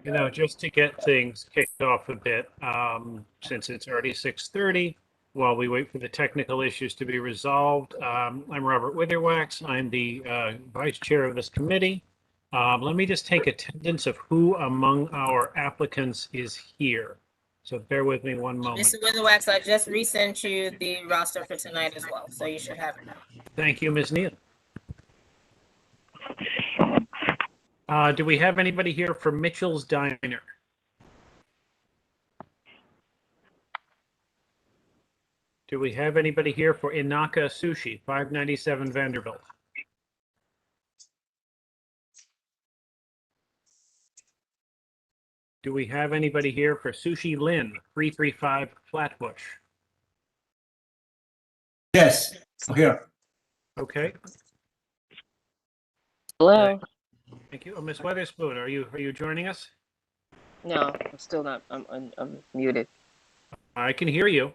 You know, just to get things kicked off a bit, since it's already 6:30, while we wait for the technical issues to be resolved, I'm Robert Witherwax. I'm the vice chair of this committee. Let me just take attendance of who among our applicants is here. So bear with me one moment. Mr. Witherwax, I just resent you the roster for tonight as well, so you should have it now. Thank you, Ms. Neal. Do we have anybody here for Mitchell's Diner? Do we have anybody here for Inaka Sushi, 597 Vanderbilt? Do we have anybody here for Sushi Lin, 335 Flatbush? Yes, I'm here. Okay, Hello. thank you. Oh, Ms. Weatherspoon, are you joining us? No, I'm still not. I'm muted. I can hear you.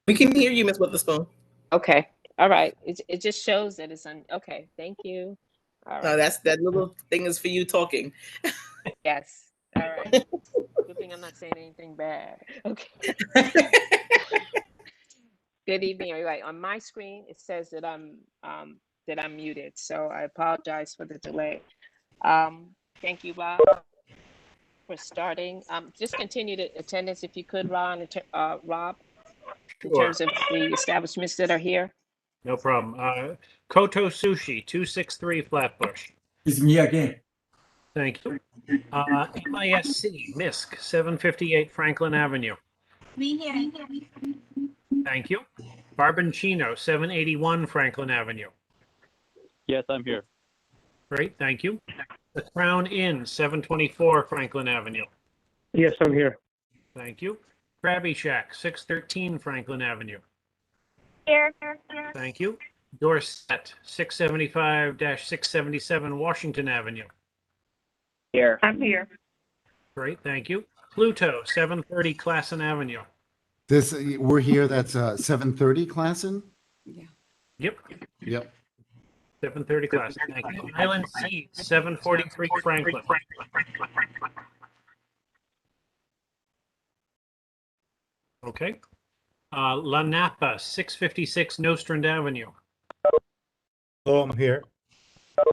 We can hear you, Ms. Witherspoon. Okay. All right. It just shows that it's on. Okay. Thank you. All right. No, that little thing is for you talking. Yes. All right. Good thing I'm not saying anything bad. Okay. Good evening, everybody. On my screen, it says that I'm muted, so I apologize for the delay. Thank you, Rob, for starting. Just continue the attendance if you could, Rob, in Sure. terms of the establishments that are here. No problem. Koto Sushi, 263 Flatbush. It's me again. Thank you. MISC, MISC, 758 Franklin Avenue. Thank you. Barboncino, 781 Franklin Avenue. Yes, I'm here. Great, thank you. The Crown Inn, 724 Franklin Avenue. Yes, I'm here. Thank you. Krabi Shack, 613 Franklin Avenue. Here. Thank you. Dorset, 675-677 Washington Avenue. Here. I'm here. Great, thank you. Pluto, 730 Classen Avenue. We're here. That's 7:30, Klassen? Yep, Yep. 730 Classen. Thank you. Island Sea, 743 Franklin. Okay. La Napa, 656 Nostrand Avenue. Oh, I'm here.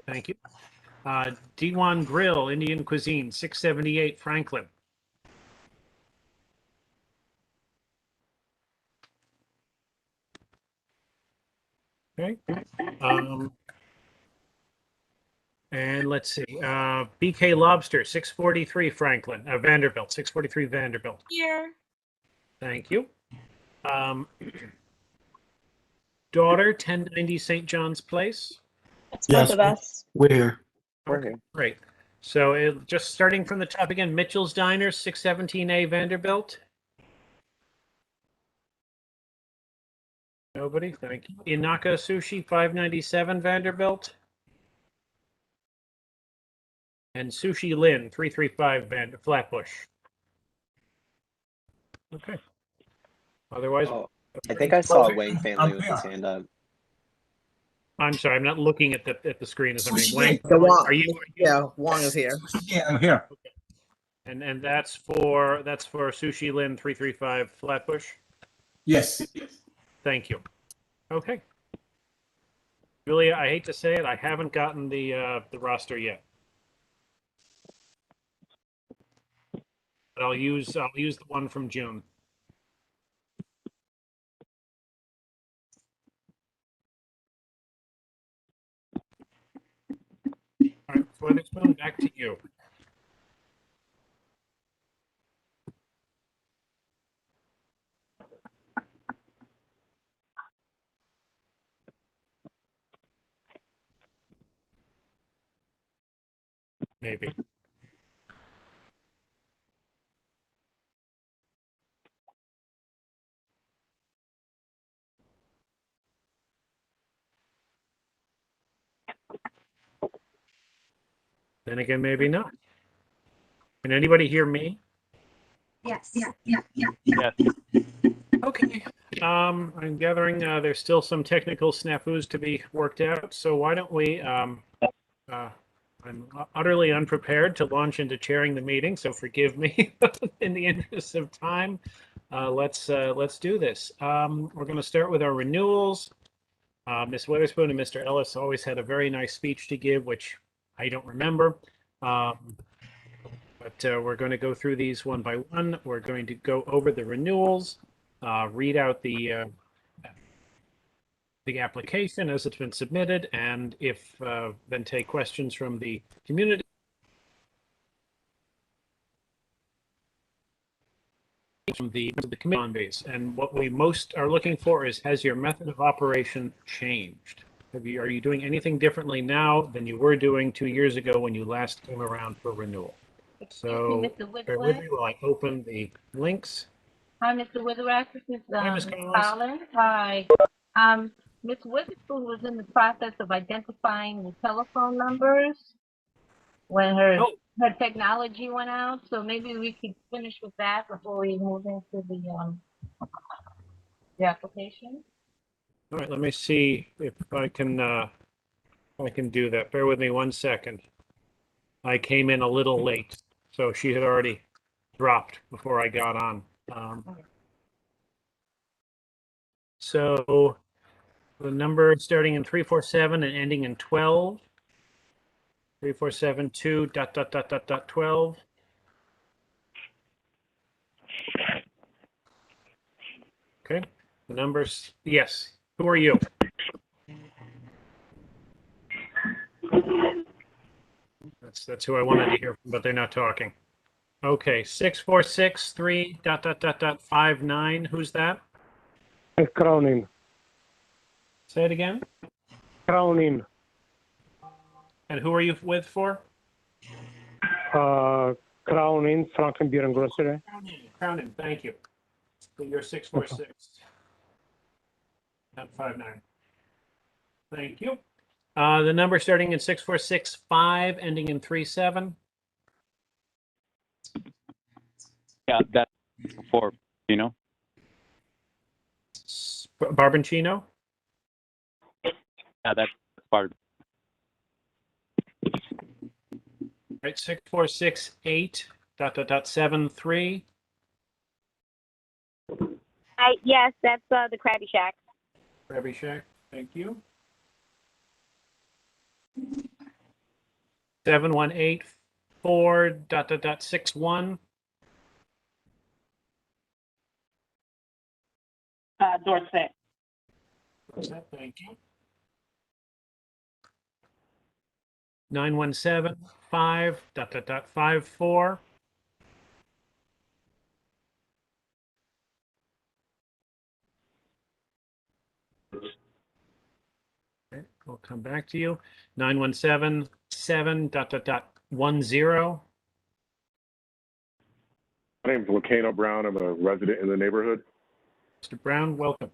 Thank you. D1 Grill, Indian Cuisine, 678 Franklin. Okay. And let's see. BK Lobster, 643 Franklin. Vanderbilt, 643 Vanderbilt. Here. Thank you. Daughter, 1090 St. John's Place. That's Yes. both of us. We're here. We're here. Great. So just starting from the top again, Mitchell's Diner, 617A Vanderbilt. Nobody, thank you. Inaka Sushi, 597 Vanderbilt. And Sushi Lin, 335 Flatbush. Okay. Otherwise, I think I saw Wayne Fanley with his hand up. I'm sorry, I'm not looking at the screen as I'm being. Sushi Wayne, The Wong, are you? yeah, Wong is here. Yeah, I'm here. And that's for Sushi Lin 335 Flatbush. Yes. Thank you. Okay. Julia, I hate to say it, I haven't gotten the roster yet. But I'll use the one from June. All right, Weatherspoon, back to you. Maybe. Then again, maybe not. Can anybody hear me? Yes. Yes. Okay. I'm gathering there's still some technical snafus to be worked out. So why don't we? I'm utterly unprepared to launch into chairing the meeting, so forgive me in the interest of time. Let's do this. We're going to start with our renewals. Ms. Witherspoon and Mr. Ellis always had a very nice speech to give, which I don't remember. But we're going to go through these one by one. We're going to go over the renewals, read out the application as it's been submitted, and if then take questions from the community. From the committee on base. And what we most are looking for is, has your method of operation changed? Are you doing anything differently now than you were doing 2 years ago when you last came around for renewal? So bear with me while I open the links. Hi, Mr. Witherack. This is Hi, Ms. Ms. Collins. Collins. Hi. Ms. Witherspoon was in the process of identifying the telephone numbers when her Oh. her technology went out. So maybe we could finish with that before we move into the application. All right, let me see if I can do that. Bear with me 1 second. I came in a little late, so she had already dropped before I got on. So the number starting in 347 and ending in 12. 3472 ... 12. Okay, the numbers, yes. Who are you? That's who I wanted to hear from, but they're not talking. Okay, 6463 ... 59. Who's that? Cronin. Say it again. Cronin. And who are you with for? Cronin, Franklin Beer and Grocery. Cronin, thank you. So you're 646. Not 59. Thank you. The number starting in 6465, ending in 37. Yeah, that's for, Barbancino. yeah, that's part. Right, 6468 ... 73. Yes, that's the Krabi Shack. Krabi Shack, thank you. 7184 ... 61. Dorset. Thank you. 9175 ... 54. Okay, we'll come back to you. 9177 ... 10. My name's Lacano Brown. I'm a resident in the neighborhood. Mr. Brown, welcome.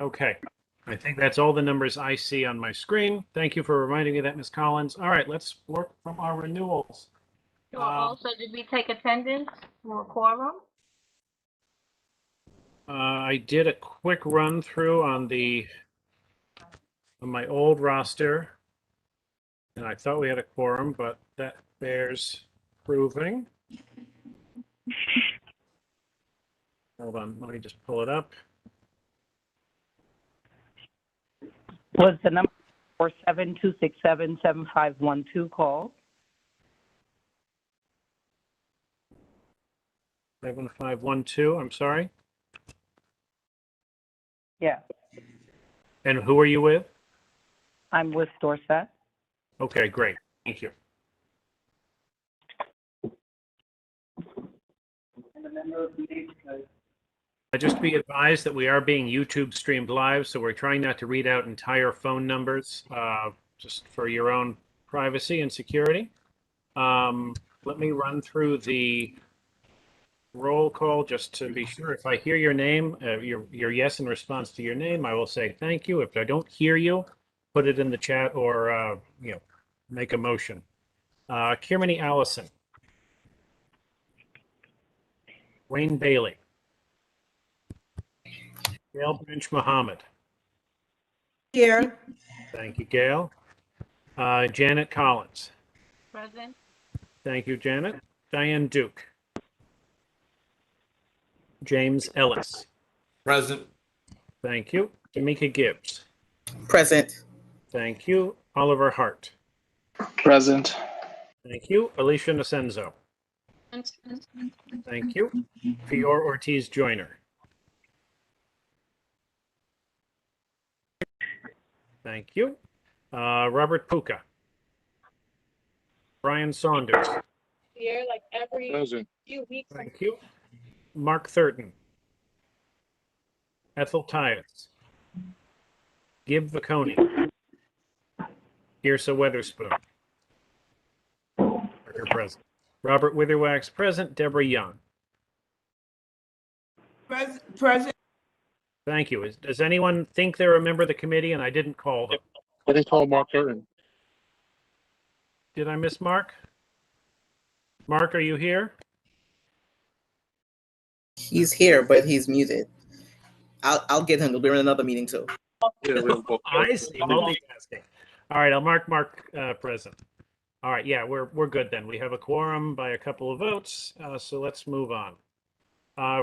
Okay, I think that's all the numbers I see on my screen. Thank you for reminding me of that, Ms. Collins. All right, let's work from our renewals. So also, did we take attendance for quorum? I did a quick run through on my old roster, and I thought we had a quorum, but that bears proving. Hold on, let me just pull it up. Was the number 472677512 called? 7512, I'm sorry. Yeah, And who are you with? I'm with Dorset. Okay, great. Thank you. Just be advised that we are being YouTube streamed live, so we're trying not to read out entire phone numbers, just for your own privacy and security. Let me run through the roll call just to be sure. If I hear your name, your yes in response to your name, I will say thank you. If I don't hear you, put it in the chat or make a motion. Kirmany Allison. Wayne Bailey. Gail Branch Muhammad. Here. Thank you, Gail. Janet Collins. Present. Thank you, Janet. Diane Duke. James Ellis. Present. Thank you. Tamika Gibbs. Present. Thank you. Oliver Hart. Present. Thank you. Alicia Nasenzo. Thank you. Fior Ortiz Joyner. Thank you. Robert Puka. Brian Saunders. Here, like every Present. few weeks. Thank you. Mark Thurton. Ethel Tyus. Gib Vaconi. Girsa Weatherspoon. Parker present. Robert Witherwax present. Deborah Young. Present. Thank you. Does anyone think they're a member of the committee and I didn't call them? I think call Mark Burton. Did I miss Mark? Mark, are you here? He's here, but he's muted. I'll get him. We're in another meeting too. I see. Multitasking. All right, I'll mark Mark present. All right, yeah, we're good then. We have a quorum by a couple of votes, so let's move on.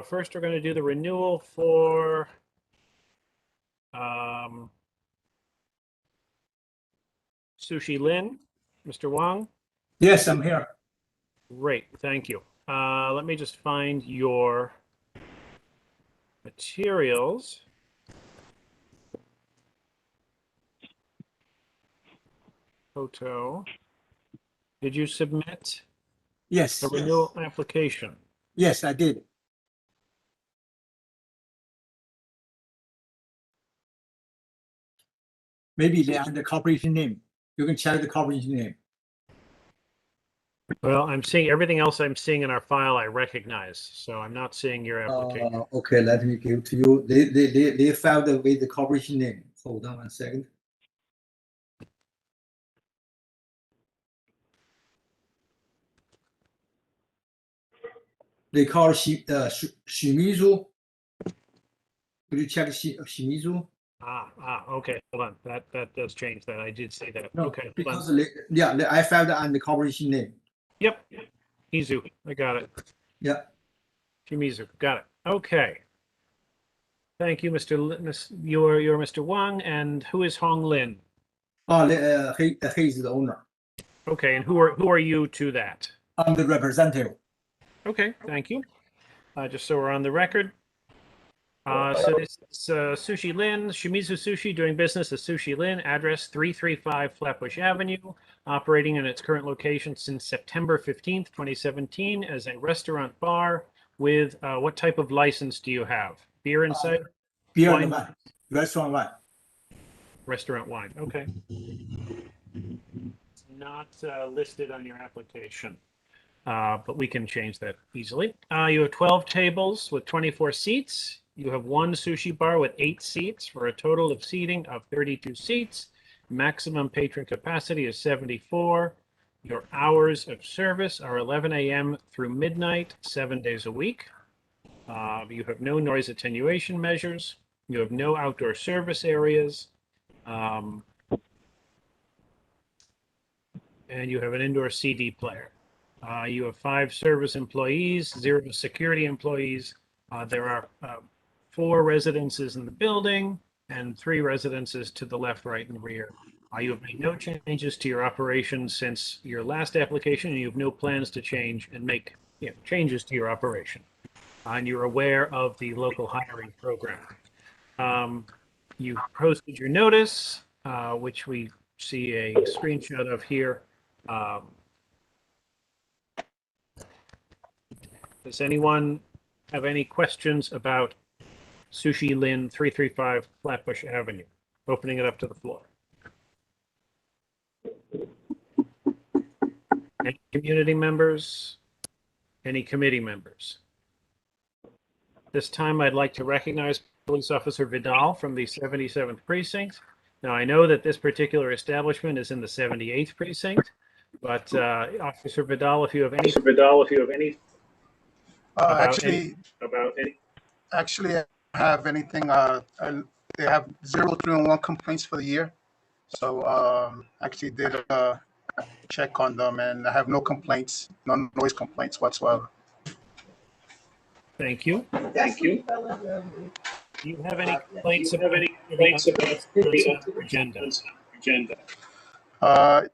First, we're going to do the renewal for Sushi Lin. Mr. Wang? Yes, I'm here. Great, thank you. Let me just find your materials. Koto. Did you submit Yes. the renewal application? Yes, I did. Maybe they are the corporation name. You can check the corporation name. Well, I'm seeing everything else I'm seeing in our file I recognize, so I'm not seeing your application. Okay, let me give to you. They filed with the corporation name. Hold on 1 second. They call Shimizu. Could you check Shimizu? Okay, hold on. That does change that. I did say that. No, Okay, hold because on. I filed on the corporation name. Yep, Izu, I got it. Yeah. Shimizu, got it. Okay. Thank you, Mr. You're Mr. Wang, and who is Hong Lin? He's the owner. Okay, and who are you to that? I'm the representative. Okay, thank you. Just so we're on the record. So this is Sushi Lin, Shimizu Sushi, doing business as Sushi Lin, address 335 Flatbush Avenue, operating in its current location since September 15th, 2017 as a restaurant bar with, what type of license do you have? Beer and cider? Beer Wine. and wine. Restaurant wine. Restaurant wine, okay. It's not listed on your application, but we can change that easily. You have 12 tables with 24 seats. You have one sushi bar with 8 seats for a total of seating of 32 seats. Maximum patron capacity is 74. Your hours of service are 11 a.m. through midnight, 7 days a week. You have no noise attenuation measures. You have no outdoor service areas. And you have an indoor CD player. You have 5 service employees, 0 security employees. There are 4 residences in the building and 3 residences to the left, right, and rear. You have made no changes to your operation since your last application, and you have no plans to change and make changes to your operation. And you're aware of the local hiring program. You posted your notice, which we see a screenshot of here. Does anyone have any questions about Sushi Lin 335 Flatbush Avenue? Opening it up to the floor. Any community members? Any committee members? This time I'd like to recognize Police Officer Vidal from the 77th Precinct. Now I know that this particular establishment is in the 78th Precinct, but Officer Vidal, if you have any About Actually, I don't have anything. They have 0, 3, and 1 complaints for the year. So actually did a check on them, and I have no complaints, no noise complaints whatsoever. Thank you. Do you have any complaints about the agenda?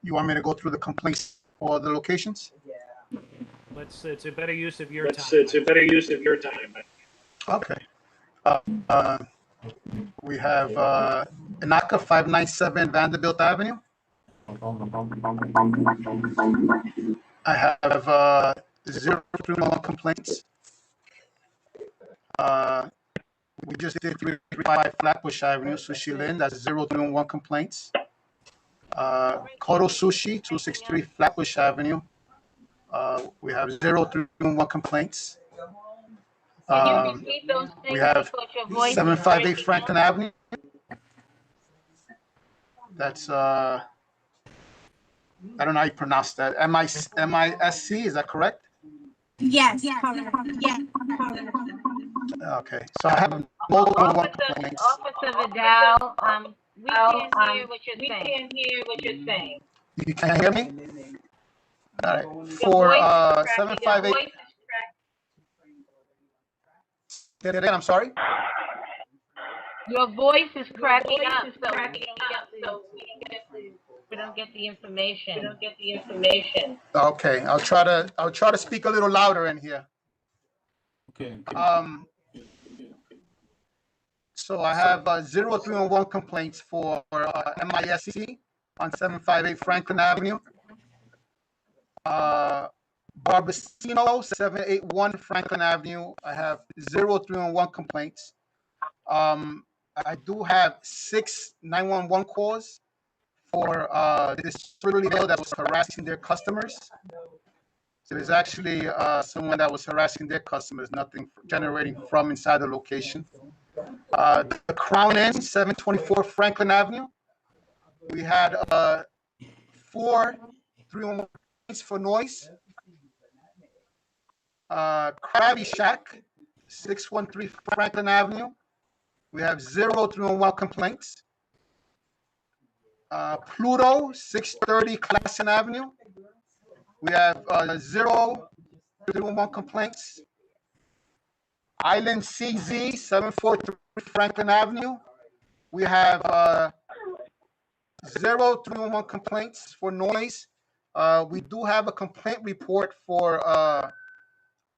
You want me to go through the complaints for the locations? It's a better use of your time. Okay. We have Inaka 597 Vanderbilt Avenue. I have 0, 3, and 1 complaints. We just did 335 Flatbush Avenue, Sushi Lin, that's 0, 3, and 1 complaints. Koto Sushi, 263 Flatbush Avenue. We have 0, 3, and 1 complaints. Can you repeat those things? We have because your voice is 758 breaking Franklin up. Avenue. That's I don't know how you pronounce that. MISC, is that correct? Yes, correct. Yes. Okay, so I have multiple complaints. Officer Vidal, we can't hear what you're saying. You can't hear me? All right. Your For voice is cracking. 758. Say it again, I'm sorry. Your voice is cracking up, so we don't get the information. Okay, I'll try to speak a little louder in here. Okay. So I have 0, 3, and 1 complaints for MISC on 758 Franklin Avenue. Barbacino 781 Franklin Avenue. I have 0, 3, and 1 complaints. I do have 6 911 calls for this disorderly male that was harassing their customers. So there's actually someone that was harassing their customers, nothing generating from inside the location. The Crown Inn, 724 Franklin Avenue. We had 4 311 for noise. Krabi Shack, 613 Franklin Avenue. We have 0 311 complaints. Pluto, 630 Classen Avenue. We have 0 311 complaints. Island CZ, 743 Franklin Avenue. We have 0 311 complaints for noise. We do have a complaint report for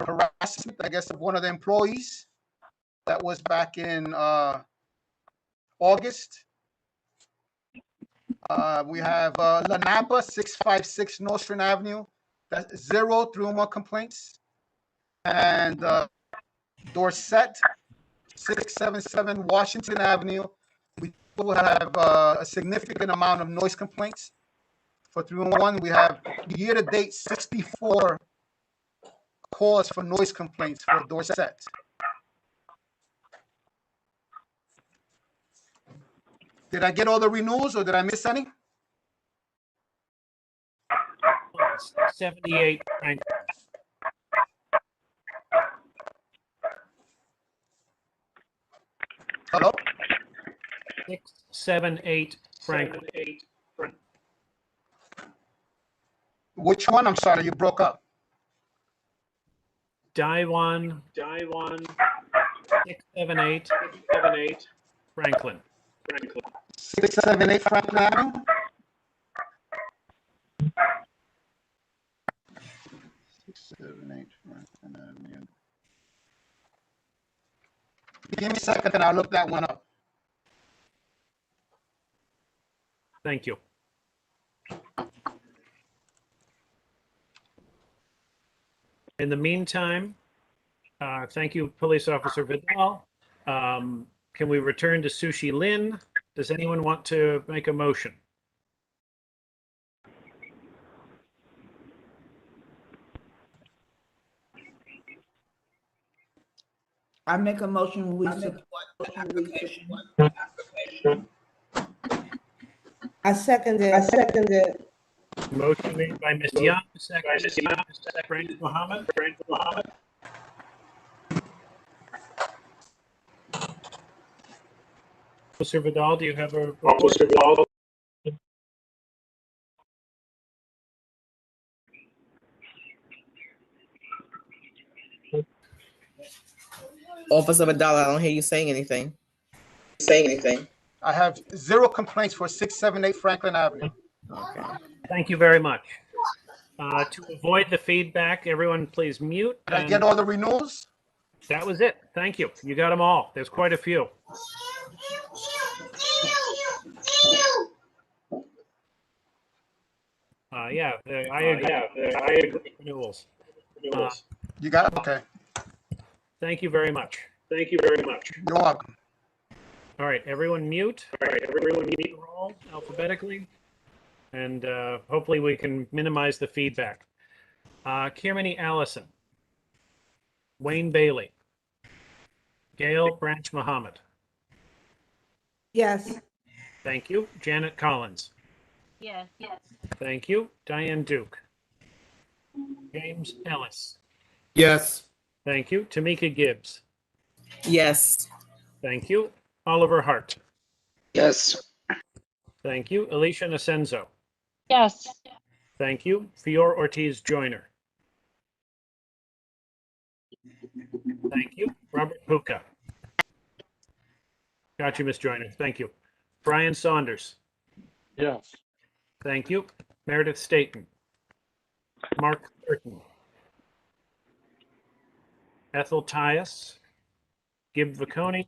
harassment, I guess, of one of the employees. That was back in August. We have La Napa, 656 Nostrand Avenue. That's 0 311 complaints. And Dorset, 677 Washington Avenue. We do have a significant amount of noise complaints. For 311, we have year-to-date 64 calls for noise complaints for Dorset. Did I get all the renewals or did I miss any? 78 Franklin. Hello? 678 Franklin. Which one? I'm sorry, you broke up. Daiwan 678 Franklin. 678 Franklin Avenue. 678 Franklin Avenue. Give me a second and I'll look that one up. Thank you. In the meantime, thank you, Police Officer Vidal. Can we return to Sushi Lin? Does anyone want to make a motion? I make a motion, we support the application. I second it. Motion made by Ms. Young, seconded by Frank Mohammed. Officer Vidal, do you have a? Officer Vidal? Officer Vidal, I don't hear you saying anything. I have 0 complaints for 678 Franklin Avenue. Okay. Thank you very much. To avoid the feedback, everyone please mute. Did I get all the renewals? That was it. Thank you. You got them all. There's quite a few. Yeah, I agree. Renewals. You got it? Okay. Thank you very much. You're welcome. All right, everyone mute. Everyone mute roll alphabetically. And hopefully we can minimize the feedback. Kirmany Allison. Wayne Bailey. Gail Branch Muhammad. Yes. Thank you. Janet Collins. Yes. Thank you. Diane Duke. James Ellis. Yes. Thank you. Tamika Gibbs. Yes. Thank you. Oliver Hart. Yes. Thank you. Alicia Nasenzo. Yes. Thank you. Fior Ortiz Joyner. Thank you. Robert Puka. Got you, Ms. Joyner. Thank you. Brian Saunders. Yes. Thank you. Meredith Staten. Mark Curtin. Ethel Tyus. Gib Vaconi.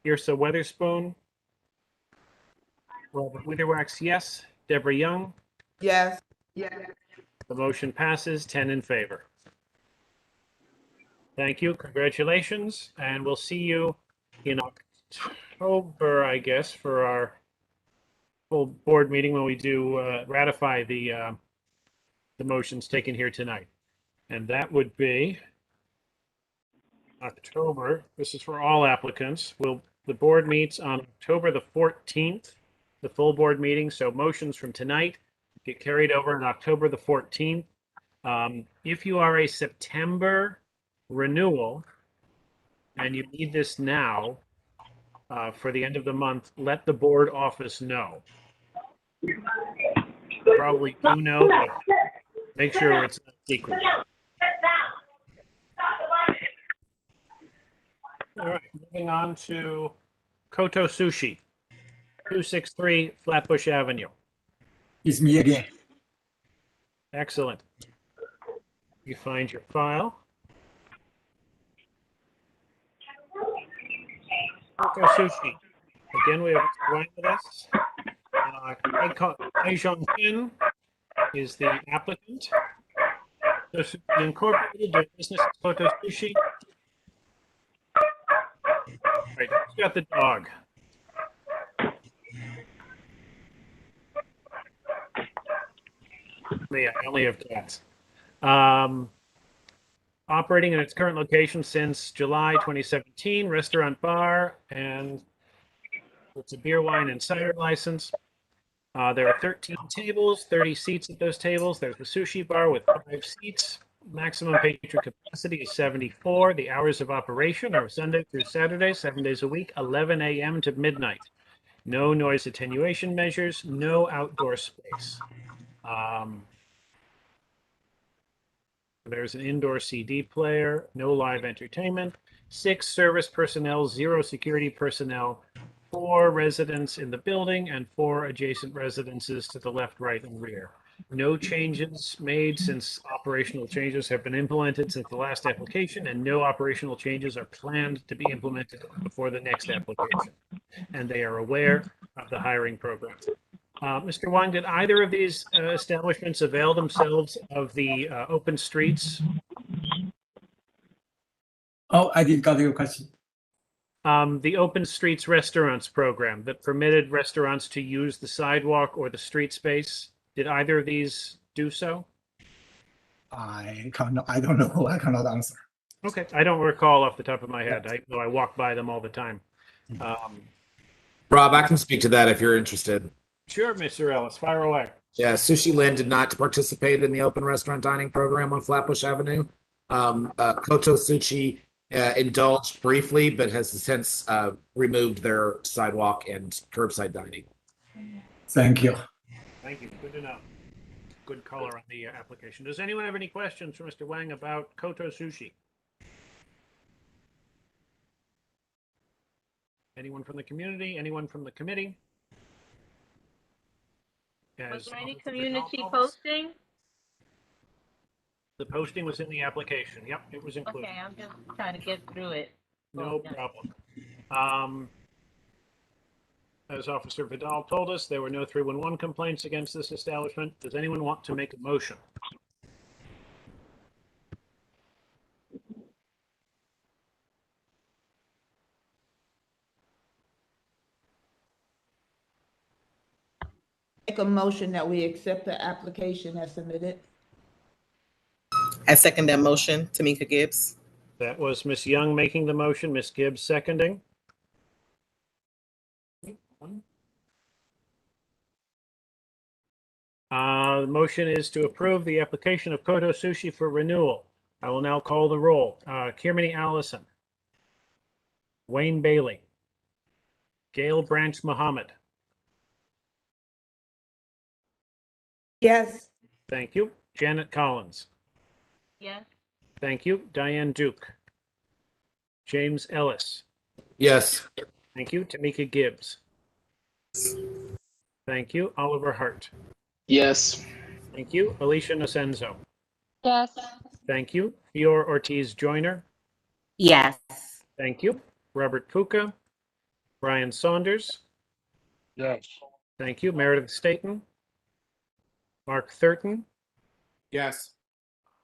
Irsa Weatherspoon. Robert Witherwax, yes. Deborah Young. Yes. The motion passes 10 in favor. Thank you. Congratulations. And we'll see you in October, I guess, for our full board meeting when we do ratify the motions taken here tonight. And that would be October. This is for all applicants. The board meets on October the 14th, the full board meeting. So motions from tonight get carried over on October the 14th. If you are a September renewal and you need this now for the end of the month, let the board office know. Probably do know, but make sure it's not secret. All right, moving on to Koto Sushi, 263 Flatbush Avenue. It's me again. Excellent. You find your file. Koto Sushi. Again, we have Ryan with us. Aijong Kim is the applicant. Koto Sushi Incorporated, doing business as Koto Sushi. All right, who's got the dog? Me, I only have cats. Operating in its current location since July 2017, restaurant bar, and it's a beer, wine, and cider license. There are 13 tables, 30 seats at those tables. There's a sushi bar with 5 seats. Maximum patron capacity is 74. The hours of operation are Sunday through Saturday, 7 days a week, 11 a.m. to midnight. No noise attenuation measures, no outdoor space. There's an indoor CD player, no live entertainment, 6 service personnel, 0 security personnel, 4 residents in the building, and 4 adjacent residences to the left, right, and rear. No changes made since operational changes have been implemented since the last application, and no operational changes are planned to be implemented before the next application. And they are aware of the hiring program. Mr. Wang, did either of these establishments avail themselves of the open streets? Oh, I didn't got your question. The open streets restaurants program that permitted restaurants to use the sidewalk or the street space. Did either of these do so? I don't know. I cannot answer. Okay, I don't recall off the top of my head. I walk by them all the time. Rob, I can speak to that if you're interested. Sure, Mr. Ellis, fire away. Yeah, Sushi Land did not participate in the open restaurant dining program on Flatbush Avenue. Koto Sushi indulged briefly, but has since removed their sidewalk and curbside dining. Thank you. Thank you. Good to know. Good color on the application. Does anyone have any questions for Mr. Wang about Koto Sushi? Anyone from the community? Anyone from the committee? Was As there any Officer community Vidal told us, posting? the posting was in the application. Yep, it was included. Okay, I'm just trying to get through it. No problem. As Officer Vidal told us, there were no 311 complaints against this establishment. Does anyone want to make a motion? Make a motion that we accept the application as submitted. I second that motion, Tamika Gibbs. That was Ms. Young making the motion, Ms. Gibbs seconding. The motion is to approve the application of Koto Sushi for renewal. I will now call the roll. Kirmany Allison, Wayne Bailey, Gail Branch Muhammad. Yes. Thank you. Janet Collins. Yes. Thank you. Diane Duke. James Ellis. Yes. Thank you. Tamika Gibbs. Thank you. Oliver Hart. Yes. Thank you. Alicia Nocenzo. Yes. Thank you. Fior Ortiz Joyner. Yes. Thank you. Robert Puka. Brian Saunders. Yes. Thank you. Meredith Staten. Mark Thurton. Yes.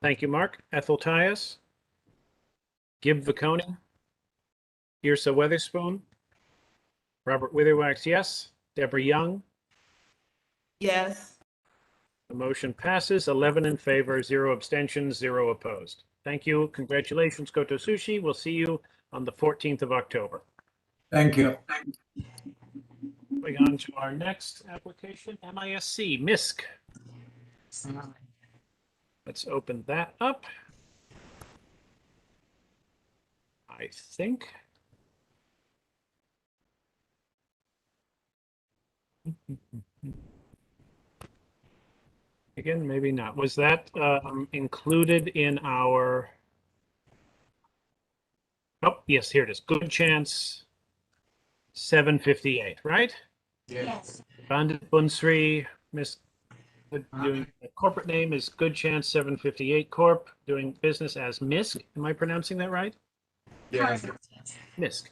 Thank you, Mark. Ethel Tyus. Gib Viconi. Irsa Weatherspoon. Robert Witherwax, yes. Deborah Young. Yes. The motion passes 11 in favor, 0 abstentions, 0 opposed. Thank you. Congratulations, Koto Sushi. We'll see you on the 14th of October. Thank you. Going on to our next application, MISC, MISC. Let's open that up. I think. Again, maybe not. Was that included in our? Oh, yes, here it is. Good chance 758, right? Yes. Bandit Bunsri, Miss, doing the corporate name is Good Chance 758 Corp, doing business as MISC. Am I pronouncing that right? Yes. MISC.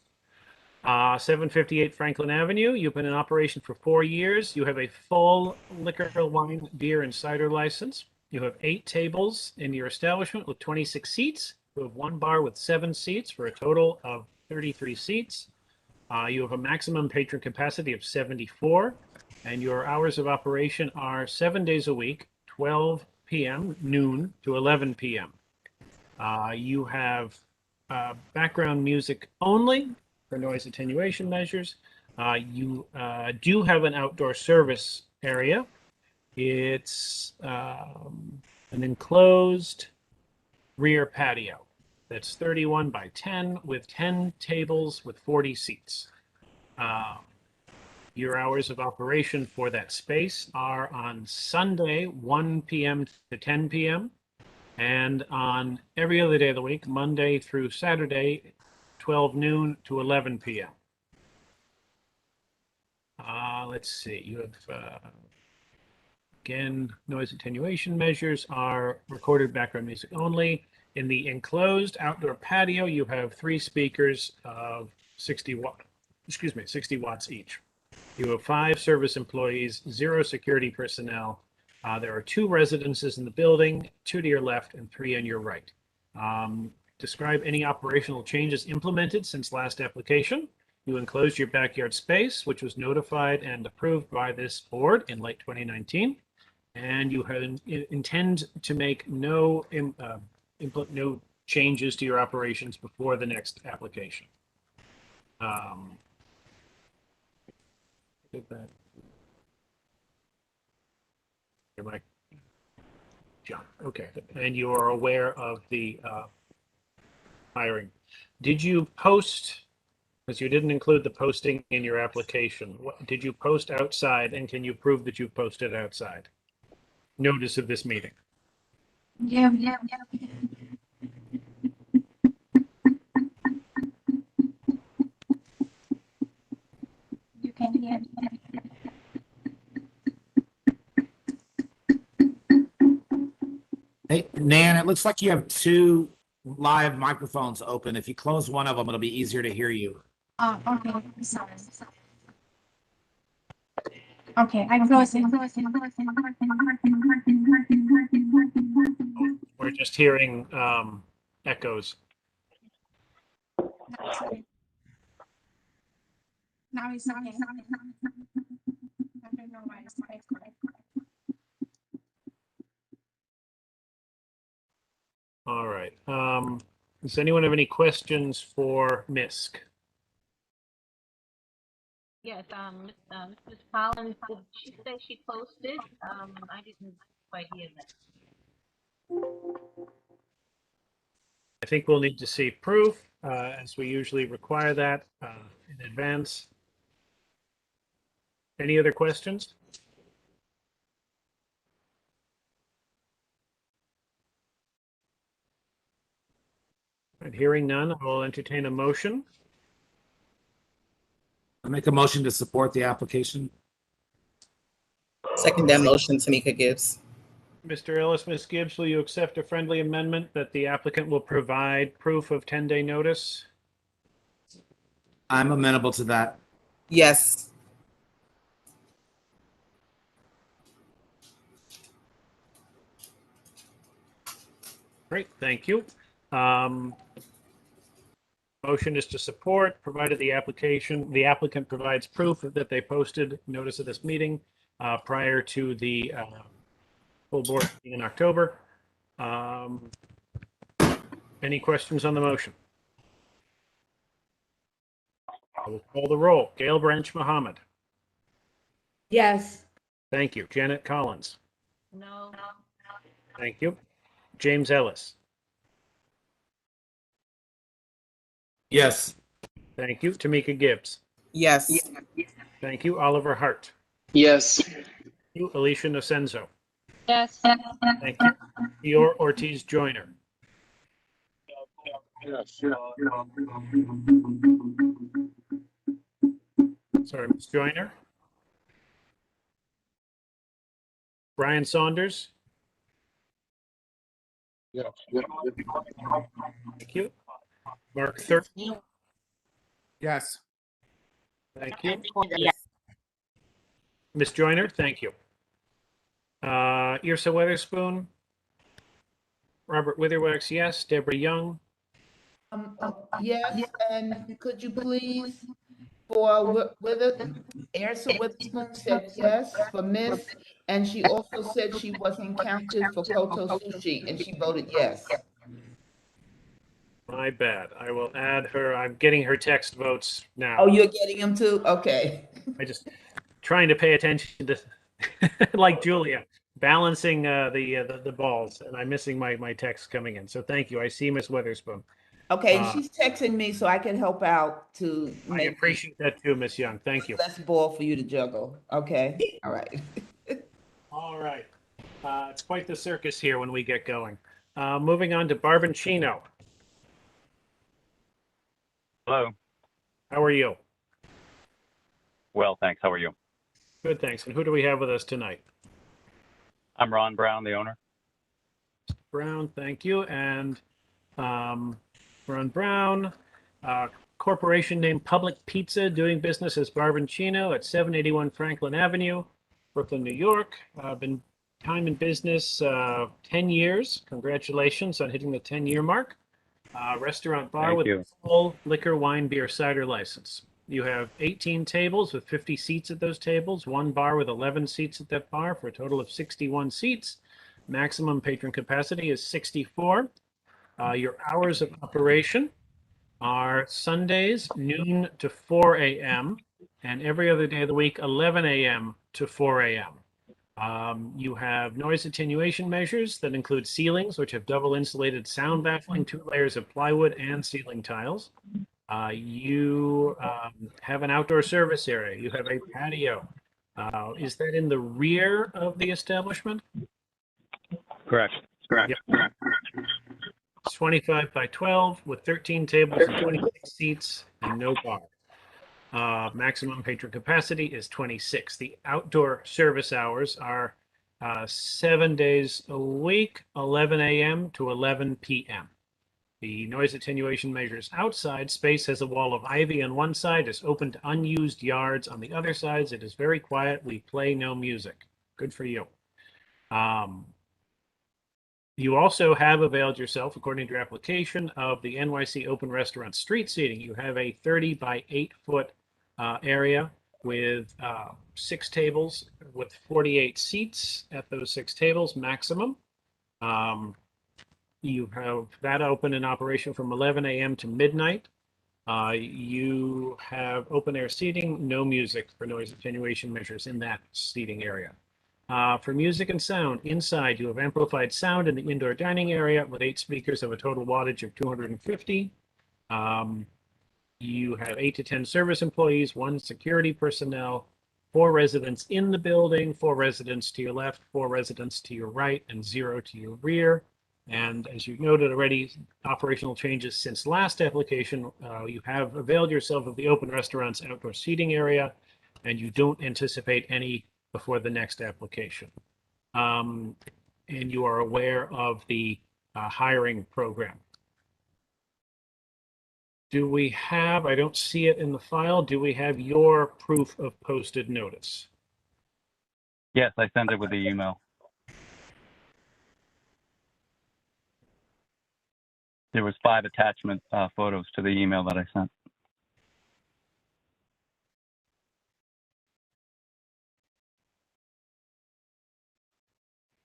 758 Franklin Avenue. You've been in operation for 4 years. You have a full liquor, wine, beer, and cider license. You have 8 tables in your establishment with 26 seats. You have 1 bar with 7 seats for a total of 33 seats. You have a maximum patron capacity of 74, and your hours of operation are 7 days a week, 12 p.m., noon to 11 p.m. You have background music only for noise attenuation measures. You do have an outdoor service area. It's an enclosed rear patio that's 31 by 10 with 10 tables with 40 seats. Your hours of operation for that space are on Sunday, 1 p.m. to 10 p.m., and on every other day of the week, Monday through Saturday, 12 noon to 11 p.m. Let's see, you have, again, noise attenuation measures are recorded background music only. In the enclosed outdoor patio, you have 3 speakers of 60 watts each. You have 5 service employees, 0 security personnel. There are 2 residences in the building, 2 to your left and 3 on your right. Describe any operational changes implemented since last application. You enclosed your backyard space, which was notified and approved by this board in late 2019. And you intend to make no changes to your operations before the next application. Did that. John, okay. And you are aware of the hiring Did you post, because you didn't include the posting in your application, did you post outside, and can you prove that you posted outside? Notice of this meeting. Yeah. You can hear. Hey, Nan, it looks like you have two live microphones open. If you close one of them, it'll be easier to hear you. Oh, okay. Sorry. Okay, I close it. We're just hearing echoes. Now it's okay. I don't know why it's not correct. All right. Does anyone have any questions for MISC? Yes, Mrs. Collins, did she say she posted? I didn't quite hear that. I think we'll need to see proof, as we usually require that in advance. Any other questions? And hearing none, I will entertain a motion. I make a motion to support the application. Second that motion, Tamika Gibbs. Mr. Ellis, Ms. Gibbs, will you accept a friendly amendment that the applicant will provide proof of 10-day notice? I'm amenable to that. Yes. Great, thank you. Motion is to support, provided the applicant provides proof that they posted notice of this meeting prior to the full board meeting in October. Any questions on the motion? I will call the roll. Gail Branch Mohammed. Yes. Thank you. Janet Collins. No. Thank you. James Ellis. Yes. Thank you. Tamika Gibbs. Yes. Thank you. Oliver Hart. Yes. Thank you. Alicia Nocenzo. Yes. Thank you. Dior Ortiz Joyner. Yes. Sorry, Ms. Joyner. Brian Saunders. Yes. Thank you. Mark Thurton. Yes. Thank you. Ms. Joyner, thank you. Irsa Weatherspoon. Robert Witherwax, yes. Deborah Young. Yes, and could you please, for Ersa Witherspoon said yes for Miss, and she also said she wasn't counted for Koto Sushi, and she voted yes. My bad. I will add her. I'm getting her text votes now. Oh, you're getting them too? Okay. I just trying to pay attention to, like Julia, balancing the balls, and I'm missing my text coming in. So thank you. I see Miss Witherspoon. Okay, and she's texting me so I can help out to I make appreciate that too, Miss Young. Thank you. less ball for you to juggle. Okay, all right. All right. It's quite the circus here when we get going. Moving on to Barboncino. Hello. How are you? Well, thanks. How are you? Good, thanks. And who do we have with us tonight? I'm Ron Brown, the owner. Brown, thank you. And Ron Brown, corporation named Public Pizza, doing business as Barboncino at 781 Franklin Avenue, Brooklyn, New York. Been time in business 10 years. Congratulations on hitting the 10-year mark. Restaurant bar Thank with you. a full liquor, wine, beer, cider license. You have 18 tables with 50 seats at those tables, one bar with 11 seats at that bar for a total of 61 seats. Maximum patron capacity is 64. Your hours of operation are Sundays, noon to 4 a.m., and every other day of the week, 11 a.m. to 4 a.m. You have noise attenuation measures that include ceilings, which have double insulated sound baffling, 2 layers of plywood and ceiling tiles. You have an outdoor service area. You have a patio. Is that in the rear of the establishment? Correct. Correct. Yep. It's 25 by 12 with 13 tables and 26 seats and no bar. Maximum patron capacity is 26. The outdoor service hours are 7 days a week, 11 a.m. to 11 p.m. The noise attenuation measures outside. Space has a wall of ivy on one side, is open to unused yards on the other sides. It is very quiet. We play no music. Good for you. You also have availed yourself, according to your application, of the NYC Open Restaurant street seating. You have a 30 by 8 foot area with 6 tables with 48 seats at those 6 tables maximum. You have that open in operation from 11 a.m. to midnight. You have open air seating, no music for noise attenuation measures in that seating area. For music and sound, inside you have amplified sound in the indoor dining area with 8 speakers of a total wattage of 250. You have 8 to 10 service employees, 1 security personnel, 4 residents in the building, 4 residents to your left, 4 residents to your right, and 0 to your rear. And as you noted already, operational changes since last application, you have availed yourself of the open restaurants outdoor seating area, and you don't anticipate any before the next application. And you are aware of the hiring program. Do we have, I don't see it in the file, do we have your proof of posted notice? Yes, I sent it with the email. There was 5 attachment photos to the email that I sent.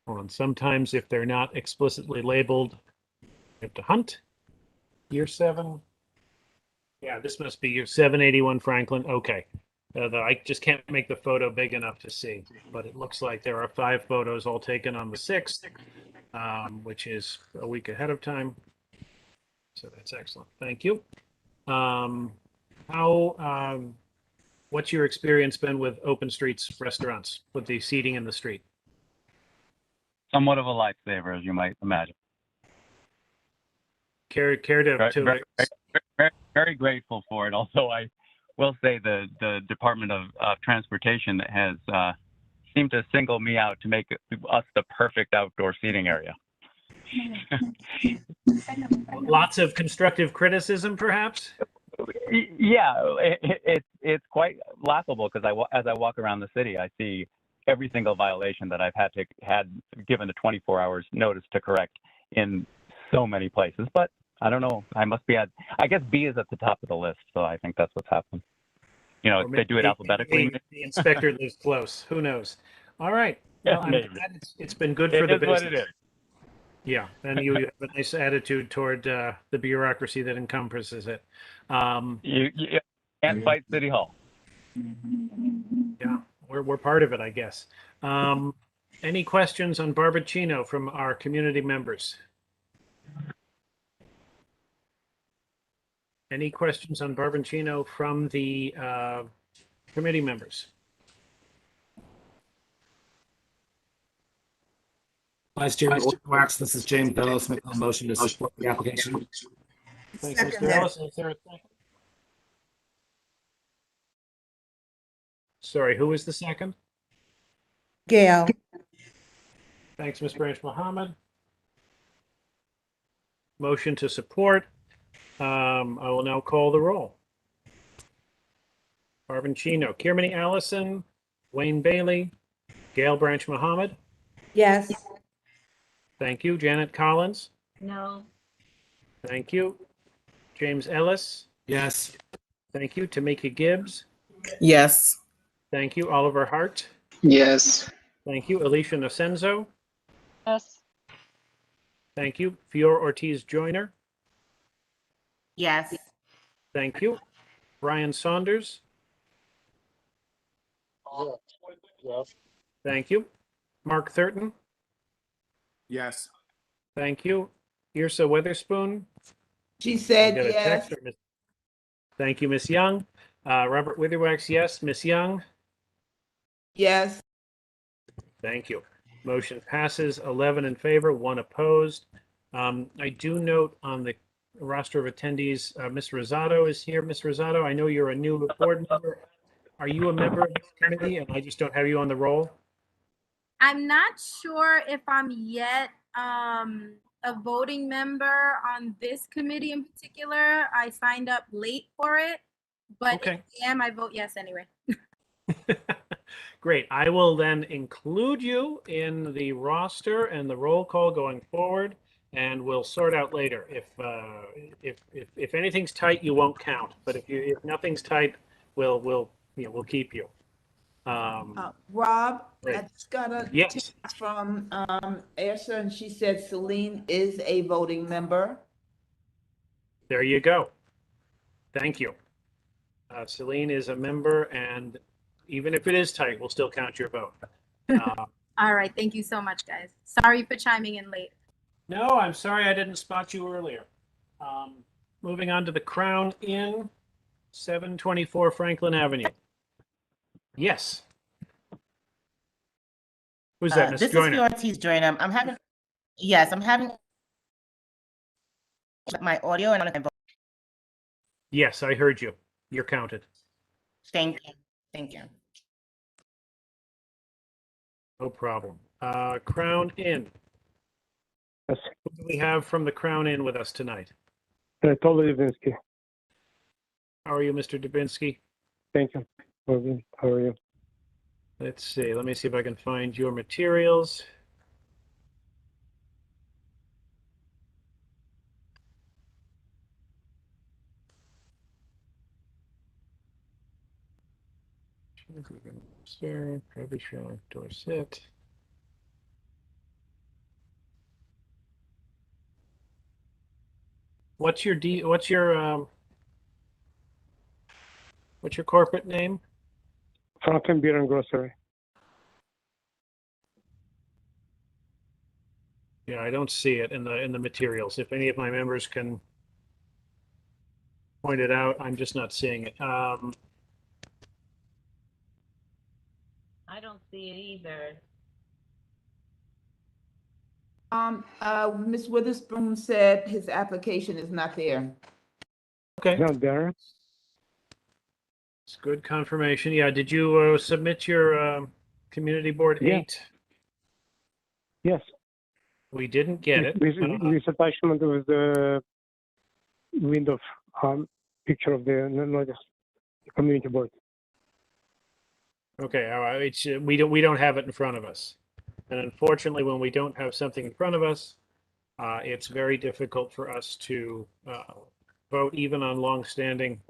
And sometimes if they're not explicitly labeled, you have to hunt. Year 7. Yeah, this must be year 781 Franklin. Okay. I just can't make the photo big enough to see, but it looks like there are 5 photos all taken on the 6th, which is a week ahead of time. So that's excellent. Thank you. What's your experience been with open streets restaurants, with the seating in the street? Somewhat of a lifesaver, as you might imagine. Care to very grateful for it. Although I will say the Department of Transportation has seemed to single me out to make us the perfect outdoor seating area. Lots of constructive criticism, perhaps? Yeah, it's quite laughable because as I walk around the city, I see every single violation that I've had given the 24 hours notice to correct in so many places. But I don't know. I guess B is at the top of the list, so I think that's what's happened. You know, they do it alphabetically. The inspector lives close. Who knows? All right. Well, I'm glad it's been good for the business. What it is. Yeah, and you have a nice attitude toward the bureaucracy that encompasses it. You can't fight City Hall. Yeah, we're part of it, I guess. Any questions on Barboncino from our community members? Any questions on Barboncino from the committee members? Vice Chairman Wax, this is James Bellows, making a motion to support the application. Thanks, Mr. Ellis. Is there a second? Sorry, who was the second? Gail. Thanks, Ms. Branch Mohammed. Motion to support. I will now call the roll. Barboncino, Kirmany Allison, Wayne Bailey, Gail Branch Mohammed. Yes. Thank you. Janet Collins. No. Thank you. James Ellis. Yes. Thank you. Tamika Gibbs. Yes. Thank you. Oliver Hart. Yes. Thank you. Alicia Nocenzo. Yes. Thank you. Fior Ortiz Joyner. Yes. Thank you. Brian Saunders. Yes. Thank you. Mark Thurton, Yes. thank you. Yrsa Witherspoon. She I said got a yes. text from Miss- Thank you, Miss Young. Robert Witherwax, yes. Miss Young, Yes. thank you. Motion passes 11 in favor, 1 opposed. I do note on the roster of attendees, Ms. Rosado is here. Ms. Rosado, I know you're a new board member. Are you a member of this committee and I just don't have you on the roll? I'm not sure if I'm yet a voting member on this committee in particular. I signed up late for it, but Okay. if I am, I vote yes anyway. Great. I will then include you in the roster and the roll call going forward, and we'll sort out later. If anything's tight, you won't count. But if nothing's tight, we'll keep you. Rob, Great. I just got a Yes. text from Asa, and she said Celine is a voting member. There you go. Thank you. Celine is a member, and even if it is tight, we'll still count your vote. All right, thank you so much, guys. Sorry for chiming in late. No, I'm sorry I didn't spot you earlier. Moving on to the Crown Inn, 724 Franklin Avenue. Yes. Who's that, Miss This Joyner? is Ortiz Joyner. I'm having my audio and I'm Yes, I heard you. You're counted. thank you. Thank you. No problem. Crown Inn. Yes. Who do we have from the Crown Inn with us tonight? Totally Levinsky. How are you, Mr. Dubinsky? Thank you. How are you? Let's see. Let me see if I can find your materials. Sir, Krabi Shack, Dorset. What's your corporate name? Franklin Beer and Grocery. Yeah, I don't see it in the materials. If any of my members can point it out, I'm just not seeing it. I don't see it either. Ms. Witherspoon said his application is not there. Okay. Not there. It's good confirmation. Yeah, did you submit your community board Yeah. 8? Yes. We didn't get it. This attachment was the window picture of the community board. Okay, all right. It's, we don't have it in front of us, and unfortunately, when we don't have something in front of us, it's very difficult for us to vote even on long-standing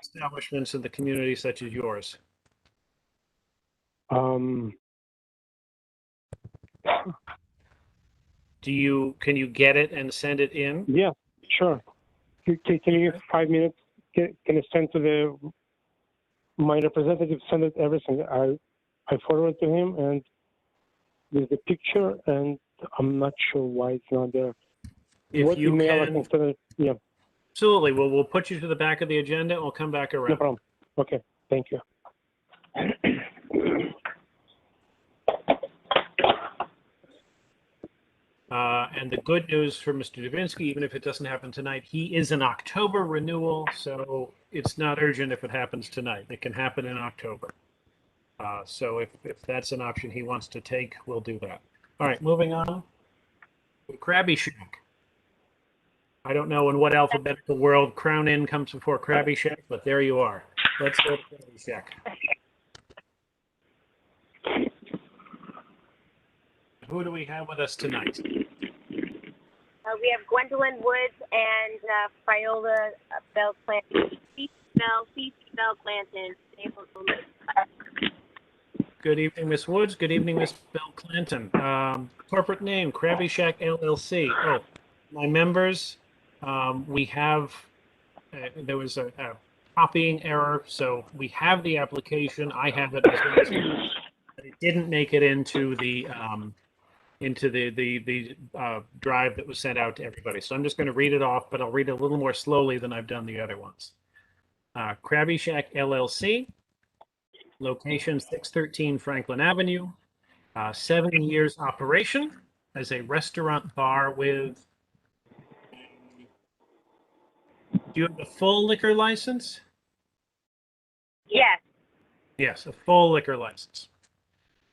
establishments in the community such as yours. Can you get it and send it in? Yeah, sure. Can you give 5 minutes? Can you send to my representative? Send it everything. I forward to him, and there's a picture, and I'm not sure why it's not there. If What you email I can- can send it? Yeah. Absolutely. We'll put you to the back of the agenda, and we'll come back around. No problem. Okay, thank you. And the good news for Mr. Dubinsky, even if it doesn't happen tonight, he is an October renewal, so it's not urgent if it happens tonight. It can happen in October. So if that's an option he wants to take, we'll do that. All right, moving on. Krabi Shack. I don't know in what alphabetical world Crown Inn comes before Krabi Shack, but there you are. Let's go to Krabi Shack. Who do we have with us tonight? We have Gwendolyn Woods and Viola Bell Clanton. Bell Clanton. Good evening, Miss Woods. Good evening, Miss Bell Clanton. Corporate name, Krabi Shack LLC. Oh, my members, we have, there was a copying error, so we have the application. I have it as well as it didn't make it into the drive that was sent out to everybody. So I'm just going to read it off, but I'll read it a little more slowly than I've done the other ones. Krabi Shack LLC, location 613 Franklin Avenue, 7 years operation as a restaurant bar with. Do you have a full liquor license? Yes. Yes, a full liquor license.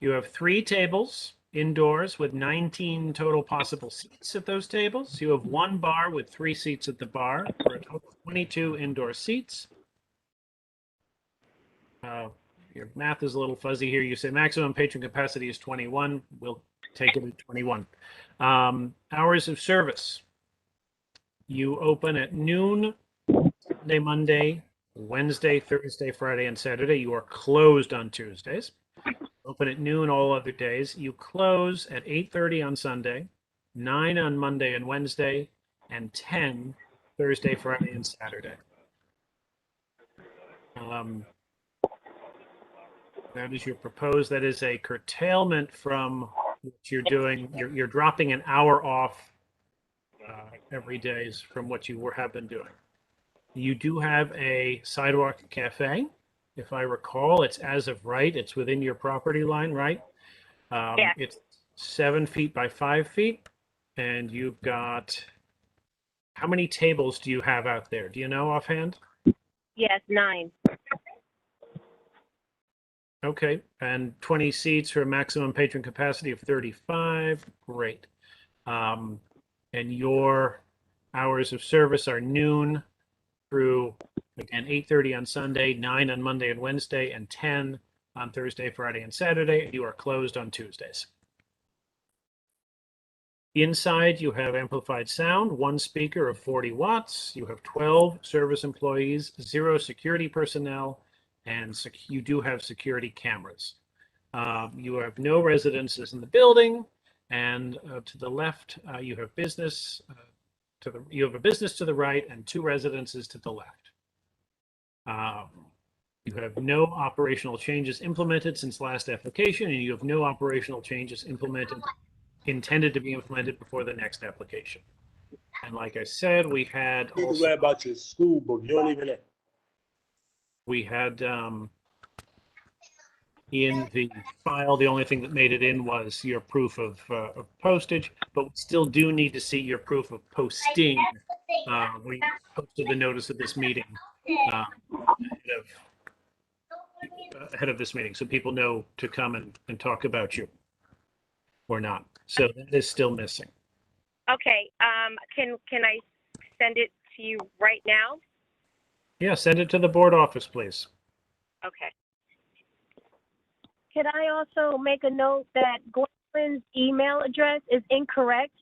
You have 3 tables indoors with 19 total possible seats at those tables. You have 1 bar with 3 seats at the bar for a total of 22 indoor seats. Your math is a little fuzzy here. You say maximum patron capacity is 21. We'll take it at 21. Hours of service. You open at noon, Sunday, Monday, Wednesday, Thursday, Friday, and Saturday. You are closed on Tuesdays. Open at noon all other days. You close at 8:30 on Sunday, 9 on Monday and Wednesday, and 10 Thursday, Friday, and Saturday. That is your proposed. That is a curtailment from what you're doing. You're dropping an hour off every day from what you have been doing. You do have a Sidewalk cafe. If I recall, it's as of right. It's within your property line, right? Yeah. It's 7 feet by 5 feet. And you've got, how many tables do you have out there? Do you know offhand? Yes, 9. Okay, and 20 seats for a maximum patron capacity of 35. Great. And your hours of service are noon through, again, 8:30 on Sunday, 9 on Monday and Wednesday, and 10 on Thursday, Friday, and Saturday. You are closed on Tuesdays. Inside, you have amplified sound, 1 speaker of 40 watts. You have 12 service employees, 0 security personnel, and you do have security cameras. You have no residences in the building, and to the left, you have business. You have a business to the right and 2 residences to the left. You have no operational changes implemented since last application, and you have no operational changes intended to be implemented before the next application. And like I said, we had also about your school book. You don't even know. We had in the file, the only thing that made it in was your proof of postage, but we still do need to see your proof of posting. We posted the notice of this meeting ahead of this meeting, so people know to come and talk about you or not. So that is still missing. Okay. Can I send it to you right now? Yeah, send it to the board office, please. Okay. Could I also make a note that Gwendolyn's email address is incorrect,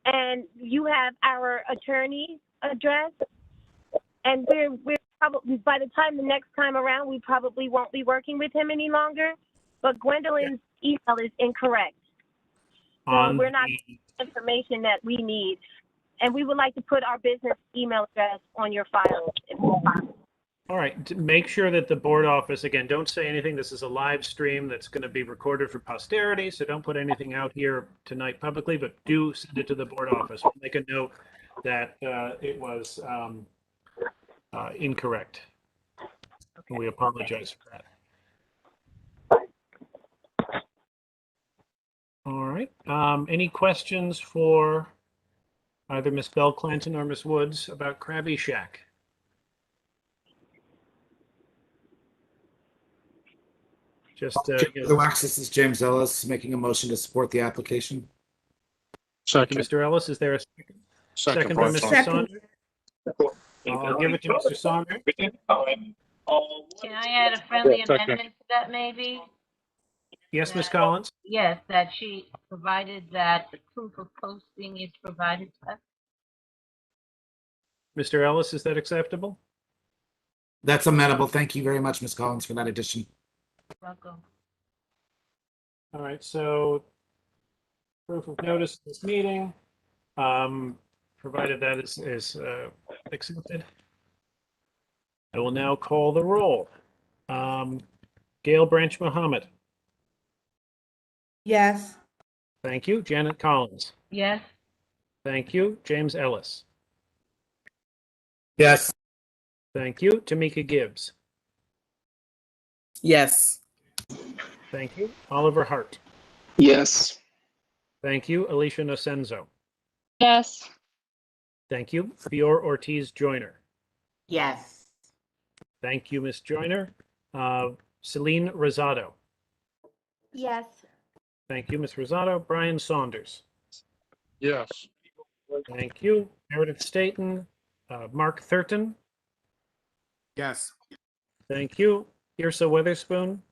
and you have our attorney's address, and we're probably, by the time the next time around, we probably won't be working with him any longer. But Gwendolyn's email is incorrect, so we're not getting information that we need, and we would like to put our business email address on your file if possible. All right, make sure that the board office, again, don't say anything. This is a live stream that's going to be recorded for posterity, so don't put anything out here tonight publicly, but do send it to the board office. We'll make a note that it was incorrect. Okay. We apologize for that. All right. Any questions for either Ms. Bell Clanton or Ms. Woods about Krabi Shack? Just The Wax, this is James Ellis making a motion to support the application. Second. Mr. Ellis, is there a second? Second by Mr. Saunders. I'll give it to Mr. Saunders. Can I add a friendly amendment to that, maybe? Yes, Ms. Collins? Yes, that she provided that the proof of posting is provided to us. Mr. Ellis, is that acceptable? That's amenable. Thank you very much, Ms. Collins, for that addition. Welcome. All right, so proof of notice of this meeting, provided that is accepted. I will now call the roll. Gail Branch Mohammed. Yes. Thank you. Janet Collins. Yes. Thank you. James Ellis. Yes. Thank you. Tamika Gibbs. Yes. Thank you. Oliver Hart. Yes. Thank you. Alicia Nocenzo. Yes. Thank you. Fior Ortiz Joyner. Yes. Thank you, Ms. Joyner. Celine Rosado. Yes. Thank you, Ms. Rosado. Brian Saunders. Yes. Thank you. Meredith Staten. Mark Thurton. Yes. Thank you. Irsa Witherspoon.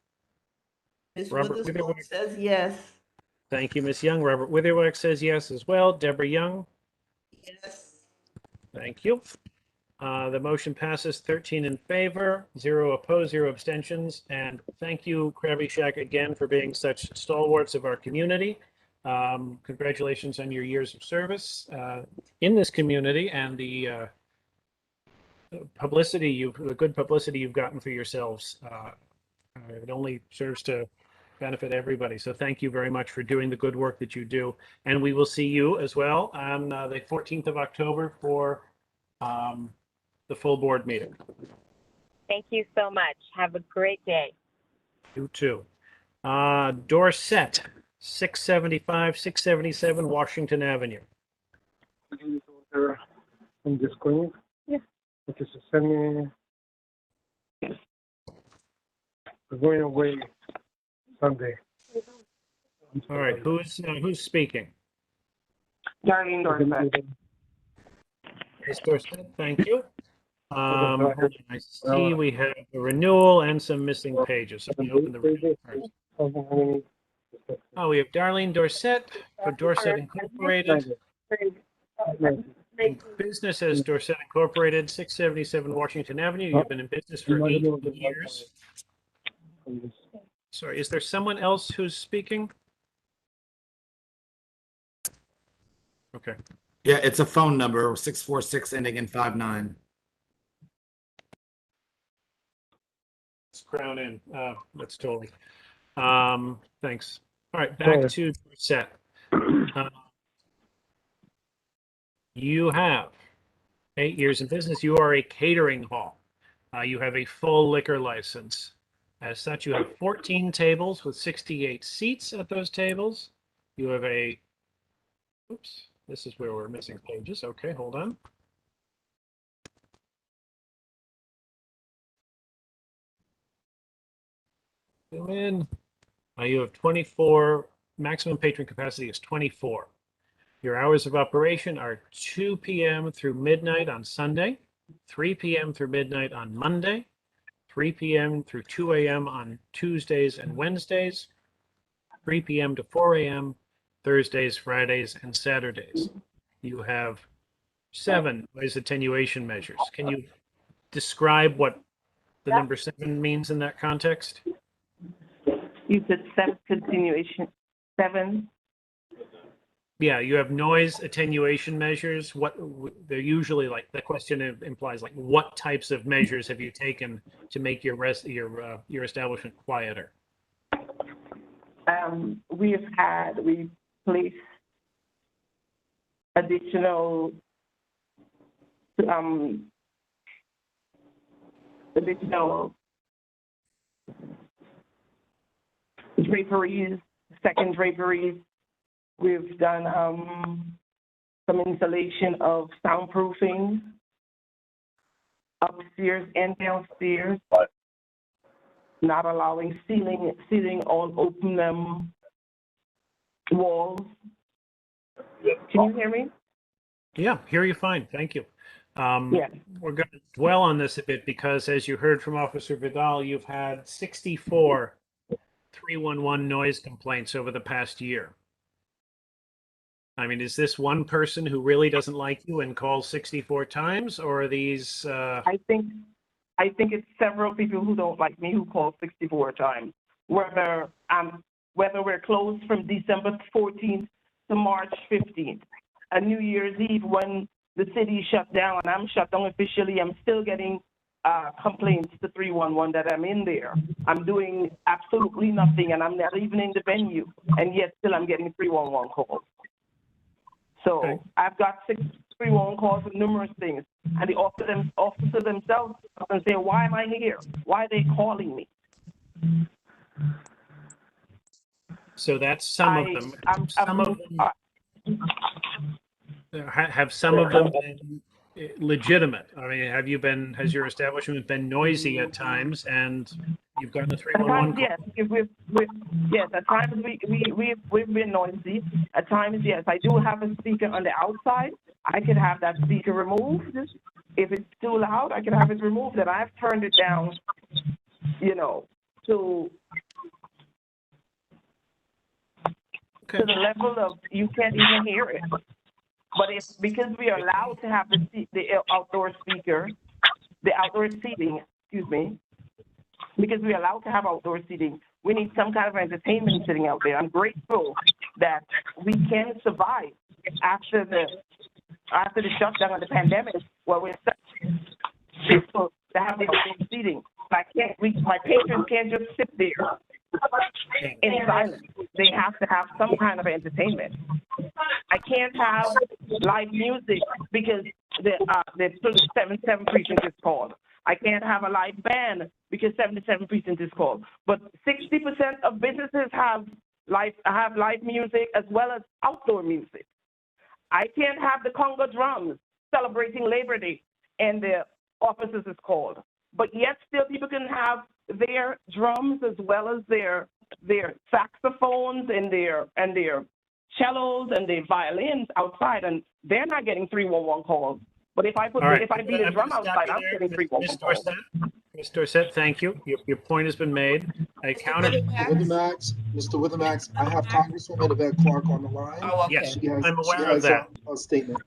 Ms. Robert Witherspoon Witherwax. says yes. Thank you, Ms. Young. Robert Witherwax says yes as well. Deborah Young. Yes. Thank you. The motion passes 13 in favor, 0 opposed, 0 abstentions. And thank you, Krabi Shack, again for being such stalwarts of our community. Congratulations on your years of service in this community and the good publicity you've gotten for yourselves. It only serves to benefit everybody. So thank you very much for doing the good work that you do. And we will see you as well on the 14th of October for the full board meeting. Thank you so much. Have a great day. You too. Dorset, 675, 677 Washington Avenue. On the screen. Yeah. Okay, so send me. We're going away Sunday. All right, who's speaking? Darlene Dorset. Ms. Dorset, thank you. Hold on, I see we have a renewal and some missing pages. So let me open the renewal first. Oh, we have Darlene Dorset for Dorset Incorporated. Business as Dorset Incorporated, 677 Washington Avenue. You've been in business for 8 years. Sorry, is there someone else who's speaking? Okay. Yeah, it's a phone number, 646 ending in 59. Let's crown in. That's totally. Thanks. All right, back to Dorset. You have 8 years in business. You are a catering hall. You have a full liquor license. As such, you have 14 tables with 68 seats at those tables. You have a, oops, this is where we're missing pages. Okay, hold on. Zoom in. You have 24, maximum patron capacity is 24. Your hours of operation are 2 p.m. through midnight on Sunday, 3 p.m. through midnight on Monday, 3 p.m. through 2 a.m. on Tuesdays and Wednesdays, 3 p.m. to 4 a.m. Thursdays, Fridays, and Saturdays. You have 7 noise attenuation measures. Can you describe what the number 7 means in that context? You said 7 continuation, 7. Yeah, you have noise attenuation measures. What they're usually like. The question implies like, what types of measures have you taken to make your establishment quieter? We placed additional draperies, second draperies. We've done some installation of soundproofing upstairs and downstairs, not allowing ceiling on open walls. Can you hear me? Yeah, hear you fine. Thank you. Yeah. We're going to dwell on this a bit because, as you heard from Officer Vidal, you've had 64 311 noise complaints over the past year. I mean, is this one person who really doesn't like you and calls 64 times, or are these? I think it's several people who don't like me who call 64 times. Whether we're closed from December 14th to March 15th, a New Year's Eve when the city shut down and I'm shut down officially, I'm still getting complaints to 311 that I'm in there. I'm doing absolutely nothing, and I'm not even in the venue, and yet still I'm getting 311 calls. So I've got 6 311 calls for numerous things, and the officer themselves and say, "Why am I here? Why are they calling me?" So that's some of them. Some of them have some of them been legitimate? I mean, has your establishment been noisy at times, and you've gotten a 311 call? Yes, yes. At times we've been noisy. At times, yes. I do have a speaker on the outside. I could have that speaker removed. If it's too loud, I can have it removed, and I've turned it down, to the level of you can't even hear it. But it's because we are allowed to have the outdoor speaker, the outdoor seating, because we're allowed to have outdoor seating, we need some kind of entertainment sitting out there. I'm grateful that we can survive after the shutdown of the pandemic, where we're grateful to have the outdoor seating. My patrons can't just sit there in silence. They have to have some kind of entertainment. I can't have live music because the 77 precinct is called. I can't have a live band because 77 precinct is called. But 60% of businesses have live music as well as outdoor music. I can't have the Congo drums celebrating Labor Day and the offices is called. But yet still people can have their drums as well as their saxophones and their cellos and their violins outside, and they're not getting 311 calls. But if I beat a drum outside, I'm getting 311 calls. Ms. Dorsett, thank you. Your point has been made. I counted. Mr. Withermax, I have Congresswoman Yvette Clark on the line. Oh, okay. Yes, I'm aware of that. A statement.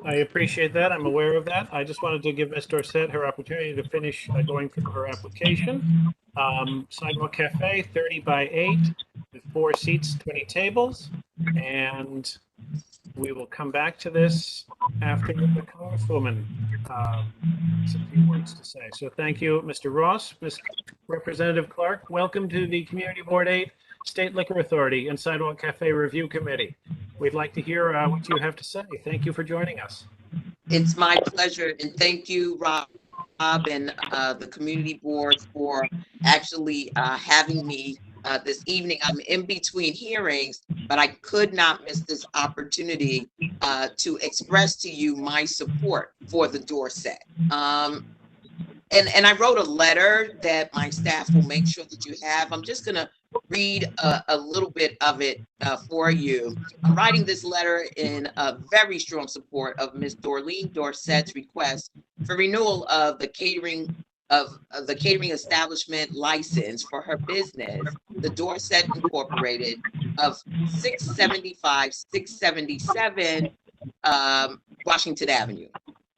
I appreciate that. I'm aware of that. I just wanted to give Ms. Dorsett her opportunity to finish going through her application. Sidewalk Cafe, 30 by 8, with 4 seats, 20 tables, and we will come back to this after the Congresswoman has a few words to say. So thank you, Mr. Ross. Ms. Representative Clark, welcome to the Community Board 8 State Liquor Authority and Sidewalk Cafe Review Committee. We'd like to hear what you have to say. Thank you for joining us. It's my pleasure, and thank you, Rob, and the Community Board for actually having me this evening. I'm in between hearings, but I could not miss this opportunity to express to you my support for the Doorset. And I wrote a letter that my staff will make sure that you have. I'm just going to read a little bit of it for you. I'm writing this letter in very strong support of Ms. Dorleen Dorset's request for renewal of the catering establishment license for her business, the Dorset Incorporated, of 675 677 Washington Avenue.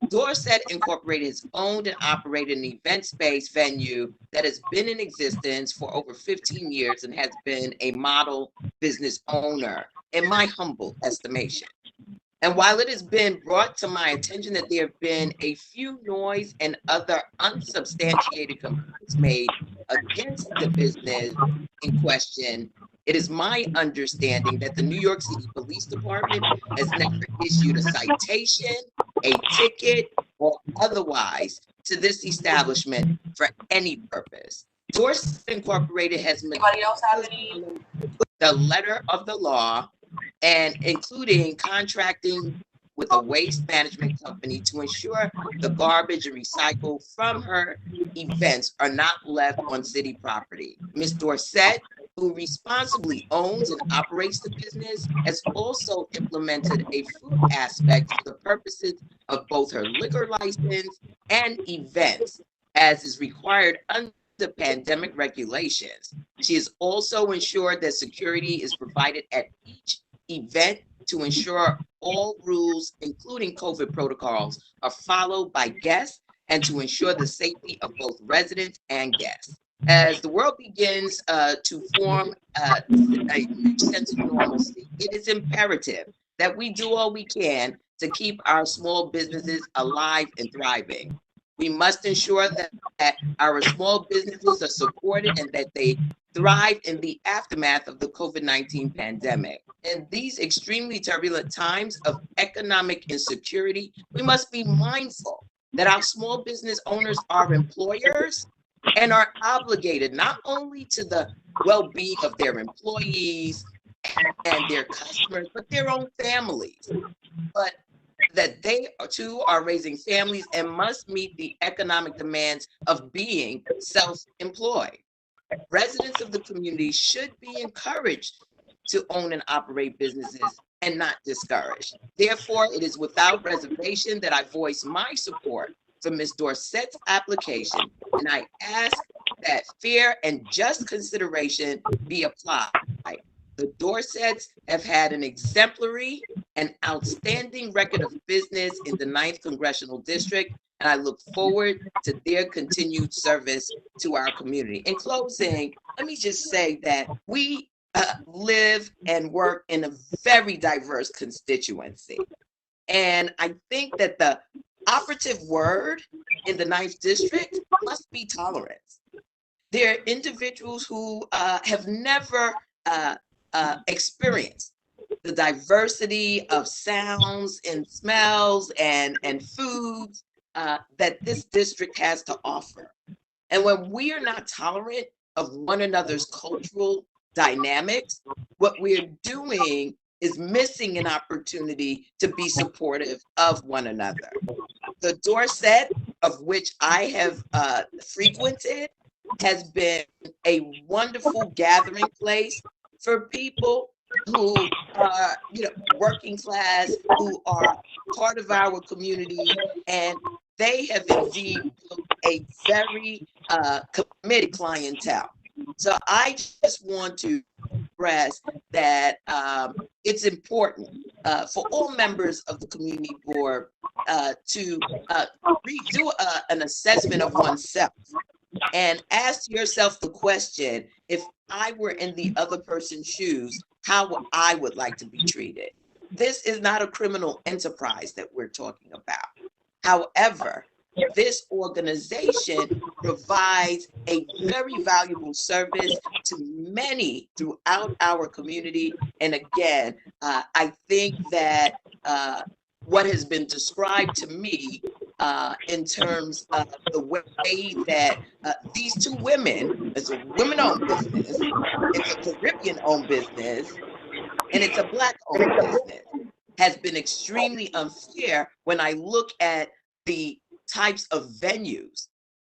Dorset Incorporated is owned and operated an event-based venue that has been in existence for over 15 years and has been a model business owner, in my humble estimation. And while it has been brought to my attention that there have been a few noise and other unsubstantiated complaints made against the business in question, it is my understanding that the New York City Police Department has never issued a citation, a ticket, or otherwise to this establishment for any purpose. Dorset Incorporated has meticulously the letter of the law, and including contracting with a waste management company to ensure the garbage and recycle from her events are not left on city property. Ms. Dorsett, who responsibly owns and operates the business, has also implemented a food aspect for the purposes of both her liquor license and events, as is required under pandemic regulations. She has also ensured that security is provided at each event to ensure all rules, including COVID protocols, are followed by guests and to ensure the safety of both residents and guests. As the world begins to form a new sense of normalcy, it is imperative that we do all we can to keep our small businesses alive and thriving. We must ensure that our small businesses are supported and that they thrive in the aftermath of the COVID-19 pandemic. In these extremely turbulent times of economic insecurity, we must be mindful that our small business owners are employers and are obligated not only to the well-being of their employees and their customers, but their own families. But that they too are raising families and must meet the economic demands of being self-employed. Residents of the community should be encouraged to own and operate businesses and not discouraged. Therefore, it is without reservation that I voice my support for Ms. Dorset's application, and I ask that fair and just consideration be applied. The Dorsets have had an exemplary and outstanding record of business in the 9th Congressional District, and I look forward to their continued service to our community. In closing, let me just say that we live and work in a very diverse constituency. And I think that the operative word in the 9th District must be tolerance. There are individuals who have never experienced the diversity of sounds and smells and foods that this district has to offer. And when we are not tolerant of one another's cultural dynamics, what we're doing is missing an opportunity to be supportive of one another. The Dorset, of which I have frequented, has been a wonderful gathering place for people who are, working class, who are part of our community, and they have indeed built a very committed clientele. So I just want to express that it's important for all members of the community board to do an assessment of oneself and ask yourself the question, if I were in the other person's shoes, how I would like to be treated. This is not a criminal enterprise that we're talking about. However, this organization provides a very valuable service to many throughout our community. And again, I think that what has been described to me in terms of the way that these two women, it's a women-owned business, it's a Caribbean-owned business, and it's a Black-owned business, has been extremely unfair when I look at the types of venues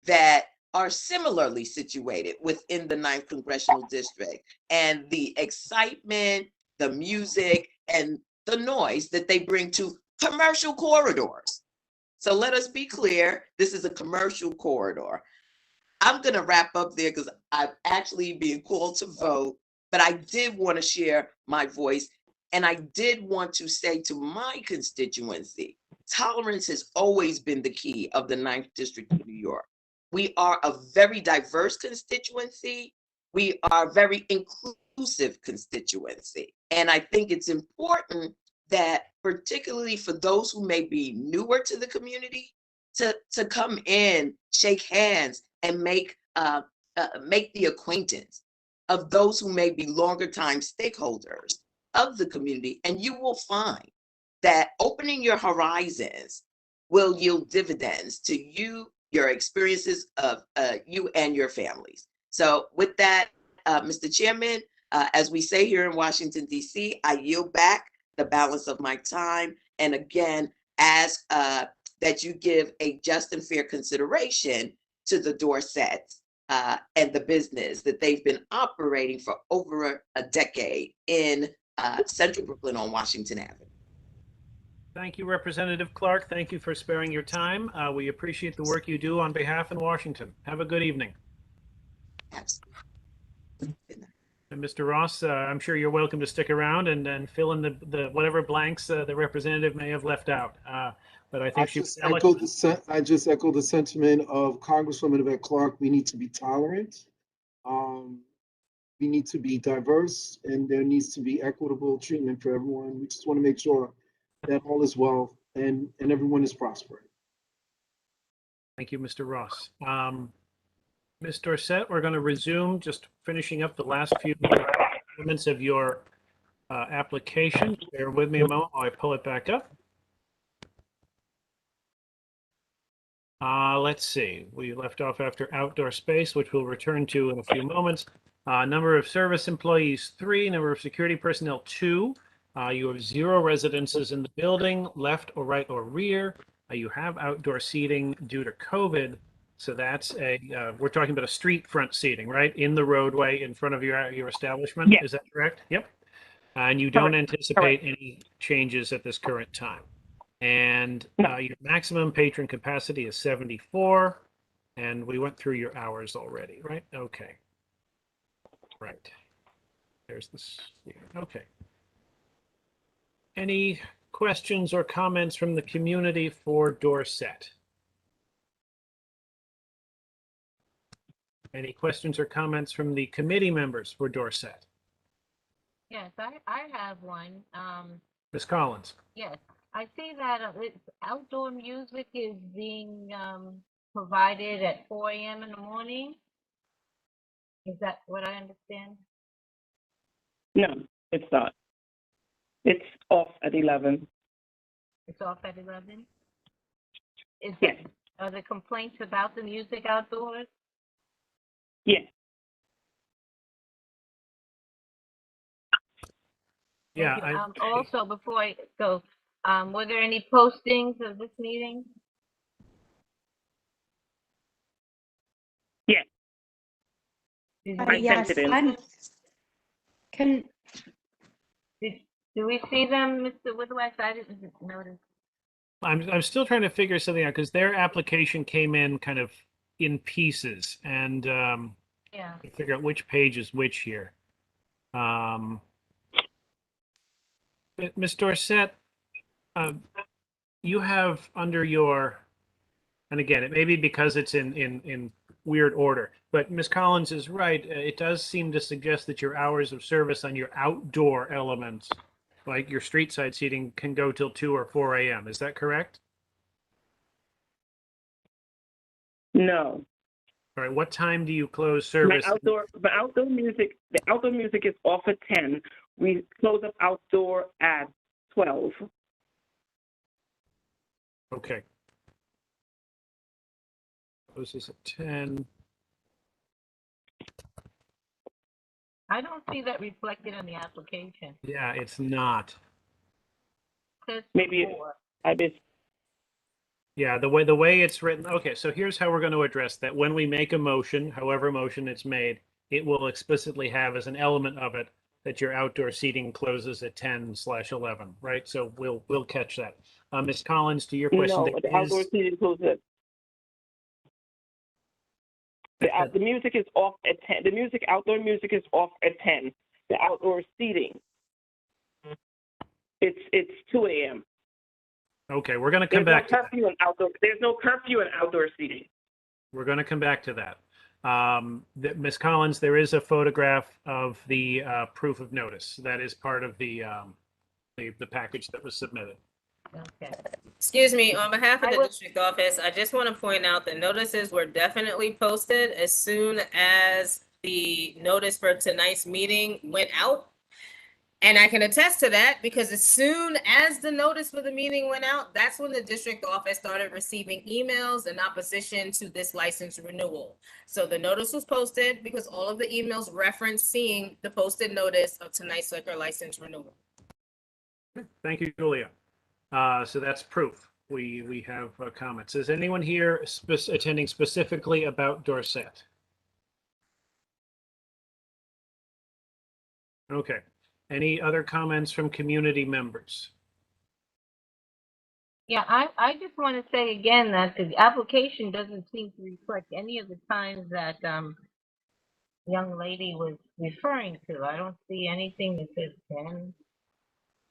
that are similarly situated within the 9th Congressional District, and the excitement, the music, and the noise that they bring to commercial corridors. So let us be clear, this is a commercial corridor. I'm gonna wrap up there because I'm actually being called to vote, but I did want to share my voice, and I did want to say to my constituency, tolerance has always been the key of the 9th District of New York. We are a very diverse constituency. We are a very inclusive constituency. And I think it's important that, particularly for those who may be newer to the community, to come in, shake hands, and make the acquaintance of those who may be longer time stakeholders of the community. And you will find that opening your horizons will yield dividends to you, your experiences of you and your families. So with that, Mr. Chairman, as we say here in Washington, D.C., I yield back the balance of my time, and again, ask that you give a just and fair consideration to the Dorsets and the business that they've been operating for over a decade in Central Brooklyn on Washington Avenue. Thank you, Representative Clark. Thank you for sparing your time. We appreciate the work you do on behalf in Washington. Have a good evening. And Mr. Ross, I'm sure you're welcome to stick around and fill in the whatever blanks the representative may have left out. But I think I just echo the sentiment of Congresswoman Yvette Clark. We need to be tolerant. We need to be diverse, and there needs to be equitable treatment for everyone. We just want to make sure that all is well and everyone is prospering. Thank you, Mr. Ross. Ms. Dorset, we're going to resume, just finishing up the last few elements of your application. Bear with me a moment while I pull it back up. Let's see. We left off after outdoor space, which we'll return to in a few moments. Number of service employees, 3. Number of security personnel, 2. You have 0 residences in the building, left or right or rear. You have outdoor seating due to COVID. So that's we're talking about a street front seating, right? In the roadway in front of your establishment. Yes. Is that correct? Yep. And you don't anticipate any changes at this current time. And your maximum patron capacity is 74. And we went through your hours already, right? Okay. Right. There's this. Okay. Any questions or comments from the community for Dorset? Any questions or comments from the committee members for Dorset? Yes, I have one. Ms. Collins? Yes, I see that outdoor music is being provided at 4 a.m. in the morning. Is that what I understand? No, it's not. It's off at 11. It's off at 11? Yes. Are there complaints about the music outdoors? Yes. Yeah. Also, before I go, were there any postings of this meeting? Yes. I sent it in. Do we see them, Mr. Witherwax? I didn't notice. I'm still trying to figure something out because their application came in kind of in pieces, and Yeah. figure out which page is which here. Ms. Dorset, you have under your, and again, it may be because it's in weird order, but Ms. Collins is right. It does seem to suggest that your hours of service on your outdoor elements, like your street side seating, can go till 2 or 4 a.m. Is that correct? No. All right. What time do you close service? The outdoor music is off at 10. We close up outdoor at 12. Okay. Closes at 10. I don't see that reflected in the application. Yeah, it's not. Maybe I missed. Yeah, the way it's written. Okay, so here's how we're going to address that. When we make a motion, however motion it's made, it will explicitly have as an element of it that your outdoor seating closes at 10/11, right? So we'll catch that. Ms. Collins, to your question, No, the outdoor seating closes at the music is off at 10. Outdoor music is off at 10. The outdoor seating, it's 2 a.m. Okay, we're going to come back. There's no curfew in outdoor seating. We're going to come back to that. Ms. Collins, there is a photograph of the proof of notice. That is part of the package that was submitted. Okay. Excuse me, on behalf of the district office, I just want to point out that notices were definitely posted as soon as the notice for tonight's meeting went out. And I can attest to that because as soon as the notice for the meeting went out, that's when the district office started receiving emails in opposition to this license renewal. So the notice was posted because all of the emails referenced seeing the posted notice of tonight's liquor license renewal. Thank you, Julia. So that's proof. We have comments. Is anyone here attending specifically about Dorset? Okay. Any other comments from community members? Yeah, I just want to say again that the application doesn't seem to reflect any of the times that young lady was referring to. I don't see anything that says 10.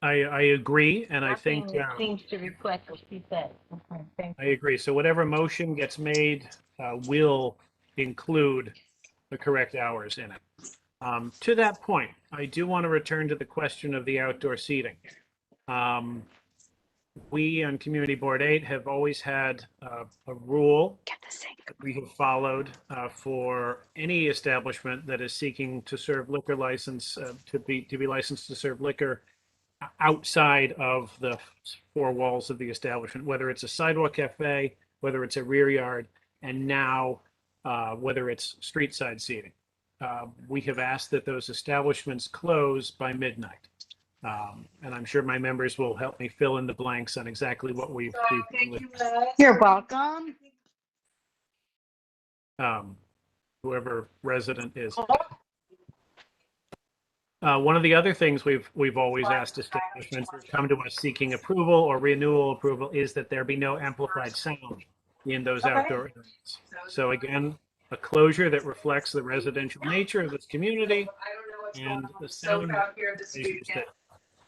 I agree, and I think Nothing that seems to reflect what she said. Okay, thank I agree. So whatever motion gets made will include the correct hours in it. To that point, I do want to return to the question of the outdoor seating. we on Community Board 8 have always had a rule that we have followed for any establishment that is seeking to serve liquor license, to be licensed to serve liquor outside of the four walls of the establishment, whether it's a sidewalk cafe, whether it's a rear yard, and now whether it's street side seating. We have asked that those establishments close by midnight. And I'm sure my members will help me fill in the blanks on exactly what we've You're welcome. whoever resident is. One of the other things we've always asked establishments who come to us seeking approval or renewal approval is that there be no amplified sound in those outdoor areas. So again, a closure that reflects the residential nature of this community and the sound issues that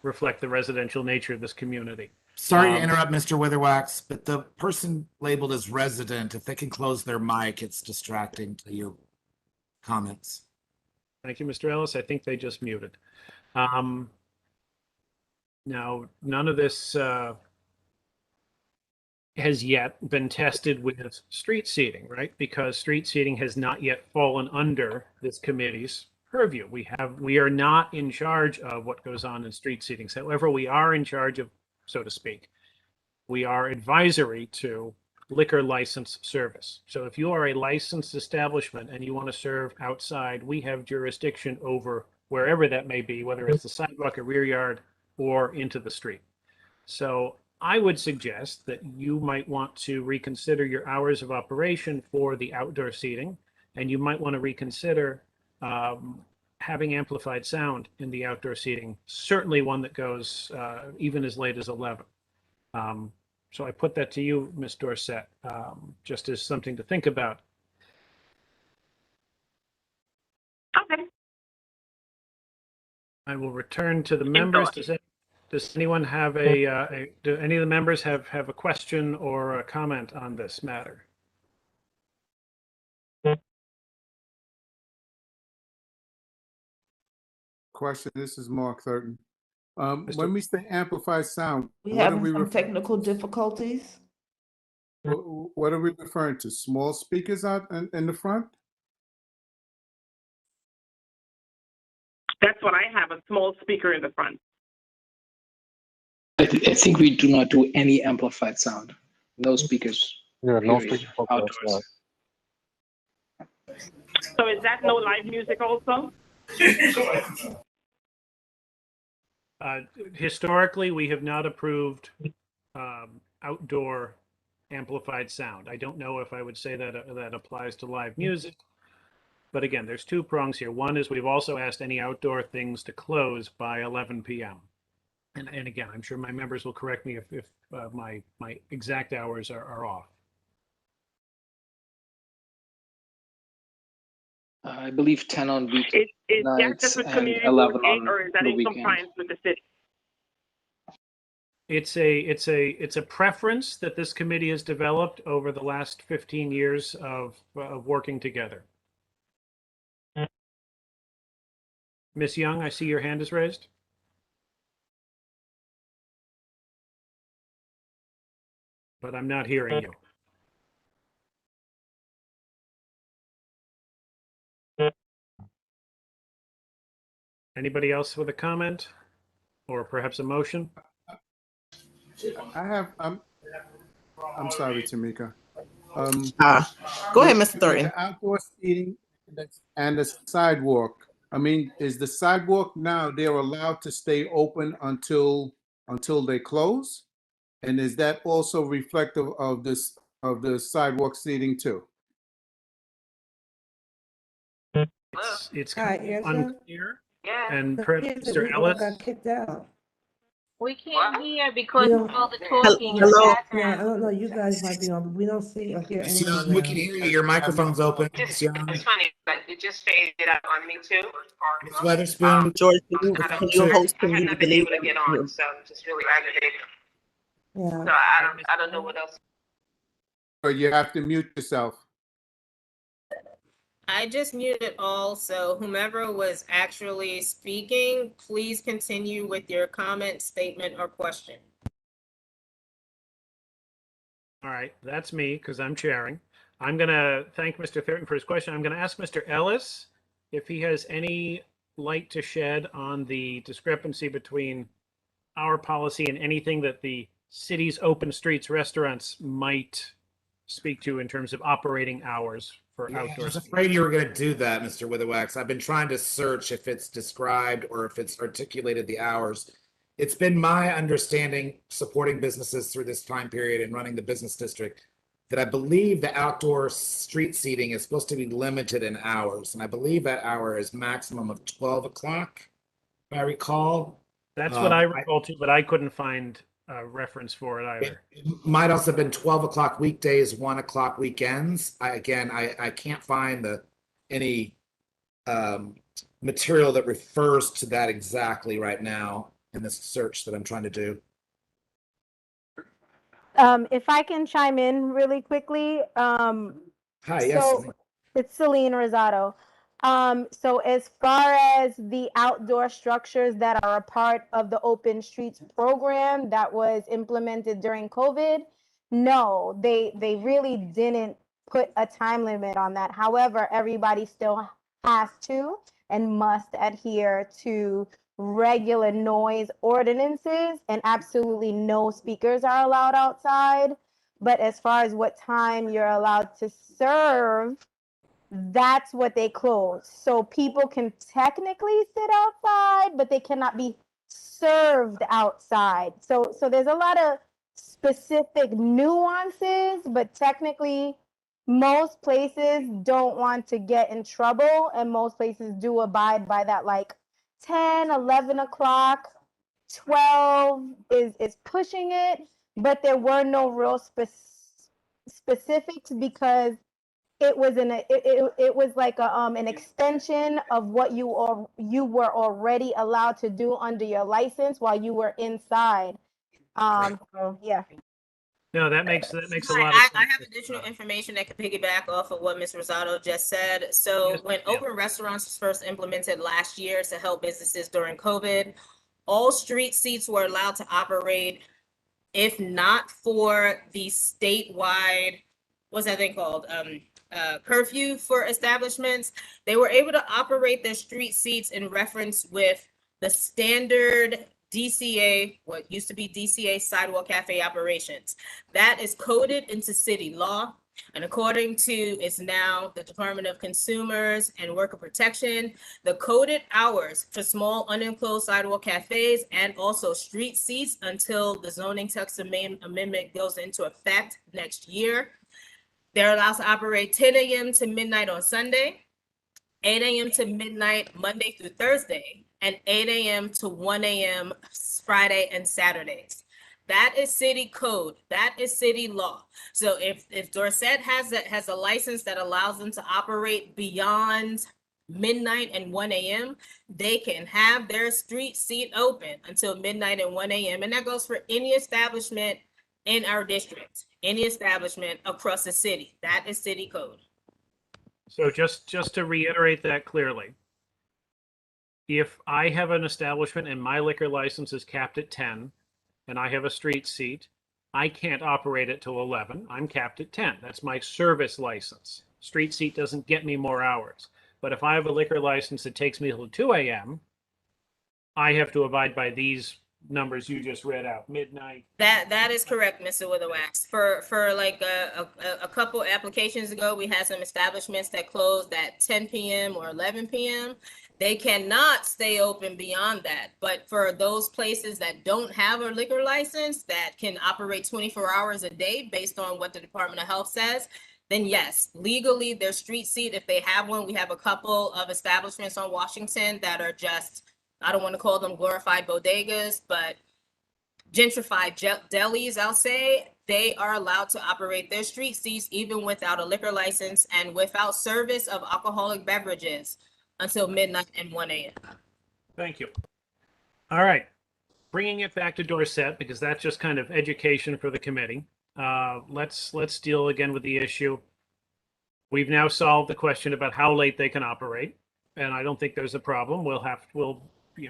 reflect the residential nature of this community. Sorry to interrupt, Mr. Witherwax, but the person labeled as resident, if they can close their mic, it's distracting to your comments. Thank you, Mr. Ellis. I think they just muted. Now, none of this has yet been tested with street seating, right? Because street seating has not yet fallen under this committee's purview. We are not in charge of what goes on in street seatings. However, we are in charge of, so to speak, we are advisory to liquor license service. So if you are a licensed establishment and you want to serve outside, we have jurisdiction over wherever that may be, whether it's the sidewalk, a rear yard, or into the street. So I would suggest that you might want to reconsider your hours of operation for the outdoor seating, and you might want to reconsider having amplified sound in the outdoor seating, certainly one that goes even as late as 11. So I put that to you, Ms. Dorset, just as something to think about. Okay. I will return to the members. Does anyone have do any of the members have a question or a comment on this matter? Question, this is Mark Thurton. When we say amplified sound, We what are having we some technical difficulties. what are we referring to? Small speakers out in the front? That's what I have, a small speaker in the front. I think we do not do any amplified sound. No speakers. Yeah, no period, speakers for outdoors. So is that no live music also? Historically, we have not approved outdoor amplified sound. I don't know if I would say that that applies to live music. But again, there's two prongs here. One is we've also asked any outdoor things to close by 11 p.m. And again, I'm sure my members will correct me if my exact hours are off. I believe 10 on Is that weeknights just with and Community 11 Board 8, on or is that the in weekend. compliance with the city? It's a preference that this committee has developed over the last 15 years of working together. Ms. Young, I see your hand is raised. But I'm not hearing you. Anybody else with a comment or perhaps a motion? I have. I'm sorry, Tamika. Go ahead, Mr. Thurton. The outdoor seating and the sidewalk. I mean, is the sidewalk now they're allowed to stay open until they close? And is that also reflective of the sidewalk seating too? It's Hi, kind of yes, sir. unclear. And Kids that Mr. we all Ellis, got kicked out. We can't hear because We of don't- all the talking. Hello? Yeah, I don't know, you guys might be on, but we don't see or hear Ms. anything Young, we now. can hear you. Your microphone's open. Ms. Young. It's funny, but it just faded out on me too. Ms. Weatherspoon. George, I haven't been able to get on, so I'm just really aggravated. Yeah. So I don't know what else. Or you have to mute yourself. I just muted all, so whomever was actually speaking, please continue with your comment, statement, or question. All right, that's me because I'm chairing. I'm going to thank Mr. Thurton for his question. I'm going to ask Mr. Ellis if he has any light to shed on the discrepancy between our policy and anything that the city's open streets restaurants might speak to in terms of operating hours for Yeah, I outdoor. was afraid you were going to do that, Mr. Witherwax. I've been trying to search if it's described or if it's articulated the hours. It's been my understanding, supporting businesses through this time period and running the business district, that I believe the outdoor street seating is supposed to be limited in hours. And I believe that hour is maximum of 12 o'clock, if I recall. That's what I recall too, but I couldn't find a reference for it either. It might also have been 12 o'clock weekdays, 1 o'clock weekends. I can't find any material that refers to that exactly right now in this search that I'm trying to do. If I can chime in really quickly. Hi, yes. So it's Celine Rosado. So as far as the outdoor structures that are a part of the Open Streets program that was implemented during COVID, no, they really didn't put a time limit on that. However, everybody still has to and must adhere to regular noise ordinances, and absolutely no speakers are allowed outside. But as far as what time you're allowed to serve, that's what they close. So people can technically sit outside, but they cannot be served outside. So there's a lot of specific nuances, but technically most places don't want to get in trouble, and most places do abide by that, like 10, 11 o'clock. 12 is pushing it, but there were no real specifics because it was it was like an extension of what you were already allowed to do under your license while you were inside. So yeah. No, that makes a lot of sense. I have additional information that could piggyback off of what Ms. Rosado just said. So when open restaurants was first implemented last year to help businesses during COVID, all street seats were allowed to operate, if not for the statewide, what's that thing called? Curfew for establishments. They were able to operate their street seats in reference with the standard DCA, what used to be DCA Sidewalk Cafe operations. That is coded into city law. And according to, it's now the Department of Consumers and Worker Protection, the coded hours for small unenclosed sidewalk cafes and also street seats until the zoning text amendment goes into effect next year. They're allowed to operate 10 a.m. to midnight on Sunday, 8 a.m. to midnight Monday through Thursday, and 8 a.m. to 1 a.m. Friday and Saturdays. That is city code. That is city law. So if Dorset has a license that allows them to operate beyond midnight and 1 a.m., they can have their street seat open until midnight and 1 a.m. And that goes for any establishment in our district, any establishment across the city. That is city code. So just to reiterate that clearly, if I have an establishment and my liquor license is capped at 10 and I have a street seat, I can't operate it till 11. I'm capped at 10. That's my service license. Street seat doesn't get me more hours. But if I have a liquor license that takes me till 2 a.m., I have to abide by these numbers you just read out, midnight. That is correct, Mr. Witherwax. For like a couple applications ago, we had some establishments that closed at 10 p.m. or 11 p.m. They cannot stay open beyond that. But for those places that don't have a liquor license that can operate 24 hours a day based on what the Department of Health says, then yes, legally their street seat, if they have one, we have a couple of establishments on Washington that are just, I don't want to call them glorified bodegas, but gentrified delis, I'll say. They are allowed to operate their street seats even without a liquor license and without service of alcoholic beverages until midnight and 1 a.m. Thank you. All right. Bringing it back to Dorset, because that's just kind of education for the committee. Let's deal again with the issue. We've now solved the question about how late they can operate, and I don't think there's a problem. We'll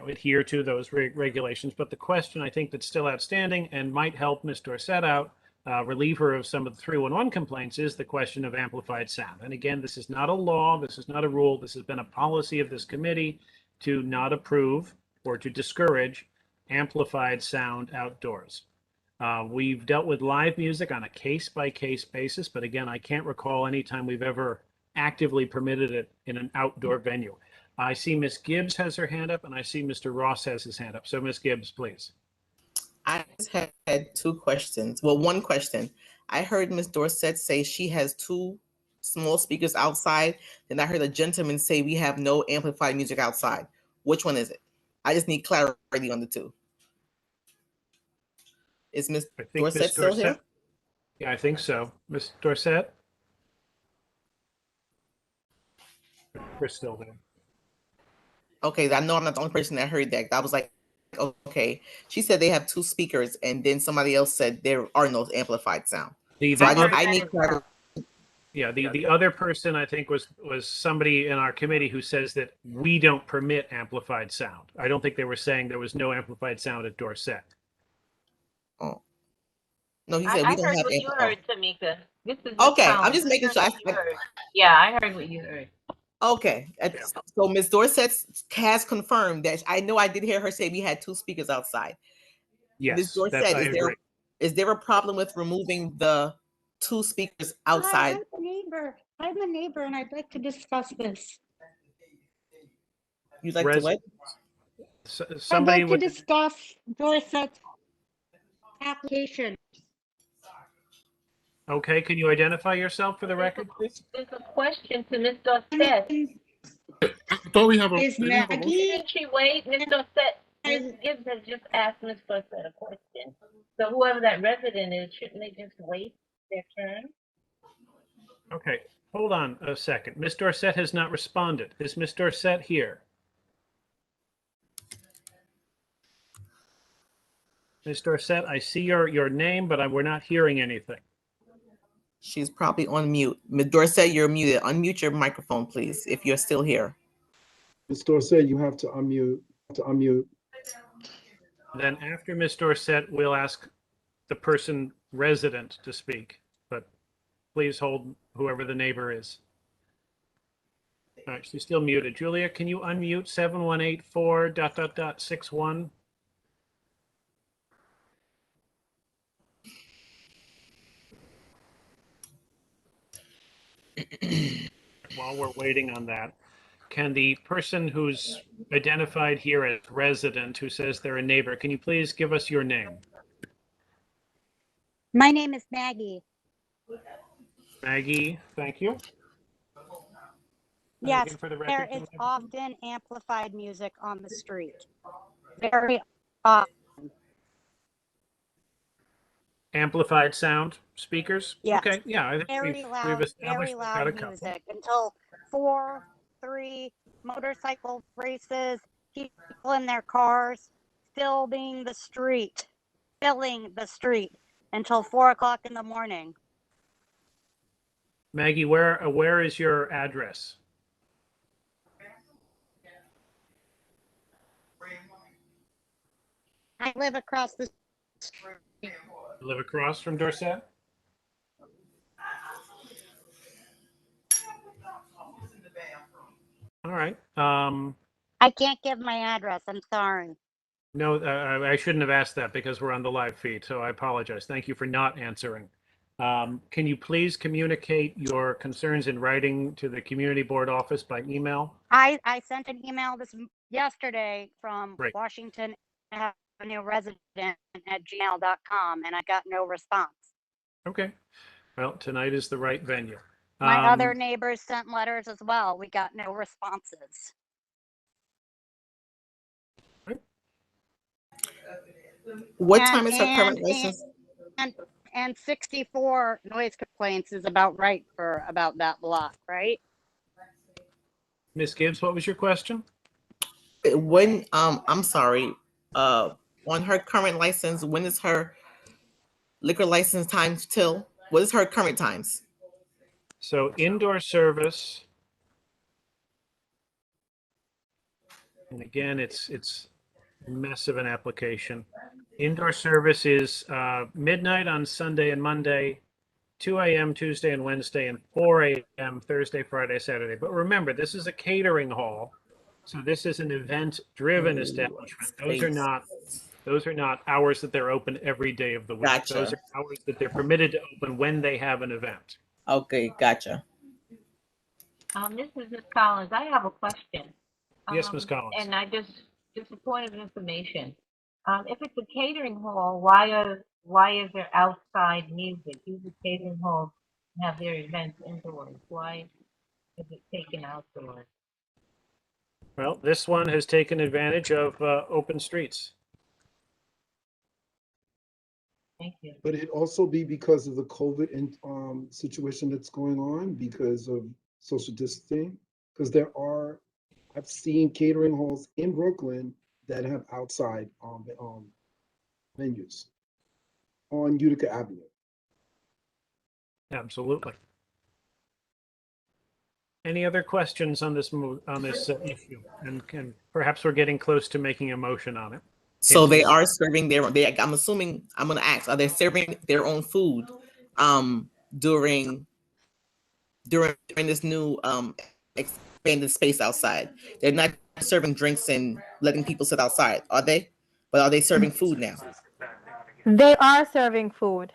adhere to those regulations. But the question I think that's still outstanding and might help Ms. Dorset out reliever of some of the 311 complaints is the question of amplified sound. And again, this is not a law, this is not a rule, this has been a policy of this committee to not approve or to discourage amplified sound outdoors. We've dealt with live music on a case-by-case basis, but again, I can't recall any time we've ever actively permitted it in an outdoor venue. I see Ms. Gibbs has her hand up, and I see Mr. Ross has his hand up. So Ms. Gibbs, please. I just had two questions. Well, one question. I heard Ms. Dorset say she has two small speakers outside. Then I heard a gentleman say we have no amplified music outside. Which one is it? I just need clarity on the two. Is Ms. Dorset still here? Yeah, I think so. Ms. Dorset? We're still there. Okay, I know I'm not the only person that heard that. I was like, okay. She said they have two speakers, and then somebody else said there are no amplified sound. So I need clarity. Yeah, the other person I think was somebody in our committee who says that we don't permit amplified sound. I don't think they were saying there was no amplified sound at Dorset. Oh. No, he said we don't have what you amplified. heard, Tamika. This is Okay, Miss I'm just making sure. Yeah, I heard what you heard. Okay, so Ms. Dorset has confirmed that. I know I did hear her say we had two speakers outside. Yes, Ms. Dorset, is there a problem with removing the two speakers outside? I'm a neighbor. I'm a neighbor, and I'd like to discuss this. You'd like to what? Somebody I'd like to discuss Dorset's application. Okay, can you identify yourself for the record, please? There's a question to Ms. Dorset. I thought we have a. Is Maggie? Didn't she wait? Ms. Dorset, Ms. Gibbs has just asked Ms. Dorset a question. So whoever that resident is, shouldn't they just wait their turn? Okay, hold on a second. Ms. Dorset has not responded. Is Ms. Dorset here? Ms. Dorset, I see your name, but we're not hearing anything. She's probably on mute. Ms. Dorset, you're muted. Unmute your microphone, please, if you're still here. Ms. Dorset, you have to unmute. Then after Ms. Dorset, we'll ask the person resident to speak, but please hold whoever the neighbor is. All right, she's still muted. Julia, can you unmute 7184.61? While we're waiting on that, can the person who's identified here as resident, who says they're a neighbor, can you please give us your name? My name is Maggie. Maggie, thank you. Yes, for the there record, is often amplified music on the street. Very often. Amplified sound speakers? Yes. Okay, yeah, I think Very we've loud, established very we've got a loud couple. music until 4, 3 motorcycle races, people in their cars, filling the street until 4 o'clock in the morning. Maggie, where is your address? I live across the street. You live across from Dorset? All right. I can't give my address. I'm sorry. No, I shouldn't have asked that because we're on the live feed, so I apologize. Thank you for not answering. Can you please communicate your concerns in writing to the community board office by email? I sent an email yesterday from Great. Washington Avenue resident at gmail.com, and I got no response. Okay. Well, tonight is the right venue. My other neighbors sent letters as well. We got no responses. What time is her current license? And 64 noise complaints is about right for about that block, right? Ms. Gibbs, what was your question? When I'm sorry, on her current license, when is her liquor license times till? What is her current times? So indoor service, and again, it's mess of an application. Indoor service is midnight on Sunday and Monday, 2 a.m. Tuesday and Wednesday, and 4 a.m. Thursday, Friday, Saturday. But remember, this is a catering hall, so this is an event-driven establishment. Those are not hours that they're open every day of the week. Gotcha. Those are hours that they're permitted to open when they have an event. Okay, gotcha. This is Ms. Collins. I have a question. Yes, Ms. Collins. And just a point of information. If it's a catering hall, why is there outside music? Usually catering halls have their events indoors. Why is it taken outdoors? Well, this one has taken advantage of open streets. Thank you. But it also be because of the COVID situation that's going on because of social distancing. Because I've seen catering halls in Brooklyn that have outside venues on Utica Avenue. Absolutely. Any other questions on this issue? And perhaps we're getting close to making a motion on it. So they are serving I'm assuming, I'm gonna ask, are they serving their own food during this new expanded space outside? They're not serving drinks and letting people sit outside, are they? But are they serving food now? They are serving food.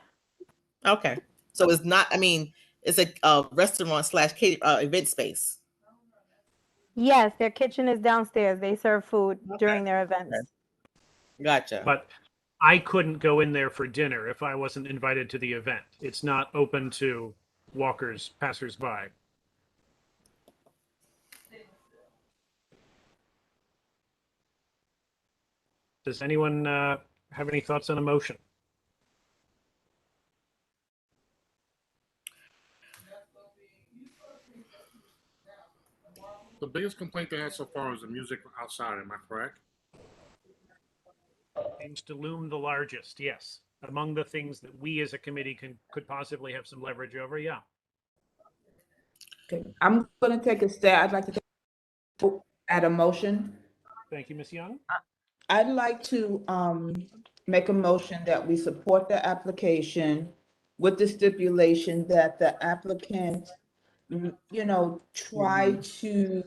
Okay. So it's not, I mean, it's a restaurant / event space. Yes, their kitchen is downstairs. They serve food during their events. Gotcha. But I couldn't go in there for dinner if I wasn't invited to the event. It's not open to walkers, passersby. Does anyone have any thoughts on a motion? The biggest complaint they had so far was the music outside, am I correct? Seems to loom the largest, yes. Among the things that we as a committee could possibly have some leverage over, yeah. Okay, I'm gonna take a step. I'd like to add a motion. Thank you, Ms. Young. I'd like to make a motion that we support the application with the stipulation that the applicant, try to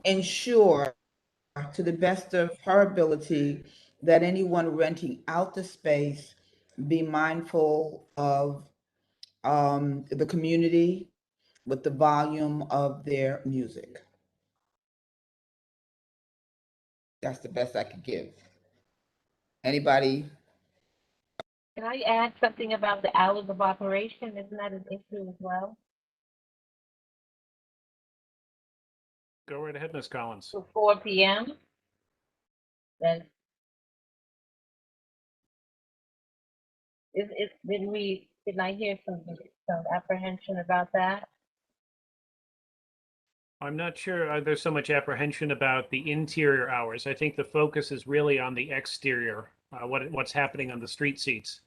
ensure to the best of her ability that anyone renting out the space be mindful of the community with the volume of their music. That's the best I could give. Anybody? Can I add something about the hours of operation? Isn't that an issue as well? Go right ahead, Ms. Collins. To 4 p.m. Then didn't I hear some apprehension about that? I'm not sure there's so much apprehension about the interior hours. I think the focus is really on the exterior, what's happening on the street seats.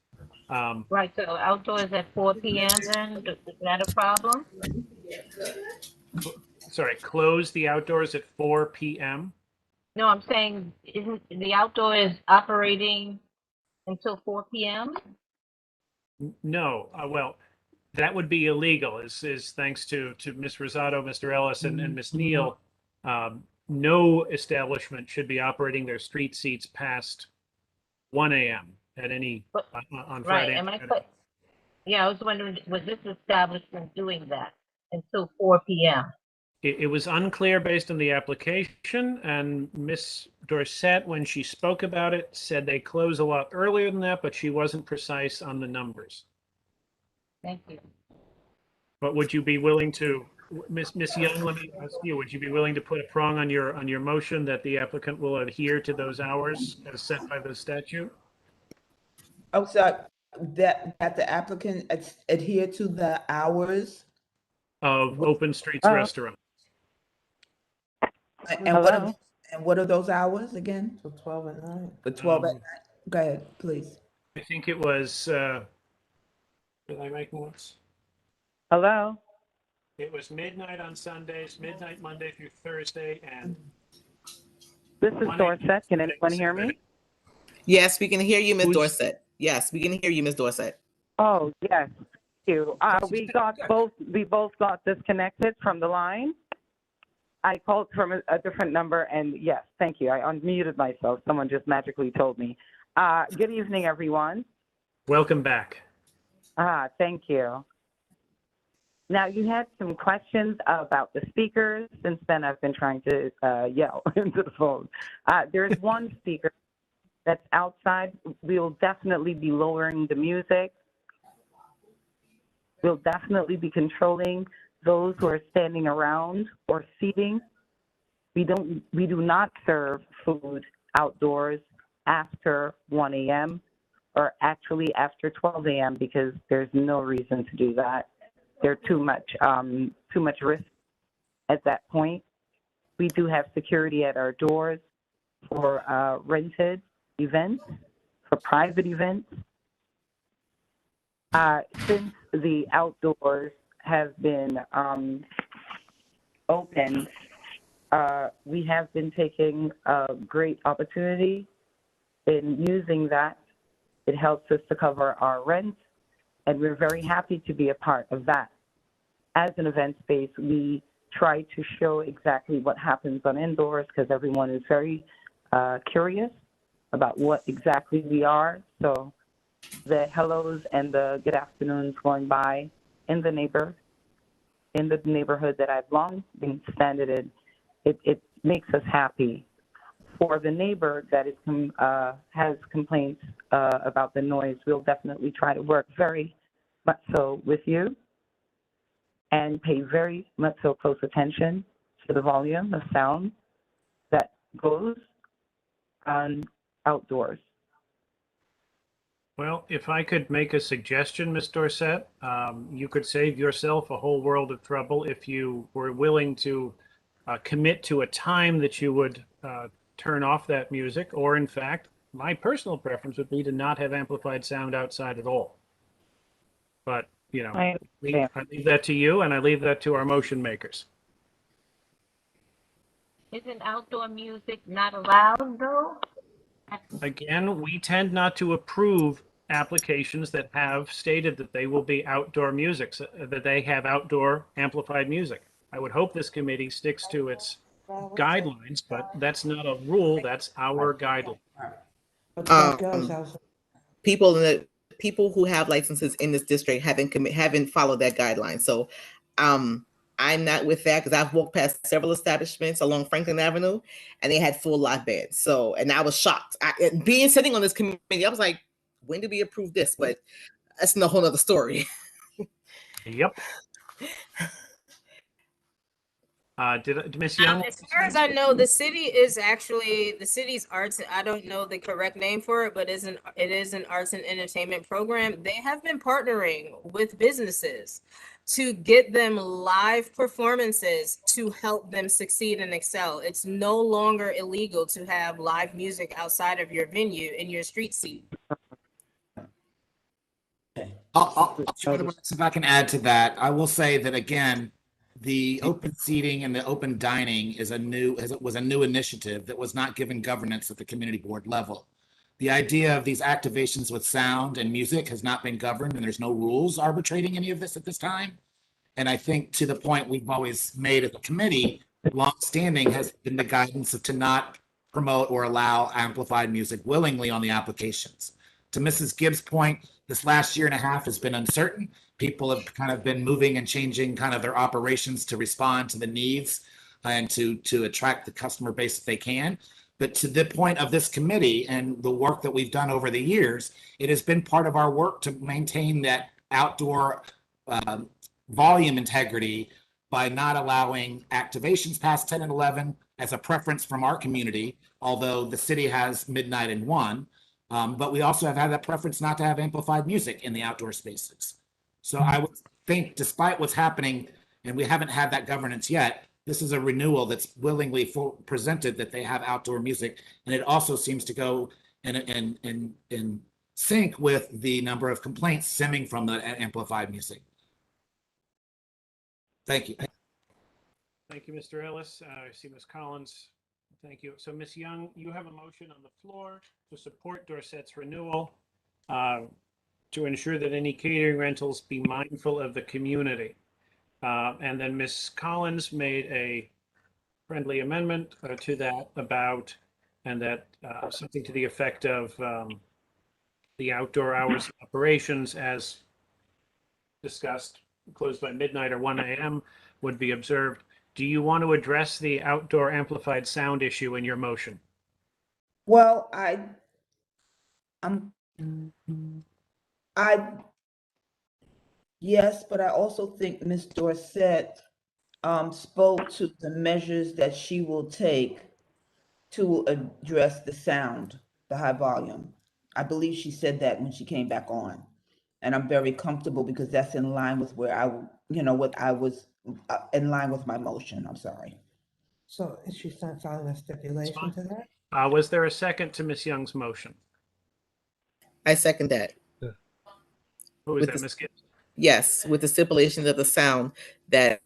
Right, so outdoors at 4 p.m. then, is that a problem? Sorry, close the outdoors at 4 p.m.? No, I'm saying, isn't the outdoors operating until 4 p.m.? No, well, that would be illegal, is thanks to Ms. Rosado, Mr. Ellis, and Ms. Neal. No establishment should be operating their street seats past 1 a.m. at any, on Friday. Right, yeah, I was wondering, was this establishment doing that until 4 p.m.? It was unclear based on the application, and Ms. Dorset, when she spoke about it, said they close a lot earlier than that, but she wasn't precise on the numbers. Thank you. But would you be willing to, Ms. Young, let me ask you, would you be willing to put a prong on your motion that the applicant will adhere to those hours as set by the statute? Oh, so that the applicant adhere to the hours Of open streets restaurant. And what are those hours again? Till 12 at night. For 12 at night? Go ahead, please. I think it was, did I make notes? Hello? It was midnight on Sundays, midnight Monday through Thursday, and This is Dorset. Can anyone hear me? Yes, we can hear you, Ms. Who's- Dorset. Yes, we can hear you, Ms. Dorset. Oh, yes. Thank you. We both got disconnected from the line. I called from a different number, and yes, thank you. I unmuted myself. Someone just magically told me. Good evening, everyone. Welcome back. Thank you. Now, you had some questions about the speakers. Since then, I've been trying to yell into the phone. There's one speaker that's outside. We'll definitely be lowering the music. We'll definitely be controlling those who are standing around or seating. We do not serve food outdoors after 1 a.m. or actually after 12 a.m. because there's no reason to do that. There's too much risk at that point. We do have security at our doors for rented events, for private events. Since the outdoors have been open, we have been taking a great opportunity in using that. It helps us to cover our rent, and we're very happy to be a part of that. As an event space, we try to show exactly what happens on indoors because everyone is very curious about what exactly we are. So the hellos and the good afternoons going by in the neighborhood that I've long been standing in, it makes us happy. For the neighbor that has complaints about the noise, we'll definitely try to work very much so with you and pay very much so close attention to the volume of sound that goes on outdoors. Well, if I could make a suggestion, Ms. Dorset, you could save yourself a whole world of trouble if you were willing to commit to a time that you would turn off that music, or in fact, my personal preference would be to not have amplified sound outside at all. But, you know, I leave that to you, and I leave that to our motion makers. Isn't outdoor music not allowed though? Again, we tend not to approve applications that have stated that they will be outdoor music, that they have outdoor amplified music. I would hope this committee sticks to its guidelines, but that's not a rule, that's our guideline. People who have licenses in this district haven't followed that guideline. So I'm not with that because I've walked past several establishments along Franklin Avenue and they had full lot bands. So, and I was shocked. Sitting on this committee, I was like, when did we approve this? But that's a whole other story. Yep. Did Ms. Young? As far as I know, the city is actually the city's arts. I don't know the correct name for it, but it is an arts and entertainment program. They have been partnering with businesses to get them live performances to help them succeed and excel. It's no longer illegal to have live music outside of your venue in your street seat. If I can add to that, I will say that again, the open seating and the open dining was a new initiative that was not given governance at the community board level. The idea of these activations with sound and music has not been governed, and there's no rules arbitrating any of this at this time. And I think to the point we've always made at the committee, longstanding has been the guidance of to not promote or allow amplified music willingly on the applications. To Mrs. Gibbs' point, this last year and a half has been uncertain. People have kind of been moving and changing kind of their operations to respond to the needs and to attract the customer base if they can. But to the point of this committee and the work that we've done over the years, it has been part of our work to maintain that outdoor volume integrity by not allowing activations past 10 and 11 as a preference from our community, although the city has midnight and 1. But we also have had that preference not to have amplified music in the outdoor spaces. So I would think, despite what's happening, and we haven't had that governance yet, this is a renewal that's willingly presented that they have outdoor music, and it also seems to go in sync with the number of complaints stemming from the amplified music. Thank you. Thank you, Mr. Ellis. I see Ms. Collins Thank you. So Ms. Young, you have a motion on the floor to support Dorset's renewal, to ensure that any catering rentals be mindful of the community. And then Ms. Collins made a friendly amendment to that about, and that something to the effect of the outdoor hours of operations as discussed, closed by midnight or 1 a.m. would be observed. Do you want to address the outdoor amplified sound issue in your motion? Well, yes, but I also think Ms. Dorset spoke to the measures that she will take to address the sound, the high volume. I believe she said that when she came back on. And I'm very comfortable because that's in line with where what I was in line with my motion. I'm sorry. So is she not filing a stipulation to that? Was there a second to Ms. Young's motion? I second that. Who was With that, the- Ms. Gibbs? Yes, with the stipulations of the sound that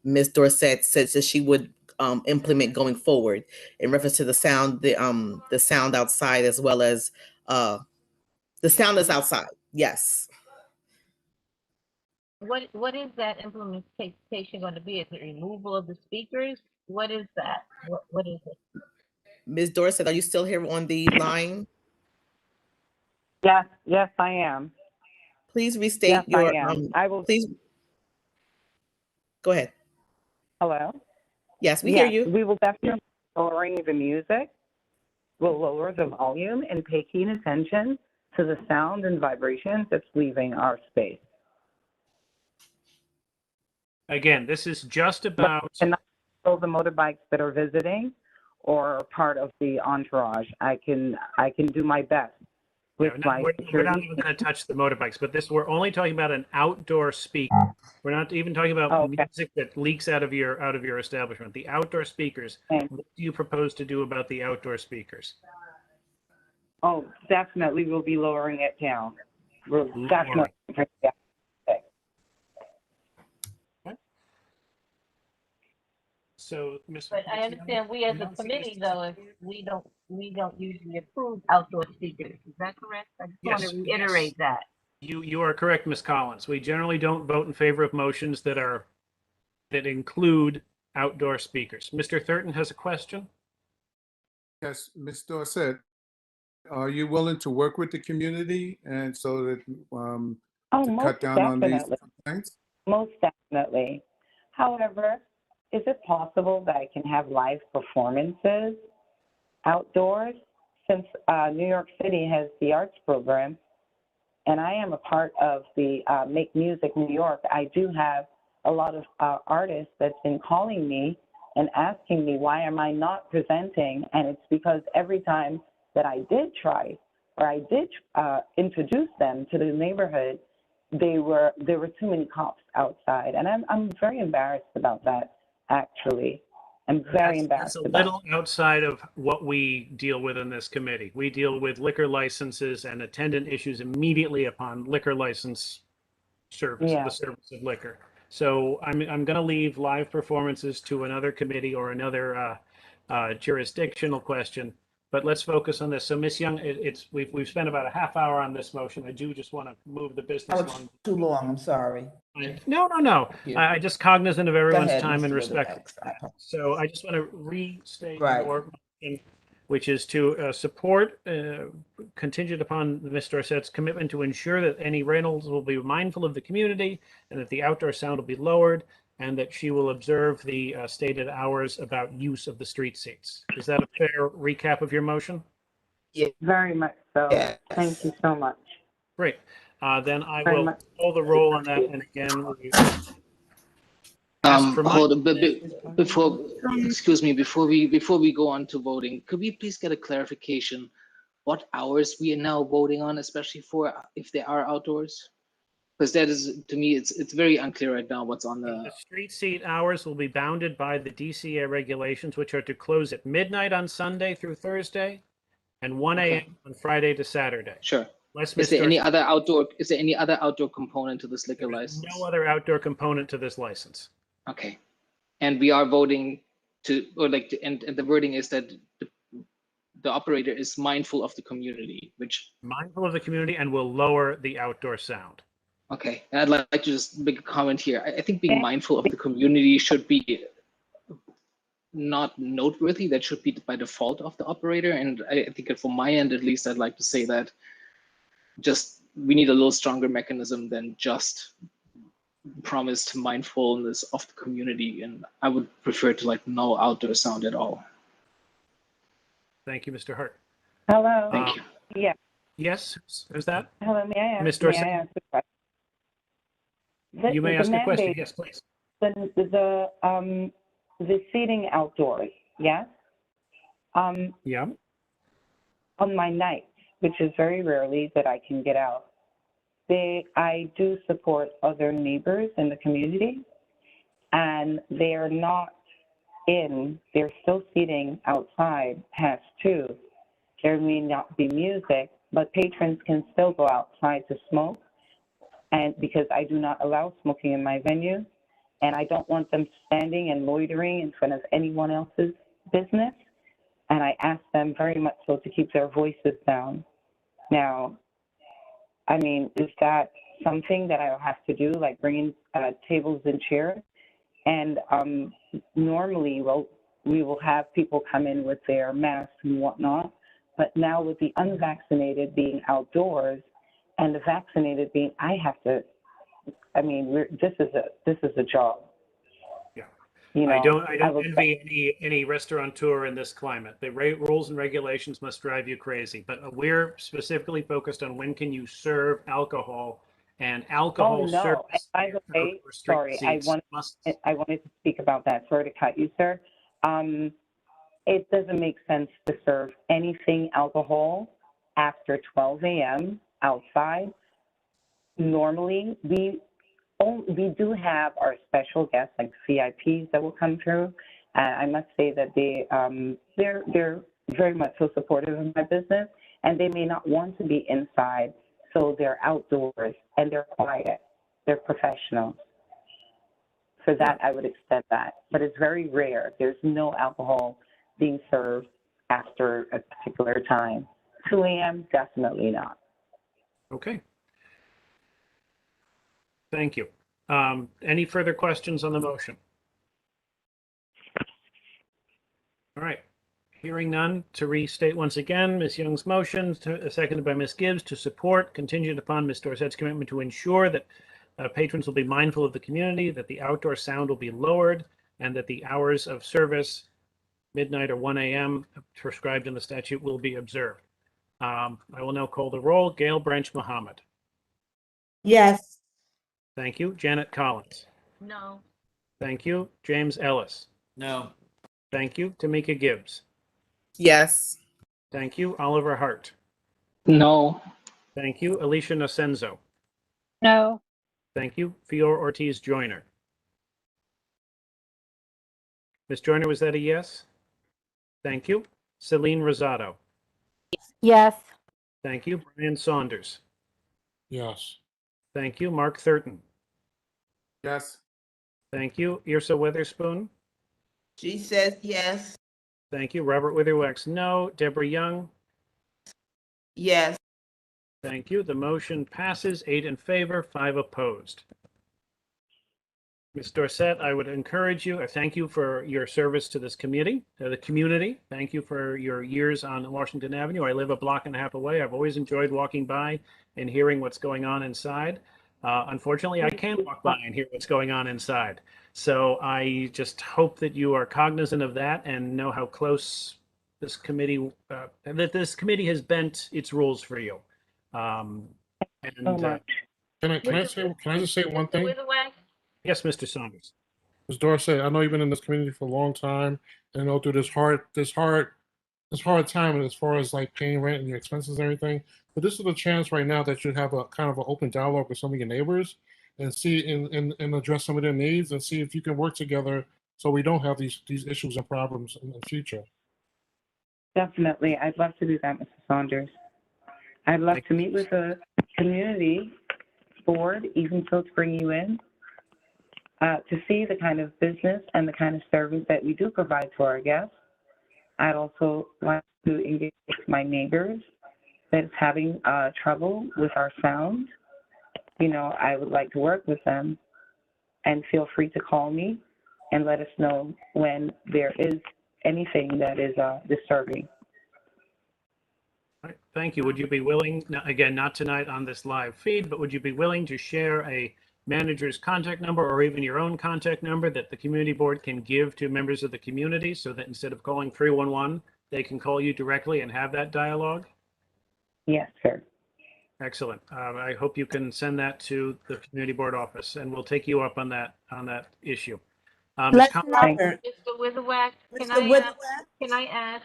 Ms. Dorset says that she would implement going forward in reference to the sound outside, as well as the sound is outside. Yes. What is that implementation going to be? Is it removal of the speakers? What is that? What is it? Ms. Dorset, are you still here on the line? Yes, I am. Please restate Yes, your. I am. I will. Please go ahead. Hello. Yes, we hear you. We will definitely be lowering the music. We'll lower the volume and pay keen attention to the sound and vibrations that's leaving our space. Again, this is just about. And not all the motorbikes that are visiting or part of the entourage. I can do my best with my We're security. not even going to touch the motorbikes, but we're only talking about an outdoor speaker. We're not even talking about music that leaks out of your establishment. The outdoor speakers. Okay. What do you propose to do about the outdoor speakers? Oh, definitely we'll be lowering it down. We're definitely. So, Ms. But I understand we as a committee, though, if we don't usually approve outdoor speakers. Is that correct? I just want to reiterate that. You are correct, Ms. Collins. We generally don't vote in favor of motions that include outdoor speakers. Mr. Thurton has a question. Yes, Ms. Dorset, are you willing to work with the community and so that to cut down on these complaints? Most definitely. However, is it possible that I can have live performances outdoors? Since New York City has the arts program, and I am a part of the Make Music New York, I do have a lot of artists that's been calling me and asking me why am I not presenting, and it's because every time that I did try or I did introduce them to the neighborhood, there were too many cops outside, and I'm very embarrassed about that. Actually, I'm very embarrassed. That's a little outside of what we deal with in this committee. We deal with liquor licenses and attendant issues immediately upon liquor license service, the service of liquor. So I'm going to leave live performances to another committee or another jurisdictional question. But let's focus on this. So, Ms. Young, we've spent about a half hour on this motion. I do just want to move the business along. Too long. I'm sorry. No. I just cognizant of everyone's ahead, time and Mr. respect. Weatherwax. So I just want to restate Right. your motion, which is to support, contingent upon Ms. Dorset's commitment to ensure that any rentals will be mindful of the community and that the outdoor sound will be lowered, and that she will observe the stated hours about use of the street seats. Is that a fair recap of your motion? Yeah, very much so. Yes. Thank you so much. Great. Then I Very will much. call the roll on that. And again, we ask for Hold on, excuse me, before we go on to voting, could we please get a clarification what hours we are now voting on, especially for if they are outdoors? Because that is, to me, it's very unclear right now what's on The street seat hours will be bounded by the DCA regulations, which are to close at midnight on Sunday through Thursday and 1 a.m. on Friday to Saturday. Sure. Unless Is there Mr. any other outdoor? Is there any other outdoor component to this liquor license? No other outdoor component to this license. Okay, and we are voting and the wording is that the operator is mindful of the community, which, Mindful of the community and will lower the outdoor sound. okay, I'd like to just make a comment here. I think being mindful of the community should be not noteworthy. That should be by default of the operator. And I think that from my end, at least, I'd like to say that just we need a little stronger mechanism than just promised mindfulness of the community. And I would prefer to like no outdoor sound at all. Thank you, Mr. Hart. Hello. Thank you. Yeah. Yes, who's that? Hello, may I ask? Ms. May Dorset? I ask a question? You may ask a question. mandate, Yes, please. The seating outdoors, yes? Yeah. On my nights, which is very rarely that I can get out, I do support other neighbors in the community, and they are not they're still seating outside past 2. There may not be music, but patrons can still go outside to smoke, and because I do not allow smoking in my venue, and I don't want them standing and loitering in front of anyone else's business, and I ask them very much so to keep their voices down. Now, I mean, is that something that I'll have to do, like bringing tables and chairs? And normally, we will have people come in with their masks and whatnot, but now with the unvaccinated being outdoors and the vaccinated being, I have to. I mean, this is a job. Yeah. You know, I don't envy any restaurateur in this climate. The rules and regulations must drive you crazy. But we're specifically focused on when can you serve alcohol and alcohol Oh no! service. By the way, for street sorry, I seats wanted to speak about that. Sorry to cut you, sir. It doesn't make sense to serve anything alcohol after 12 a.m. outside. Normally, we do have our special guests, like VIPs, that will come through. I must say that they're very much so supportive of my business, and they may not want to be inside, so they're outdoors and they're quiet. They're professionals. For that, I would extend that, but it's very rare. There's no alcohol being served after a particular time. 2 a.m., definitely not. Okay. Thank you. Any further questions on the motion? All right. Hearing none, to restate once again, Ms. Young's motion, seconded by Ms. Gibbs, to support, contingent upon Ms. Dorset's commitment to ensure that patrons will be mindful of the community, that the outdoor sound will be lowered, and that the hours of service, midnight or 1 a.m., prescribed in the statute, will be observed. I will now call the roll. Gail Branch Muhammad. Yes. Thank you. Janet Collins. No. Thank you. James Ellis. No. Thank you. Tamika Gibbs. Yes. Thank you. Oliver Hart. No. Thank you. Alicia Nocenzo. No. Thank you. Fior Ortiz Joyner. Ms. Joyner, was that a yes? Thank you. Celine Rosado. Yes. Thank you. Brian Saunders. Yes. Thank you. Mark Thurton. Yes. Thank you. Irsa Witherspoon. She says yes. Thank you. Robert Witherwax, no. Deborah Young. Yes. Thank you. The motion passes 8 in favor, 5 opposed. Ms. Dorset, I would encourage you, I thank you for your service to this committee, the community. Thank you for your years on Washington Avenue. I live a block and a half away. I've always enjoyed walking by and hearing what's going on inside. Unfortunately, I can't walk by and hear what's going on inside. So I just hope that you are cognizant of that and know how close this committee, that this committee has bent its rules for you. Can I just say one thing? Yes, Mr. Saunders. Ms. Dorsey, I know you've been in this community for a long time, and I know through this hard time as far as like paying rent and your expenses and everything. But this is a chance right now that you have a kind of an open dialogue with some of your neighbors and see and address some of their needs and see if you can work together so we don't have these issues and problems in the future. Definitely. I'd love to do that, Mr. Saunders. I'd love to meet with the community board, even so to bring you in. to see the kind of business and the kind of service that we do provide to our guests. I'd also like to engage my neighbors that's having trouble with our sound. You know, I would like to work with them, and feel free to call me and let us know when there is anything that is disturbing. All right, thank you. Would you be willing, again, not tonight on this live feed, but would you be willing to share a manager's contact number or even your own contact number that the community board can give to members of the community so that instead of calling 311, they can call you directly and have that dialogue? Yes, sir. Excellent. I hope you can send that to the community board office, and we'll take you up on that issue. Ms. Let's Collins, not Mr. Witherwax, can I ask,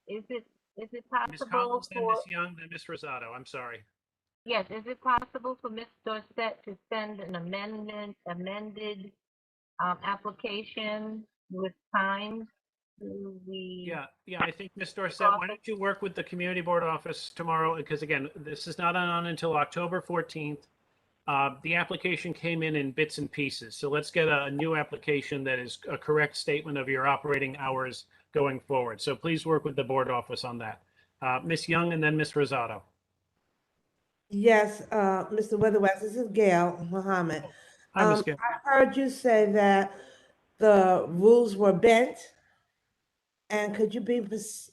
is it Ms. possible Collins, then for, Ms. Young, then Ms. Rosado. I'm sorry. yes, is it possible for Ms. Dorset to send an amended application with time to the? Yeah, I think, Ms. Dorset, why don't you work with the community board office tomorrow? Because again, this is not on until October 14th. The application came in bits and pieces. So let's get a new application that is a correct statement of your operating hours going forward. So please work with the board office on that. Ms. Young and then Ms. Rosado. Yes, Mr. Weatherwax, this is Gail Muhammad. Hi, Ms. Gail. I heard you say that the rules were bent. And could you be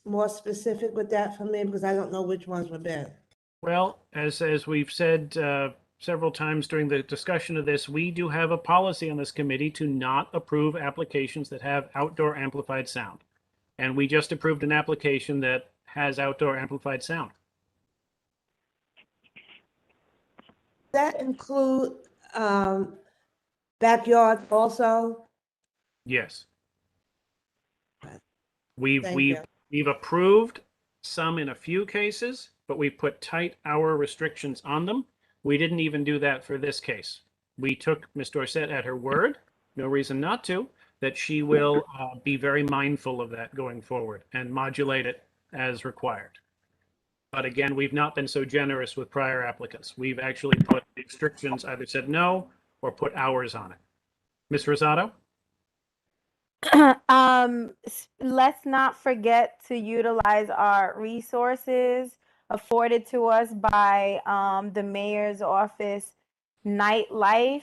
more specific with that for me? Because I don't know which ones were bent. Well, as we've said several times during the discussion of this, we do have a policy on this committee to not approve applications that have outdoor amplified sound. And we just approved an application that has outdoor amplified sound. Does that include backyard also? Yes. Thank you. We've approved some in a few cases, but we put tight hour restrictions on them. We didn't even do that for this case. We took Ms. Dorset at her word, no reason not to, that she will be very mindful of that going forward and modulate it as required. But again, we've not been so generous with prior applicants. We've actually put restrictions, either said no or put hours on it. Ms. Rosado? Let's not forget to utilize our resources afforded to us by the mayor's office nightlife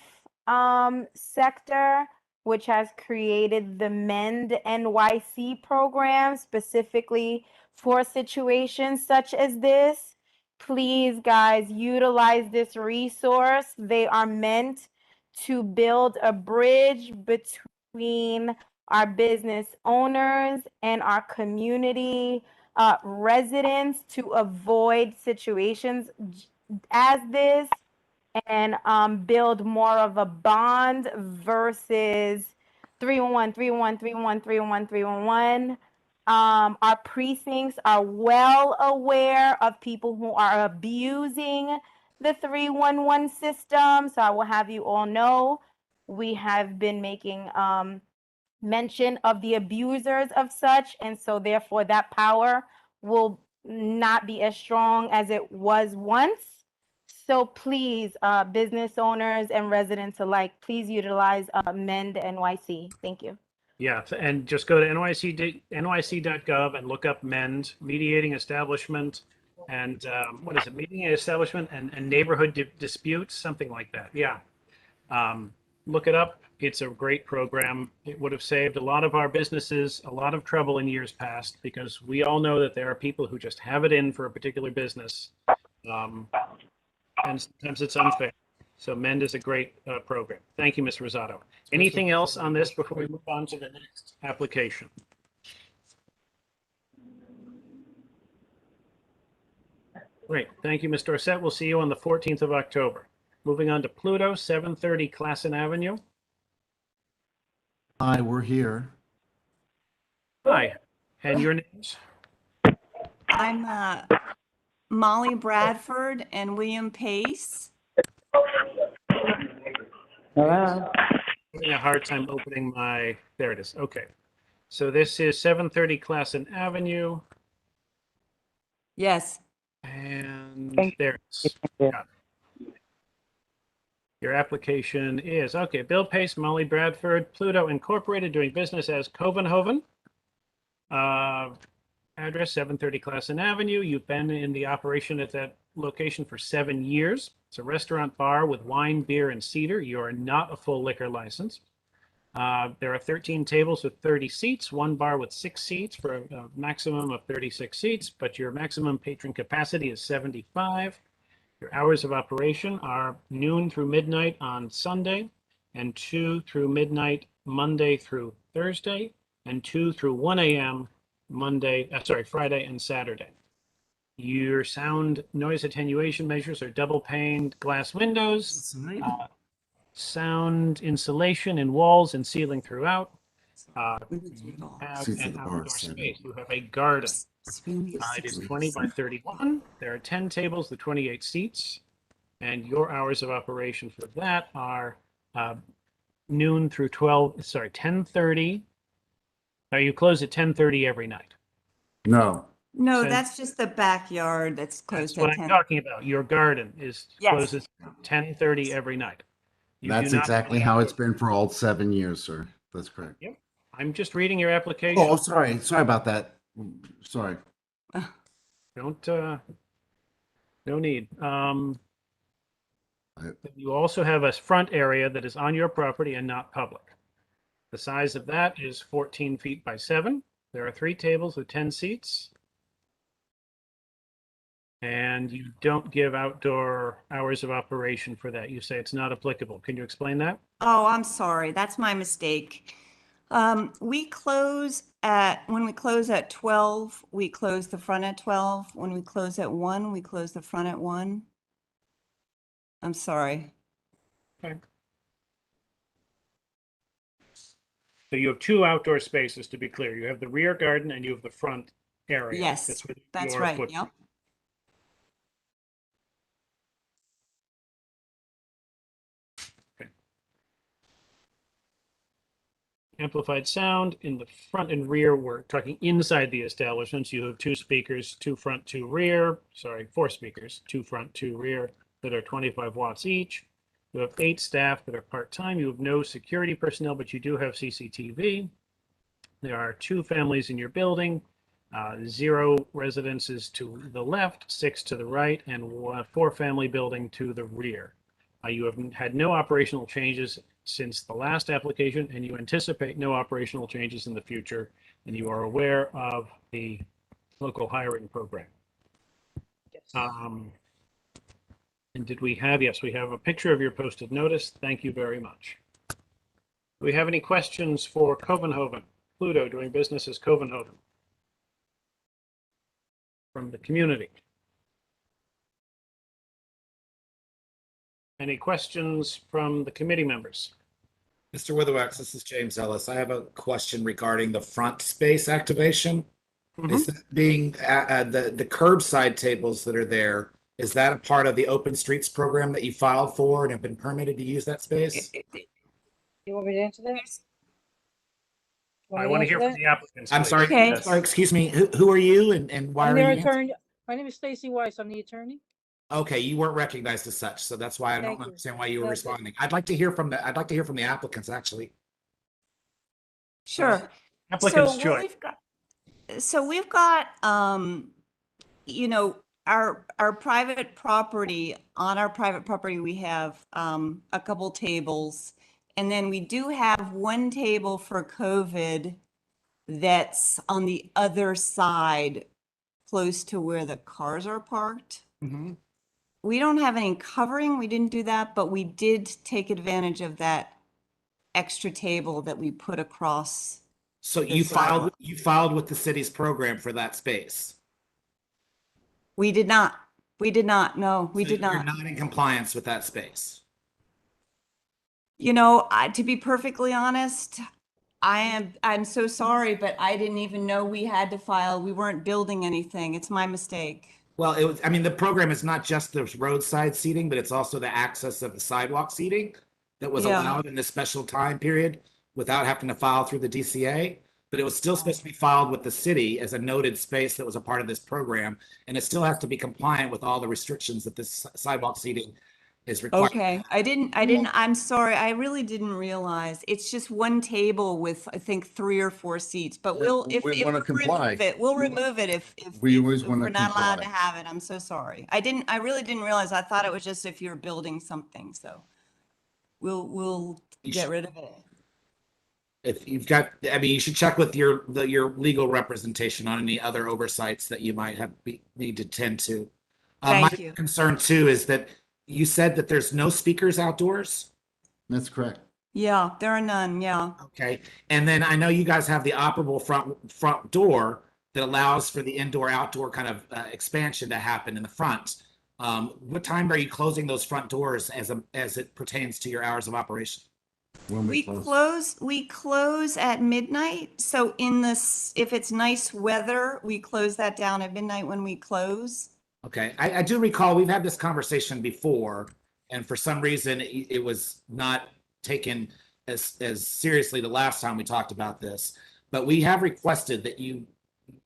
sector, which has created the Mend NYC program specifically for situations such as this. Please, guys, utilize this resource. They are meant to build a bridge between our business owners and our community residents to avoid situations as this and build more of a bond versus 311, 311, 311, 311, 311. Our precincts are well aware of people who are abusing the 311 system. So I will have you all know we have been making mention of the abusers of such, and so therefore that power will not be as strong as it was once. So please, business owners and residents alike, please utilize Mend NYC. Thank you. Yeah, and just go to nyc.gov and look up MEND, Mediating Establishment, and what is it, Mediating Establishment and Neighborhood Disputes, something like that. Yeah. Look it up. It's a great program. It would have saved a lot of our businesses a lot of trouble in years past, because we all know that there are people who just have it in for a particular business. And sometimes it's unfair. So MEND is a great program. Thank you, Ms. Rosado. Anything else on this before we move on to the next application? Great. Thank you, Ms. Dorset. We'll see you on the 14th of October. Moving on to Pluto, 730 Classen Avenue. Hi, we're here. Hi. And your names? I'm Molly Bradford and William Pace. Hello. Having a hard time opening my, there it is. Okay. So this is 730 Classen Avenue. Yes. And there it is. Got it. Your application is, okay, Bill Pace, Molly Bradford, Pluto Incorporated, doing business as Copenhagen. Address 730 Classen Avenue. You've been in the operation at that location for 7 years. It's a restaurant bar with wine, beer, and cedar. You are not a full liquor license. There are 13 tables with 30 seats, one bar with 6 seats for a maximum of 36 seats, but your maximum patron capacity is 75. Your hours of operation are noon through midnight on Sunday, and 2 through midnight Monday through Thursday, and 2 through 1 a.m. Friday and Saturday. Your sound noise attenuation measures are double paned glass windows, sound insulation in walls and ceiling throughout. You have an outdoor space. You have a garden. It is 20 by 31. There are 10 tables with 28 seats, and your hours of operation for that are noon through 10:30. You close at 10:30 every night. No. No, So- that's just the backyard that's That's closed what at I'm 10. talking about. Your garden is Yes. closes 10:30 every night. You That's do not have exactly any how outdoor- it's been for all 7 years, sir. That's correct. Yep. I'm just reading your application. Oh, sorry. Sorry about that. Sorry. Don't, no need. You also have a front area that is on your property and not public. The size of that is 14 feet by 7. There are 3 tables with 10 seats. And you don't give outdoor hours of operation for that. You say it's not applicable. Can you explain that? Oh, I'm sorry. That's my mistake. When we close at 12, we close the front at 12. When we close at 1, we close the front at 1. I'm sorry. Okay. So you have 2 outdoor spaces, to be clear. You have the rear garden and you have the front area. Yes, within that's your right. footprint. Yep. Amplified sound in the front and rear. We're talking inside the establishments. You have 2 speakers, 2 front, 2 rear. Sorry, 4 speakers, 2 front, 2 rear, that are 25 watts each. You have 8 staff that are part-time. You have no security personnel, but you do have CCTV. There are 2 families in your building, 0 residences to the left, 6 to the right, and 4-family building to the rear. You have had no operational changes since the last application, and you anticipate no operational changes in the future, and you are aware of the local hiring program. And did we have, yes, we have a picture of your posted notice. Thank you very much. Do we have any questions for Copenhagen? Pluto doing business as Copenhagen from the community? Any questions from the committee members? Mr. Witherwax, this is James Ellis. I have a question regarding the front space activation. Is that being the curbside tables that are there? Is that a part of the Open Streets program that you filed for and have been permitted to use that space? You want me to answer that? I want to hear from the applicants. I'm please. sorry. Okay. Sorry, excuse me. Who are you and why I'm are their you? attorney. My name is Stacy Weiss. I'm the attorney. Okay, you weren't recognized as such, so that's why I don't Thank you. understand why you were That's it. responding. I'd like to hear from the applicants actually. Sure. Applicant's So what choice. we've got, you know, our private property, on our private property, we have a couple tables. And then we do have one table for COVID that's on the other side, close to where the cars are parked. We don't have any covering. We didn't do that, but we did take advantage of that extra table that we put across. So the you sidewalk. filed with the city's program for that space. We did not. We did not. No, we So did You're not. not in compliance with that space. You know, to be perfectly honest, I'm so sorry, but I didn't even know we had to file. We weren't building anything. It's my mistake. Well, I mean, the program is not just the roadside seating, but it's also the access of the sidewalk seating that was Yeah. allowed in this special time period without having to file through the DCA. But it was still supposed to be filed with the city as a noted space that was a part of this program. And it still has to be compliant with all the restrictions that this sidewalk seating is required. Okay, I'm sorry, I really didn't realize. It's just one table with, I think, 3 or 4 seats, but if We wanna comply. we'll remove it if We always if wanna we're not allowed to comply. have it. I'm so sorry. I really didn't realize. I thought it was just if you're building something, so we'll get rid of it. If you've got, I mean, you should check with your legal representation on any other oversights that you might need to tend to. My Thank you. concern too is that you said that there's no speakers outdoors. That's correct. Yeah, there are none, yeah. Okay, and then I know you guys have the operable front door that allows for the indoor-outdoor kind of expansion to happen in the front. What time are you closing those front doors as it pertains to your hours of operation? When We close at midnight. So if it's nice weather, we close that down at midnight when we close. Okay, I do recall we've had this conversation before, and for some reason it was not taken as seriously the last time we talked about this. But we have requested that you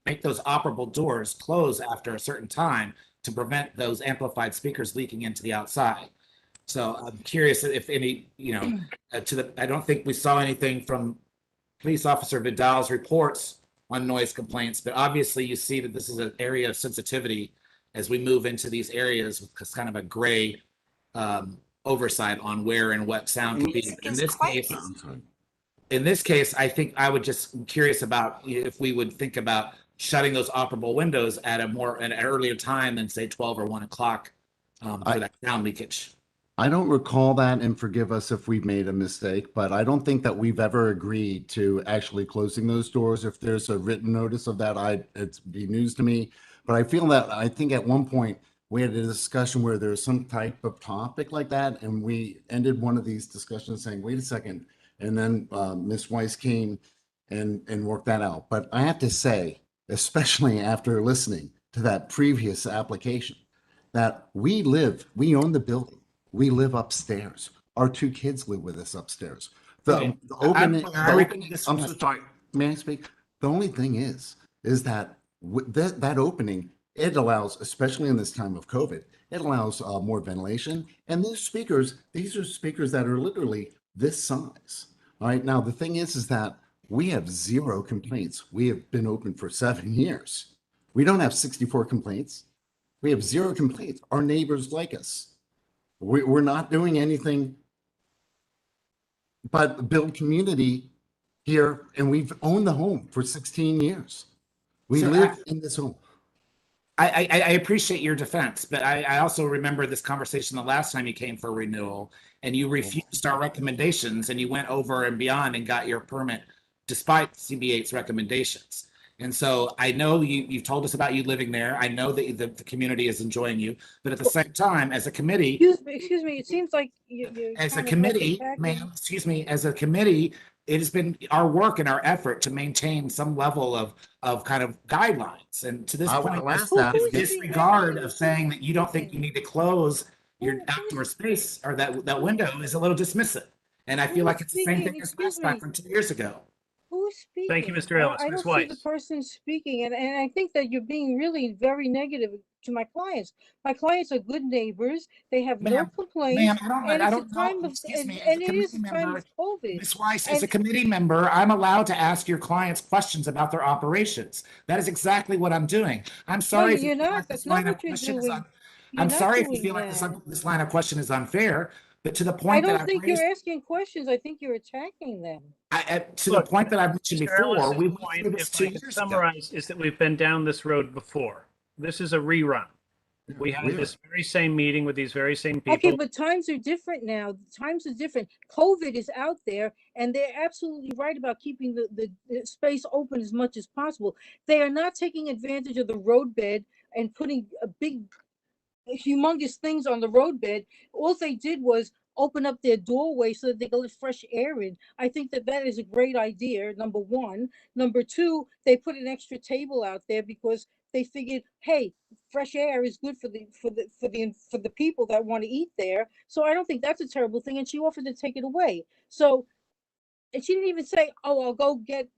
make those operable doors close after a certain time to prevent those amplified speakers leaking into the outside. So I'm curious if any, I don't think we saw anything from Police Officer Vidal's reports on noise complaints, but obviously you see that this is an area of sensitivity as we move into these areas with kind of a gray oversight on where and what sound can be. In this case, I think I would just curious about if we would think about shutting those operable windows at an earlier time than say 12 or 1 o'clock for that sound leakage. I don't recall that, and forgive us if we've made a mistake, but I don't think that we've ever agreed to actually closing those doors. If there's a written notice of that, it's be news to me. But I think at one point we had a discussion where there was some type of topic like that, and we ended one of these discussions saying, wait a second. And then Ms. Weiss came and worked that out. But I have to say, especially after listening to that previous application, that we own the building. We live upstairs. Our 2 kids live with us upstairs. I'm so sorry. May I speak? The only thing is that that opening, it allows, especially in this time of COVID, it allows more ventilation. And these are speakers that are literally this size. All right. Now, the thing is that we have 0 complaints. We have been open for 7 years. We don't have 64 complaints. We have 0 complaints. Our neighbors like us. We're not doing anything but build community here, and we've owned the home for 16 years. We live in this home. I appreciate your defense, but I also remember this conversation the last time you came for renewal, and you refused our recommendations, and you went over and beyond and got your permit despite CB8's recommendations. And so I know you've told us about you living there. I know that the community is enjoying you, but at the same time, as a committee, Excuse me, it seems like you're as a kind of committee, attacking- ma'am, excuse me, as a committee, it has been our work and our effort to maintain some level of kind of guidelines. And to this point, this disregard of saying that you don't think you need to close your outdoor space or that window is a little dismissive. And I feel like it's the same thing as back from 2 years ago. Who's speaking? Thank you, Mr. Ellis. I Ms. don't see the Weiss. person speaking, and I think that you're being really very negative to my clients. My clients are good neighbors. They have no complaints. Ma'am, and I it's don't a time know. of, Excuse me, and it is a time of COVID. Ms. Weiss, as a committee member, I'm allowed to ask your clients questions about their operations. That is exactly what I'm doing. I'm sorry if you you're feel not. like That's this not line of what you're question is doing. You're I'm not sorry if you doing feel like that. this line of question is unfair, but to the I point that don't I've think raised, you're asking questions. I think you're attacking them. to the point that I've mentioned Mr. before, Ellis's we went point, through this if 2 I could years ago. summarize, is that we've been down this road before. This is a rerun. We had this very same meeting with these very same people. Okay, but times are different now. Times are different. COVID is out there, and they're absolutely right about keeping the space open as much as possible. They are not taking advantage of the roadbed and putting a big, humongous things on the roadbed. All they did was open up their doorway so that they can let fresh air in. I think that that is a great idea, number one. Number two, they put an extra table out there because they figured, hey, fresh air is good for the people that want to eat there. So I don't think that's a terrible thing. And she offered to take it away. So, and she didn't even say, oh, I'll go get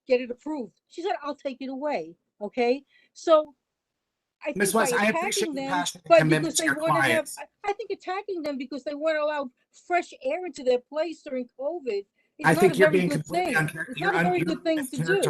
it approved. She said, I'll take it away. Okay. So I Ms. think by Weiss, I appreciate attacking your them, passion and but commitment because to they your want to have, clients. I think attacking them because they want to allow fresh air into their place during COVID is I not a think you're very being good completely thing. It's not a very good thing to do.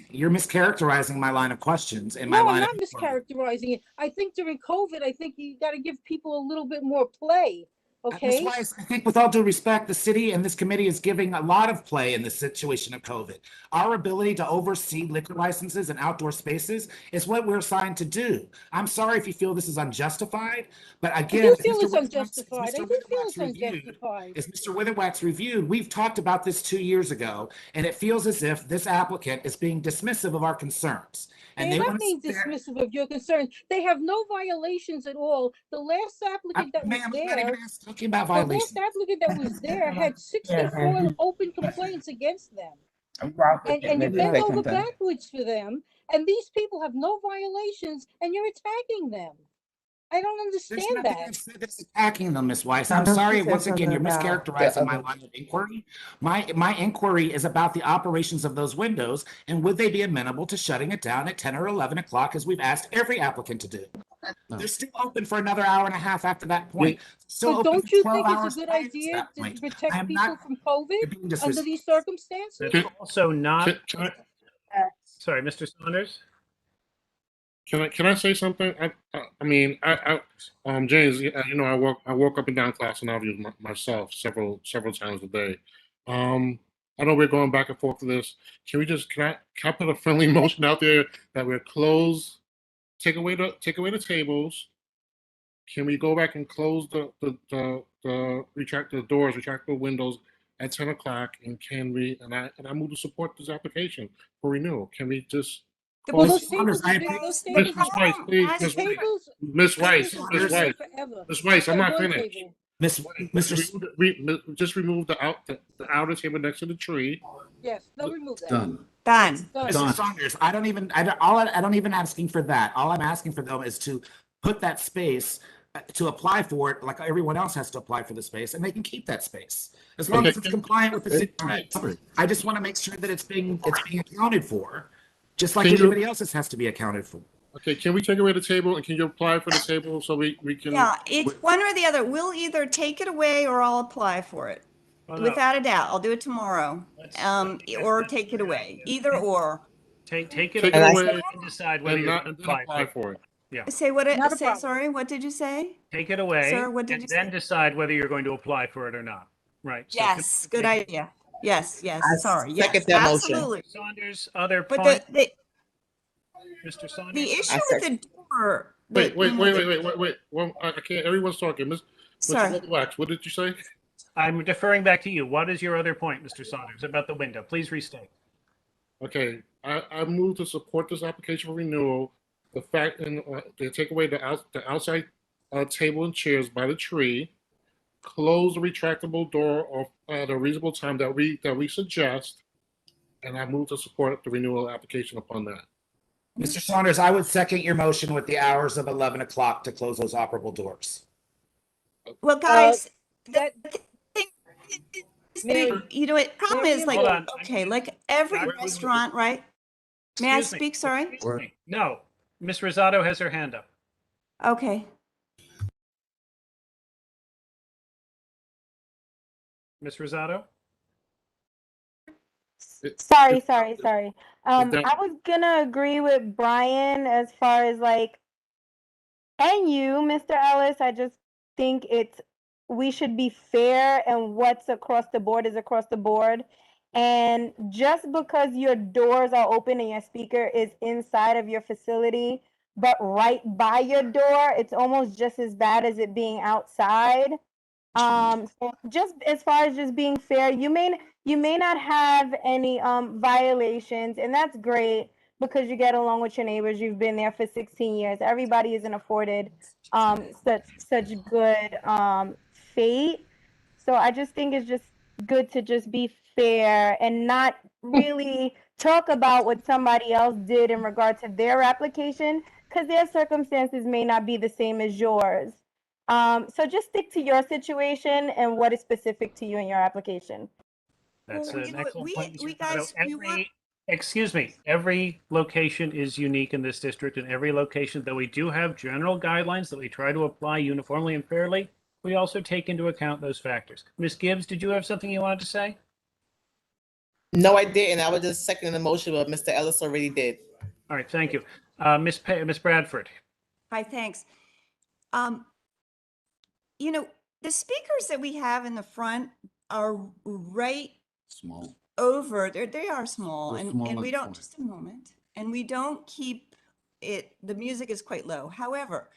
You're mischaracterizing my line of questions and my No, I'm line of not inquiry. mischaracterizing it. I think during COVID, I think you got to give people a little bit more play. Ms. Okay. Weiss, I think with all due respect, the city and this committee is giving a lot of play in this situation of COVID. Our ability to oversee liquor licenses and outdoor spaces is what we're assigned to do. I'm sorry if you feel this is unjustified, but I again, do as feel Mr. it's Witherwax- unjustified. I Mr. do feel Witherwax it's reviewed, unjustified. as Mr. Witherwax reviewed, we've talked about this 2 years ago, and it feels as if this applicant is being dismissive of our concerns. And They're they not want being to dismissive of your concerns. They have no violations at all. The last applicant that was ma'am, I'm not there, even talking about the violations. last applicant that was there had 64 open complaints against them. And you bent over backwards for them, and these people have no violations, and you're attacking them. I don't There's understand nothing that. I've said that's attacking them, Ms. Weiss. I'm sorry, once again, you're mischaracterizing my line of inquiry. My inquiry is about the operations of those windows, and would they be amenable to shutting it down at 10 or 11 o'clock, as we've asked every applicant to do? No. They're still open for another hour and a half after that point. Still But open don't for you 12 think it's a hours good past idea that to point. I protect am people not from COVID being under disrespectful. these circumstances? That's also not, Can sorry, Mr. Saunders? I say something? James, you know, I walk up and down Class Avenue myself several times a day. I know we're going back and forth to this. Can I put a friendly motion out there that we're close, take away the tables? Can we go back and close the retract the doors, retract the windows at 10 o'clock? And can we, and I move to support this application for renewal. Can we just Well, close? those tables, those tables, Miss Weiss, please, the tables, Miss Weiss, tables Miss are there Weiss, forever. Miss Weiss, I'm You not got one finished. table. Mr. Just remove the outer table next to the tree. Yes, they'll remove that. Done. Done. Mr. Saunders, I don't even asking for that. All I'm asking for them is to put that space to apply for it, like everyone else has to apply for the space, and they can keep that space as long as it's compliant with the city regs. I just want to make sure that it's being accounted for, just like everybody else's has to be accounted for. Okay, can we take away the table and can you apply for the table so we can? Yeah, it's one or the other. We'll either take it away or I'll apply for it. Well, no. Without a doubt, I'll do it tomorrow. Or take it away, either or. Take it Take away it away and decide whether and you're not going to and then apply apply for it. Yeah. Say what Not a say, problem. sorry, what did you say? Take it away Sir, what did and you then say? decide whether you're going to apply for it or not. Right. So Yes, good idea. Yes, sorry. Yes, second that motion. absolutely. Saunders, other But point, the Mr. Saunders? the issue with the door. Wait. Well, I can't. Everyone's talking. Sorry. Mr. Wax, what did you say? I'm deferring back to you. What is your other point, Mr. Saunders, about the window? Please restate. Okay, I move to support this application for renewal. The fact and they take away the outside table and chairs by the tree, close the retractable door at a reasonable time that we suggest, and I move to support the renewal application upon that. Mr. Saunders, I would second your motion with the hours of 11 o'clock to close those operable doors. Well, guys, that Mary, you know what? Problem Mary, is like hold on. okay, like every restaurant, right? May I Excuse me. speak? Sorry. Excuse me. No, Ms. Rosado has her hand up. Okay. Ms. Rosado? Sorry. that- I was gonna agree with Brian as far as like, and you, Mr. Ellis. I just think we should be fair, and what's across the board is across the board. And just because your doors are open and your speaker is inside of your facility, but right by your door, it's almost just as bad as it being outside. So just as far as just being fair, you may not have any violations, and that's great because you get along with your neighbors. You've been there for 16 years. Everybody isn't afforded such good fate. So I just think it's just good to just be fair and not really talk about what somebody else did in regard to their application, because their circumstances may not be the same as yours. So just stick to your situation and what is specific to you in your application. That's Well, an you know what, excellent point, Ms. we Rosado. guys, we want Excuse me, every location is unique in this district, and every location, though we do have general guidelines that we try to apply uniformly and fairly, we also take into account those factors. Ms. Gibbs, did you have something you wanted to say? No, I didn't. I was just seconding the motion, but Mr. Ellis already did. All right, thank you. Ms. Bradford. Hi, thanks. You know, the speakers that we have in the front are right Small. over, they are small, They're and small we at don't, point. just a moment, and we don't keep it, the music is quite low. However,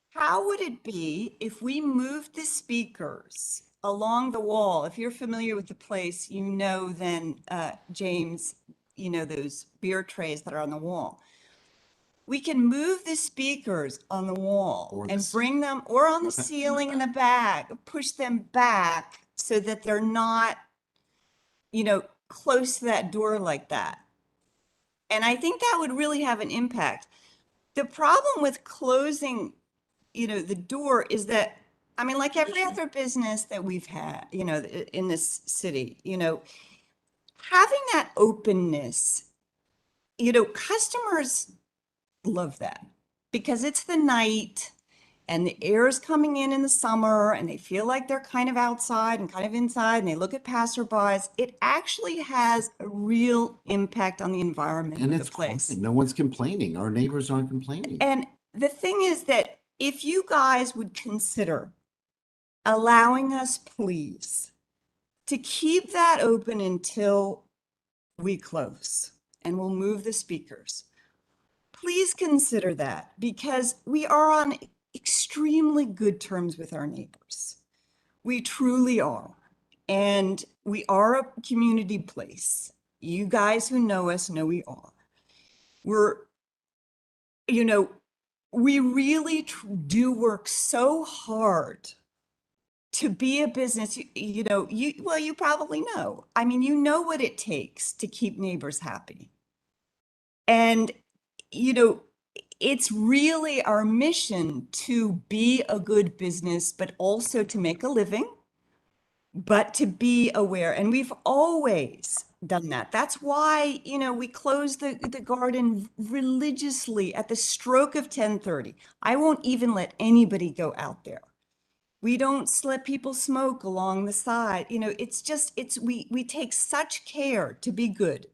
how would it be if we moved the speakers along the wall? If you're familiar with the place, you know then, James, you know those beer trays that are on the wall. We can move the speakers on the wall and bring them, or on the ceiling in the back, push them back so that they're not, you know, close to that door like that. And I think that would really have an impact. The problem with closing, you know, the door is that, I mean, like every other business that we've had, you know, in this city, you know, having that openness, you know, customers love that because it's the night and the air is coming in the summer and they feel like they're kind of outside and kind of inside and they look at passerbys. It actually has a real impact on the environment And of it's the place. quiet. No one's complaining. Our neighbors aren't complaining. And the thing is that if you guys would consider allowing us, please, to keep that open until we close and we'll move the speakers. Please consider that because we are on extremely good terms with our neighbors. We truly are. And we are a community place. You guys who know us know we are. We're, you know, we really do work so hard to be a business. You know, you probably know. I mean, you know what it takes to keep neighbors happy. And, you know, it's really our mission to be a good business, but also to make a living, but to be aware. And we've always done that. That's why, you know, we close the garden religiously at the stroke of 10:30. I won't even let anybody go out there. We don't let people smoke along the side. You know, it's just, we take such care to be good.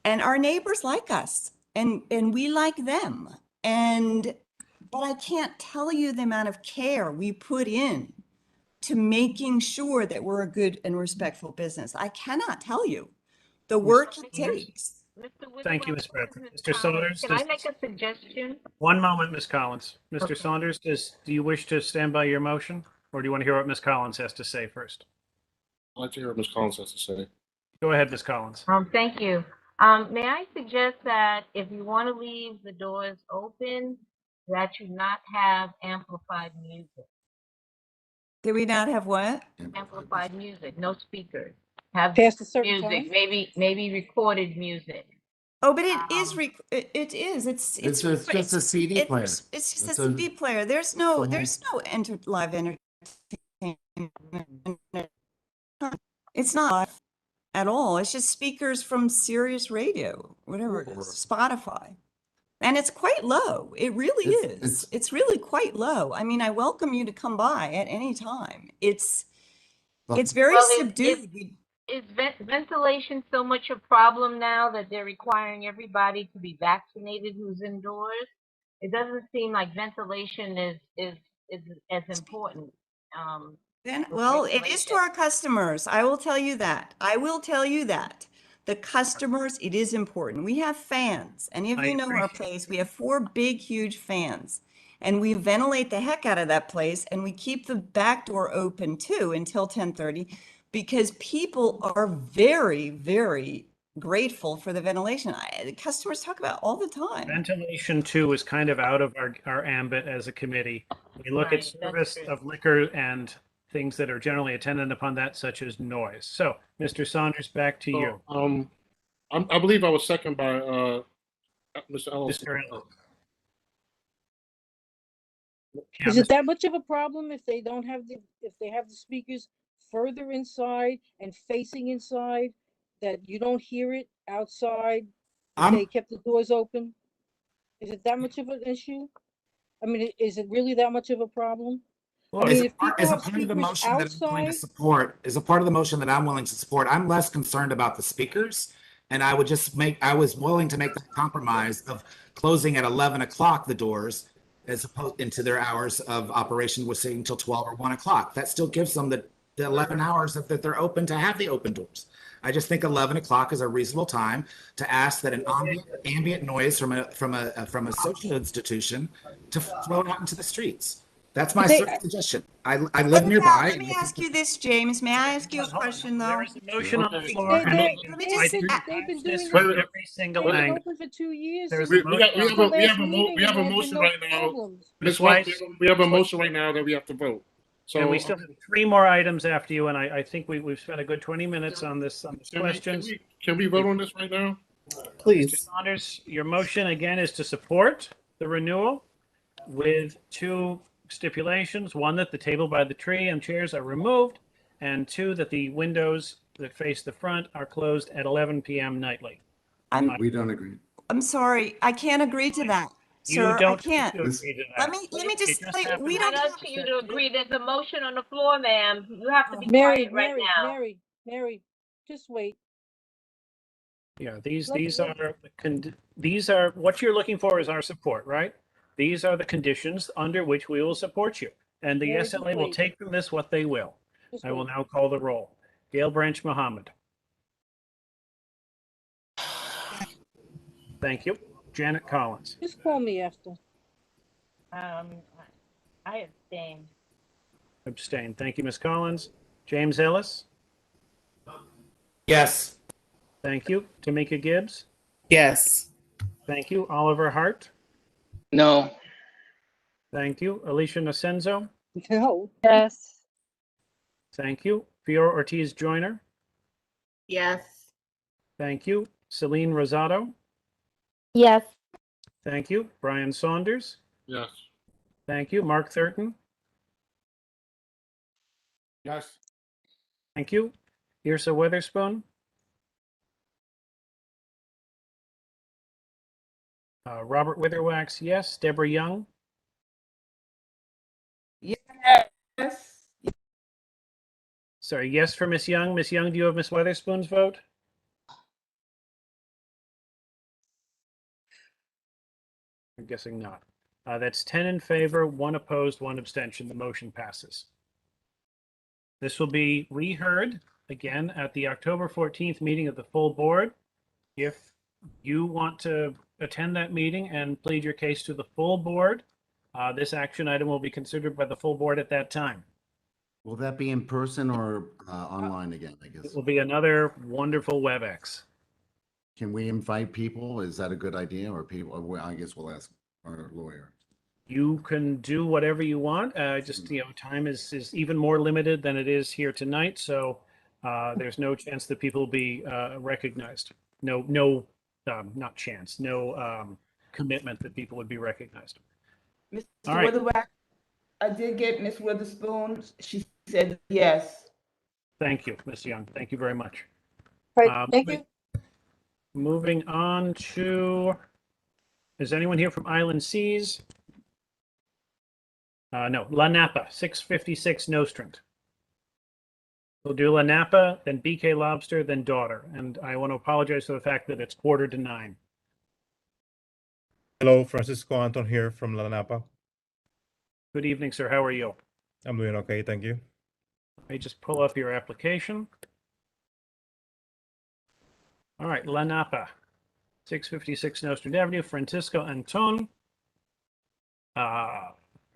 And our neighbors like us and we like them. But I can't tell you the amount of care we put in to making sure that we're a good and respectful business. I cannot tell you the work it takes. Thank you, Ms. Bradford. Mr. Saunders, Can I make a suggestion? one moment, Ms. Collins. Mr. Okay. Saunders, do you wish to stand by your motion, or do you want to hear what Ms. Collins has to say first? I'd like to hear what Ms. Collins has to say. Go ahead, Ms. Collins. Thank you. May I suggest that if you want to leave the doors open, that you not have amplified music? Do we not have what? Amplified music, no speakers. Have Past a certain music, time? maybe recorded music. Oh, but it is, it is, it's just a CD player. It's just It's a CD player. There's no live entertainment. It's not live at all. It's just speakers from Sirius Radio, whatever it is, Spotify. And it's quite low. It really is. It's really quite low. I mean, I welcome you to come by at any time. It's very Well, subdued. Is ventilation so much a problem now that they're requiring everybody to be vaccinated who's indoors? It doesn't seem like ventilation is as important. Well, it is to our customers. I will tell you that. I will tell you that. The customers, it is important. We have fans. Any of you know our place. We have 4 big, huge fans. And we ventilate the heck out of that place. And we keep the back door open too until 10:30 because people are very, very grateful for the ventilation. The customers talk about it all the time. Ventilation too is kind of out of our ambit as a committee. We look at service of liquor and things that are generally attendant upon that, such as noise. So, Mr. Saunders, back to you. I believe I was second by Mr. Ellis. Mr. Ellis. Is it that much of a problem if they don't have if they have the speakers further inside and facing inside? that you don't hear it outside if I'm- they kept the doors open? Is it that much of an issue? I mean, is it really that much of a problem? I mean, if people Is a have part of the speakers motion that I'm willing to outside, support, is a part of the motion that I'm willing to support. I'm less concerned about the speakers. And I was willing to make that compromise of closing at 11 o'clock the doors as opposed into their hours of operation was saying until 12 or 1 o'clock. That still gives them the 11 hours that they're open to have the open doors. I just think 11 o'clock is a reasonable time to ask that an ambient noise from a social institution to flow out into the streets. That's my suggestion. I live nearby. Let me ask you this, James. May I ask you a question, though? There is a motion on the floor. Let and me just. they've been doing this from this. every single They've been angle. open for 2 years. There's since a motion. the last meeting, we have and a there motion been no right now. problems. Ms. Weiss, we have a motion right now that we have to vote. So And we still have 3 more items after you, and I think we've spent a good 20 minutes on this questions. Can we vote on this right now? Please. Mr. Saunders, your motion again is to support the renewal with 2 stipulations. 1, that the table by the tree and chairs are removed, and 2, that the windows that face the front are closed at 11 p.m. nightly. We don't agree. I'm sorry, I can't agree to that, You sir. I don't can't. agree to that. Let me just tell you, we Not don't. up to you to agree. There's a motion on the floor, ma'am. You have to be Mary, quiet right now. Mary, just wait. Yeah, these are what you're looking for is our support, right? These are the conditions under which we will support you. And the Mary, just SLA will wait. take from this what they will. Just I will wait. now call the roll. Gail Branch Mohammed. Thank you. Janet Collins. Just call me after. I abstain. Abstain. Thank you, Ms. Collins. James Ellis. Yes. Thank you. Tamika Gibbs. Yes. Thank you. Oliver Hart. No. Thank you. Alicia Nasenzo. No. Yes. Thank you. Fiora Ortiz Joyner. Yes. Thank you. Celine Rosado. Yes. Thank you. Brian Saunders. Yes. Thank you. Mark Thurton. Yes. Thank you. Yrsa Weatherspoon. Robert Witherwax, yes. Deborah Young. Yes. Sorry, yes for Miss Young. Miss Young, do you have Miss Weatherspoon's vote? I'm guessing not. That's 10 in favor, 1 opposed, 1 abstention. The motion passes. This will be reheard again at the October 14th meeting of the full board. If you want to attend that meeting and plead your case to the full board, this action item will be considered by the full board at that time. Will that be in person or online again, I guess? It will be another wonderful WebEx. Can we invite people? Is that a good idea? Or people, I guess we'll ask our lawyer. You can do whatever you want. Just, time is even more limited than it is here tonight. So there's no chance that people will be recognized. No, not chance. No commitment that people would be recognized. Mr. All right. Witherwax, I did get Miss Witherspoon. She said yes. Thank you, Ms. Young. Thank you very much. Right, thank you. Moving on to, is anyone here from Island Seas? No, La Napa, 656 Nostrand. We'll do La Napa, then BK Lobster, then Daughter. And I want to apologize for the fact that it's 8:45. Hello, Francisco Anton here from La Napa. Good evening, sir. How are you? I'm doing okay, thank you. Let me just pull up your application. All right, La Napa, 656 Nostrand Avenue, Francisco Anton.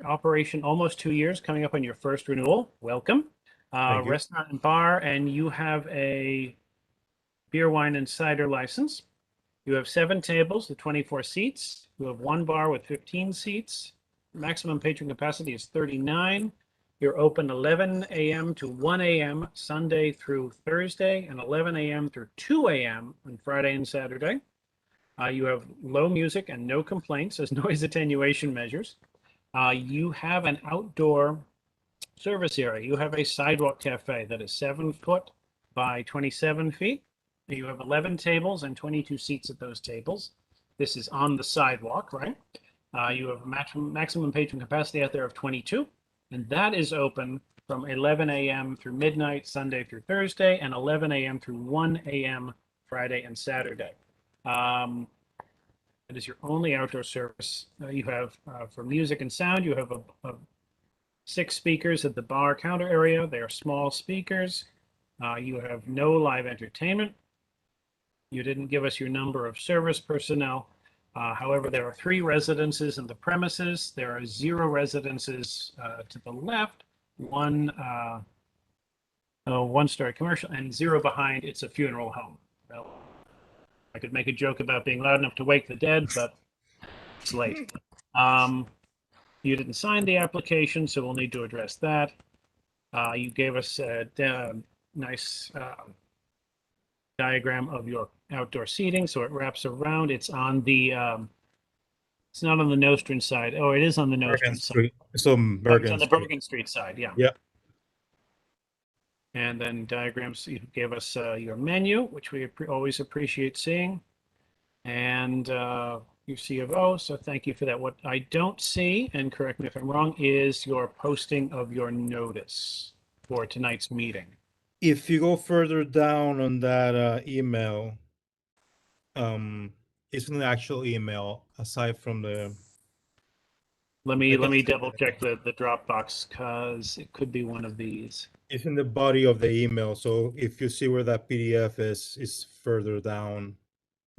Operation almost 2 years, coming up on your first renewal. Welcome. Thank you. Restaurant and bar, and you have a beer, wine, and cider license. You have 7 tables with 24 seats. You have 1 bar with 15 seats. Maximum patron capacity is 39. You're open 11 a.m. to 1 a.m. Sunday through Thursday, and 11 a.m. through 2 a.m. on Friday and Saturday. You have low music and no complaints as noise attenuation measures. You have an outdoor service area. You have a sidewalk cafe that is 7 foot by 27 feet. You have 11 tables and 22 seats at those tables. This is on the sidewalk, right? You have a maximum patron capacity out there of 22, and that is open from 11 a.m. through midnight, Sunday through Thursday, and 11 a.m. through 1 a.m. Friday and Saturday. It is your only outdoor service. You have, for music and sound, you have 6 speakers at the bar counter area. They are small speakers. You have no live entertainment. You didn't give us your number of service personnel. However, there are 3 residences in the premises. There are 0 residences to the left, 1 one-story commercial, and 0 behind. It's a funeral home. Well, I could make a joke about being loud enough to wake the dead, but it's late. You didn't sign the application, so we'll need to address that. You gave us a nice diagram of your outdoor seating, so it wraps around. It's on the it's not on the Nostrand side. Oh, it is on the Nostrand side. It's on Bergen It's on the Street. Bergen Street side, yeah. Yeah. And then diagrams, you gave us your menu, which we always appreciate seeing, and your C of O, so thank you for that. What I don't see, and correct me if I'm wrong, is your posting of your notice for tonight's meeting. If you go further down on that email, it's an actual email aside from the. Let me double check the Dropbox, because it could be one of these. It's in the body of the email, so if you see where that PDF is, it's further down.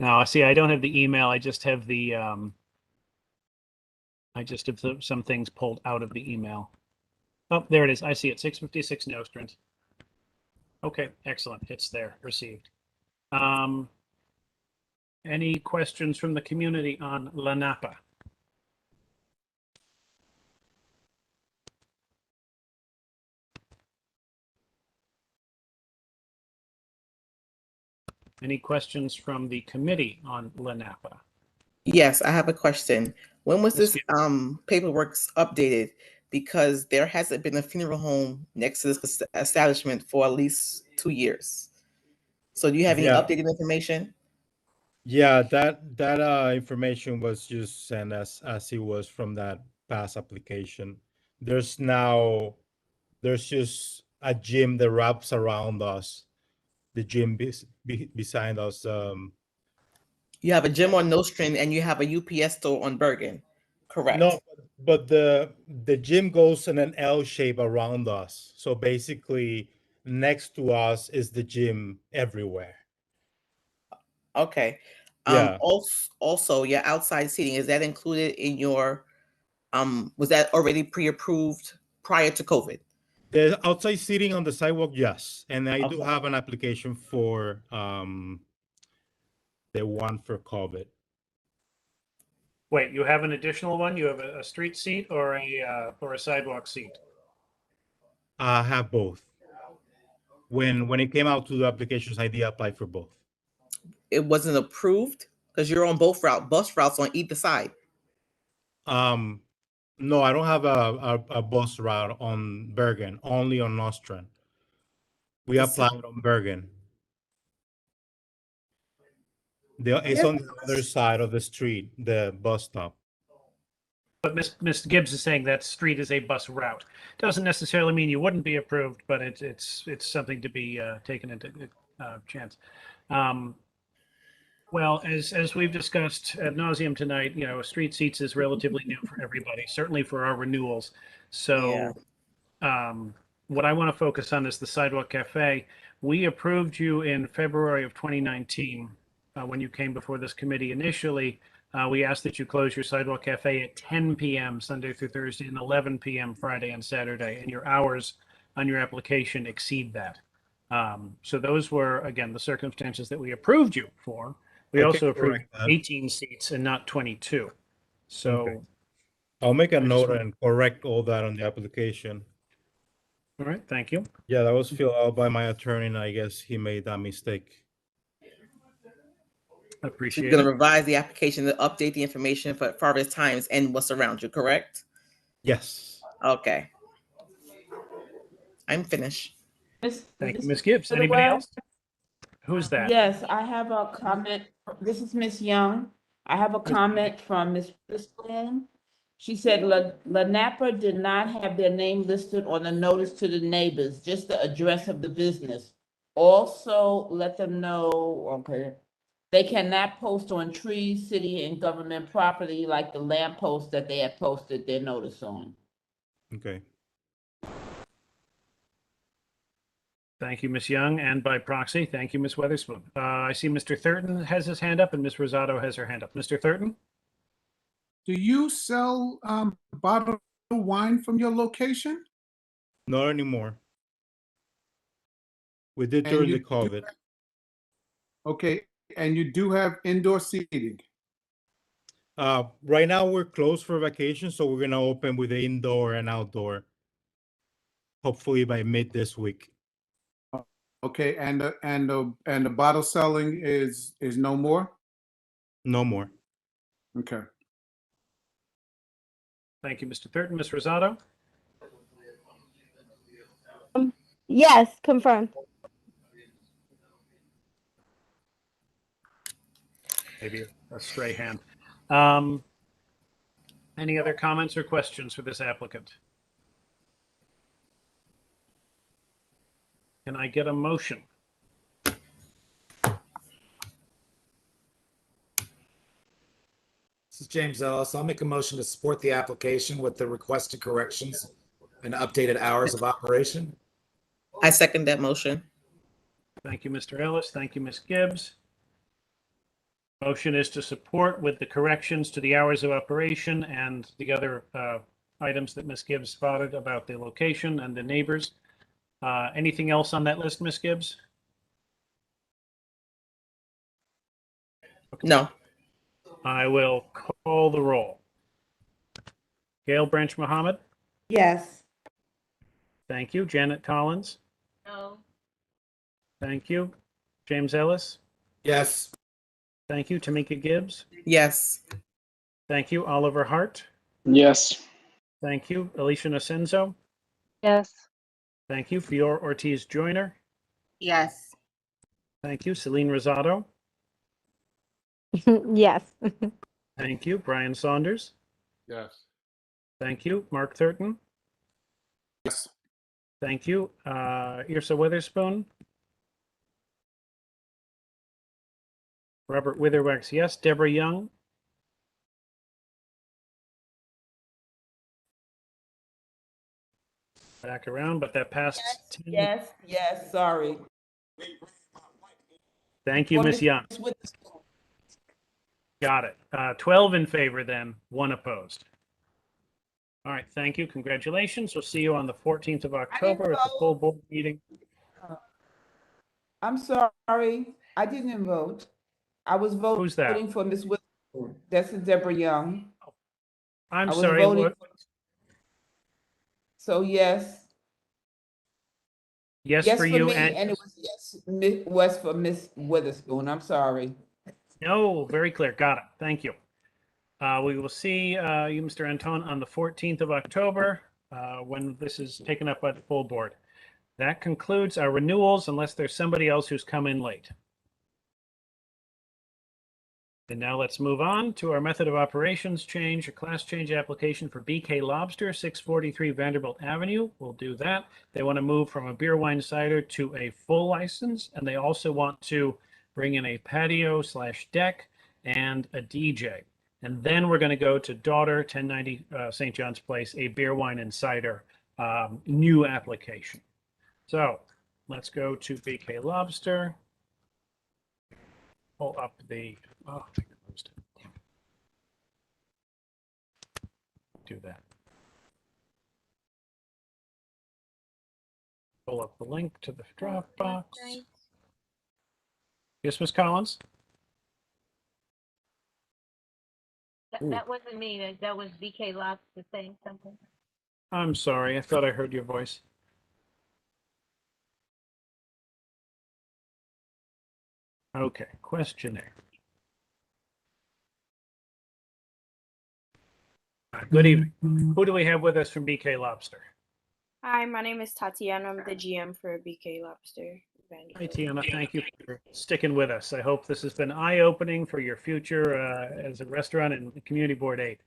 No, see, I don't have the email. I just have the some things pulled out of the email. Oh, there it is. I see it. 656 Nostrand. Okay, excellent. It's there. Received. Any questions from the community on La Napa? Any questions from the committee on La Napa? Yes, I have a question. When was this paperwork updated? Because there hasn't been a funeral home next to this establishment for at least 2 years. So do you have any Yeah. updated information? Yeah, that information was just sent as it was from that past application. There's just a gym that wraps around us. The gym beside us. You have a gym on Nostrand and you have a UPS store on Bergen, correct? No, but the gym goes in an L shape around us. So basically, next to us is the gym everywhere. Okay. Yeah. Also, your outside seating, is that included in your, was that already pre-approved prior to COVID? The outside seating on the sidewalk, yes. And I do Okay. have an application for the one for COVID. Wait, you have an additional one? You have a street seat or a sidewalk seat? I have both. When it came out to the applications, I did apply for both. It wasn't approved because you're on both bus routes on either side. No, I don't have a bus route on Bergen, only on Nostrand. We applied on Bergen. It's on the other side of the street, the bus stop. But Mr. Gibbs is saying that street is a bus route. Doesn't necessarily mean you wouldn't be approved, but it's something to be taken into chance. Well, as we've discussed ad nauseum tonight, street seats is relatively new for everybody, certainly for our renewals. So what I want to focus on is the Sidewalk Cafe. We approved you in February of 2019 when you came before this committee initially. We asked that you close your Sidewalk Cafe at 10 p.m. Sunday through Thursday and 11 p.m. Friday and Saturday, and your hours on your application exceed that. So those were, again, the circumstances that we approved you for. We also approved 18 seats and not 22. So okay. I'll make a note and correct all that on the application. All right, thank you. Yeah, that was filled out by my attorney, and I guess he made that mistake. Appreciate You're going to revise the application to update the information for farthest times and what's around you, correct? Yes. Okay. I'm finished. Thank you, Ms. Gibbs. Anybody else? Who's that? Yes, I have a comment. This is Miss Young. I have a comment from Miss Witherspoon. She said La Napa did not have their name listed on the notice to the neighbors, just the address of the business. Also, let them know, okay, they cannot post on trees, city and government property like the lamp post that they had posted their notice on. Okay. Thank you, Ms. Young, and by proxy, thank you, Ms. Weatherspoon. I see Mr. Thurton has his hand up and Ms. Rosado has her hand up. Mr. Thurton? Do you sell bottled wine from your location? Not anymore. We did And during you the COVID. Okay, and you do have indoor seating? Right now we're closed for vacation, so we're gonna open with the indoor and outdoor. Hopefully by mid this week. Okay, and the bottle selling is no more? No more. Okay. Thank you, Mr. Thurton. Ms. Rosado? Yes, confirmed. Maybe a stray hand. Any other comments or questions for this applicant? Can I get a motion? This is James Ellis. I'll make a motion to support the application with the requested corrections and updated hours of operation. I second that motion. Thank you, Mr. Ellis. Thank you, Ms. Gibbs. Motion is to support with the corrections to the hours of operation and the other items that Ms. Gibbs spotted about the location and the neighbors. Anything else on that list, Ms. Gibbs? No. I will call the roll. Gail Branch Mohammed? Yes. Thank you. Janet Collins? No. Thank you. James Ellis? Yes. Thank you. Tamika Gibbs? Yes. Thank you. Oliver Hart? Yes. Thank you. Alicia Nacenzo? Yes. Thank you. Fior Ortiz Joyner? Yes. Thank you. Celine Rosado? Yes. Thank you. Brian Saunders? Yes. Thank you. Mark Thurton? Yes. Thank you. Irsa Witherspoon? Robert Witherwax, yes. Deborah Young? Back around, but that passed. Yes, yes, sorry. Thank you, Ms. Young. Got it. 12 in favor then, 1 opposed. All right, thank you. Congratulations. We'll see you on the 14th of October at the full board meeting. I'm sorry, I didn't vote. I was Who's that? voting for Ms. Witherspoon. That's Deborah Young. I'm I was sorry. voting What? So yes. Yes, Yes for for you me, and and it was yes, was for Ms. Witherspoon. I'm sorry. no, very clear. Got it. Thank you. We will see you, Mr. Anton, on the 14th of October when this is taken up by the full board. That concludes our renewals unless there's somebody else who's come in late. And now let's move on to our method of operations change, a class change application for BK Lobster, 643 Vanderbilt Avenue. We'll do that. They want to move from a beer, wine, cider to a full license, and they also want to bring in a patio / deck and a DJ. And then we're going to go to Daughter, 1090 St. John's Place, a beer, wine, and cider new application. So let's go to BK Lobster. Pull up the, oh, I closed it. Damn it. Do that. Pull up the link to the Dropbox. Yes, Ms. Collins? That wasn't me. That was BK Lobster saying something. I'm sorry. I thought I heard your voice. Okay, questionnaire. Good evening. Who do we have with us from BK Lobster? Hi, my name is Tatiana. I'm the GM for BK Lobster. Hi, Tiana. Thank you for sticking with us. I hope this has been eye-opening for your future as a restaurant and Community Board 8.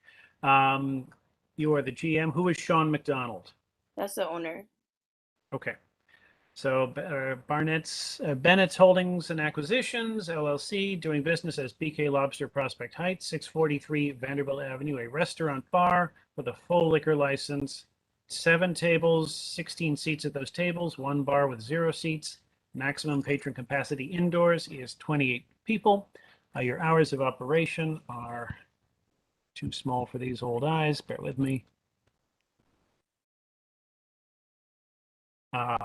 You are the GM. Who is Sean McDonald? That's the owner. Okay. So Bennett's Holdings and Acquisitions, LLC, doing business as BK Lobster Prospect Heights, 643 Vanderbilt Avenue, a restaurant bar with a full liquor license, 7 tables, 16 seats at those tables, 1 bar with 0 seats. Maximum patron capacity indoors is 28 people. Your hours of operation are too small for these old eyes. Bear with me.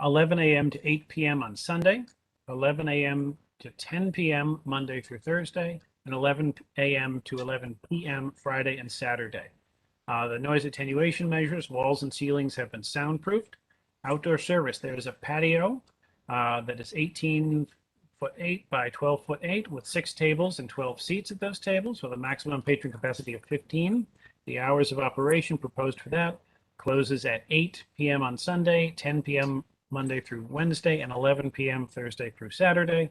11 a.m. to 8 p.m. on Sunday, 11 a.m. to 10 p.m. Monday through Thursday, and 11 a.m. to 11 p.m. Friday and Saturday. The noise attenuation measures, walls and ceilings have been soundproofed. Outdoor service, there is a patio that is 18 foot 8 by 12 foot 8 with 6 tables and 12 seats at those tables with a maximum patron capacity of 15. The hours of operation proposed for that closes at 8 p.m. on Sunday, 10 p.m. Monday through Wednesday, and 11 p.m. Thursday through Saturday.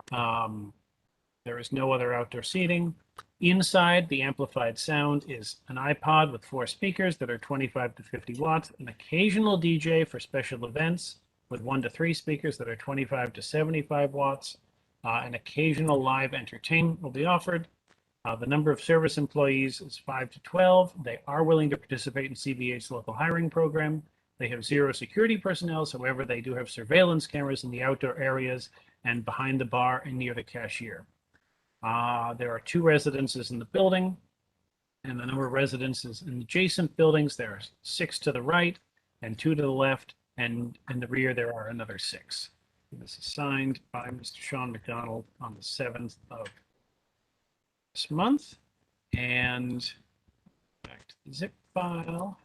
There is no other outdoor seating. Inside, the amplified sound is an iPod with 4 speakers that are 25 to 50 watts, an occasional DJ for special events with 1 to 3 speakers that are 25 to 75 watts. An occasional live entertainment will be offered. The number of service employees is 5 to 12. They are willing to participate in CBA's local hiring program. They have 0 security personnel. However, they do have surveillance cameras in the outdoor areas and behind the bar and near the cashier. There are 2 residences in the building, and the number of residences in adjacent buildings, there are 6 to the right and 2 to the left, and in the rear there are another 6. This is signed by Mr. Sean McDonald on the 7th of this month. And back to the zip file.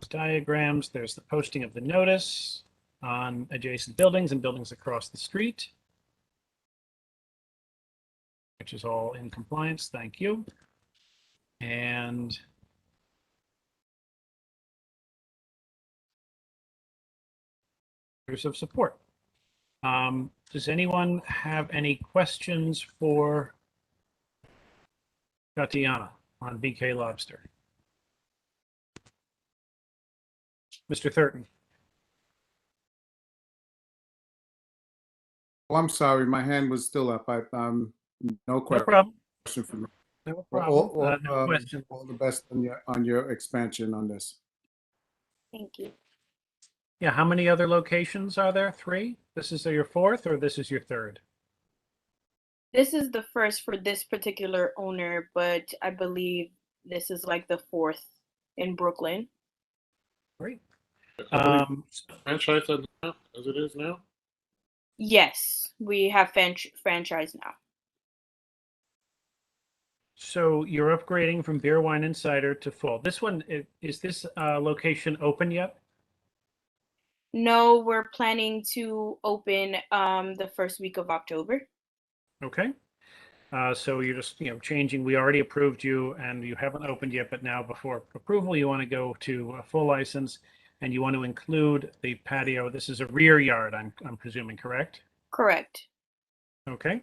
Diagrams, there's the posting of the notice on adjacent buildings and buildings across the street, which is all in compliance. Thank you. And letters of support. Does anyone have any questions for Tatiana on BK Lobster? Mr. Thurton. Oh, I'm sorry, my hand was still up. No No question problem. for me. No problem. No All question. the best on your expansion on this. Thank you. Yeah, how many other locations are there? 3? This is your 4th or this is your 3rd? This is the first for this particular owner, but I believe this is like the 4th in Brooklyn. Great. Franchise now, as it is now? Yes, we have franchise now. So you're upgrading from beer, wine, and cider to full. This one, is this location open yet? No, we're planning to open the first week of October. Okay. So you're just, changing. We already approved you and you haven't opened yet, but now before approval, you want to go to a full license and you want to include the patio. This is a rear yard, I'm presuming, correct? Correct. Okay.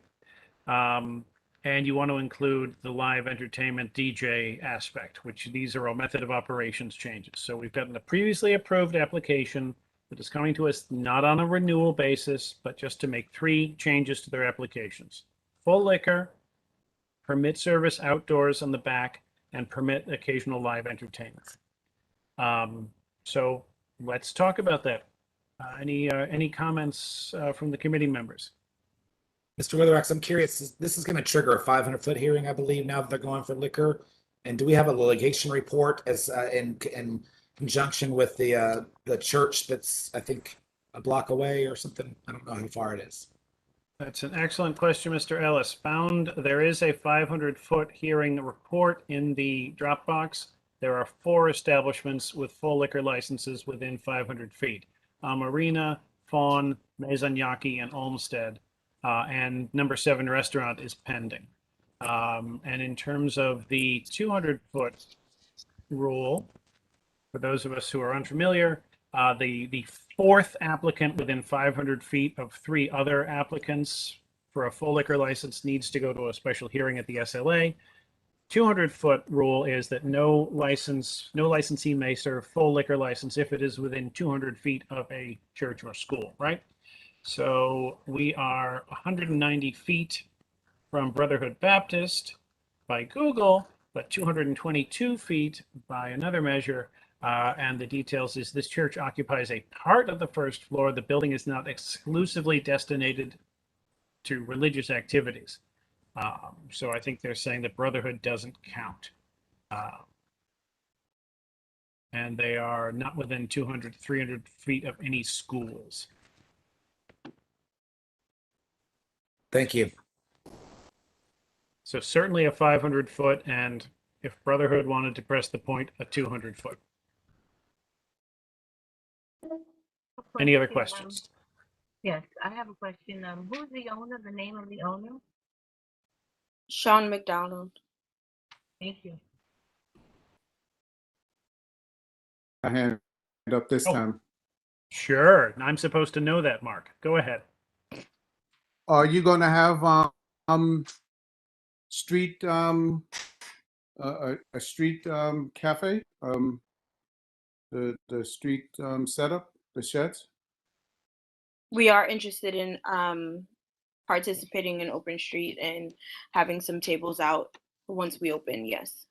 And you want to include the live entertainment DJ aspect, which these are all method of operations changes. So we've gotten a previously approved application that is coming to us not on a renewal basis, but just to make 3 changes to their applications. Full liquor, permit service outdoors on the back, and permit occasional live entertainment. So let's talk about that. Any comments from the committee members? Mr. Witherwax, I'm curious, this is going to trigger a 500-foot hearing, I believe, now that they're going for liquor. And do we have a litigation report as in conjunction with the church that's, I think, a block away or something? I don't know how far it is. That's an excellent question, Mr. Ellis. There is a 500-foot hearing report in the Dropbox. There are 4 establishments with full liquor licenses within 500 feet. Marina, Fawn, Maisanyaki, and Olmsted. And number 7 restaurant is pending. And in terms of the 200-foot rule, For those of us who are unfamiliar, the fourth applicant within 500 feet of three other applicants for a full liquor license needs to go to a special hearing at the SLA. 200-foot rule is that no licensee may serve full liquor license if it is within 200 feet of a church or school, right? So we are 190 feet from Brotherhood Baptist by Google, but 222 feet by another measure. And the details is this church occupies a part of the first floor. The building is not exclusively destinated to religious activities. So I think they're saying that Brotherhood doesn't count. And they are not within 200, 300 feet of any schools. Thank you. So certainly a 500 foot, and if Brotherhood wanted to press the point, a 200 foot. Any other questions? Yes, I have a question. Who's the owner, the name of the owner? Sean McDonald. Thank you. I hand up this time. Sure. I'm supposed to know that, Mark. Go ahead. Are you going to have street a street cafe? The street setup, the sheds? We are interested in participating in Open Street and having some tables out once we open, yes.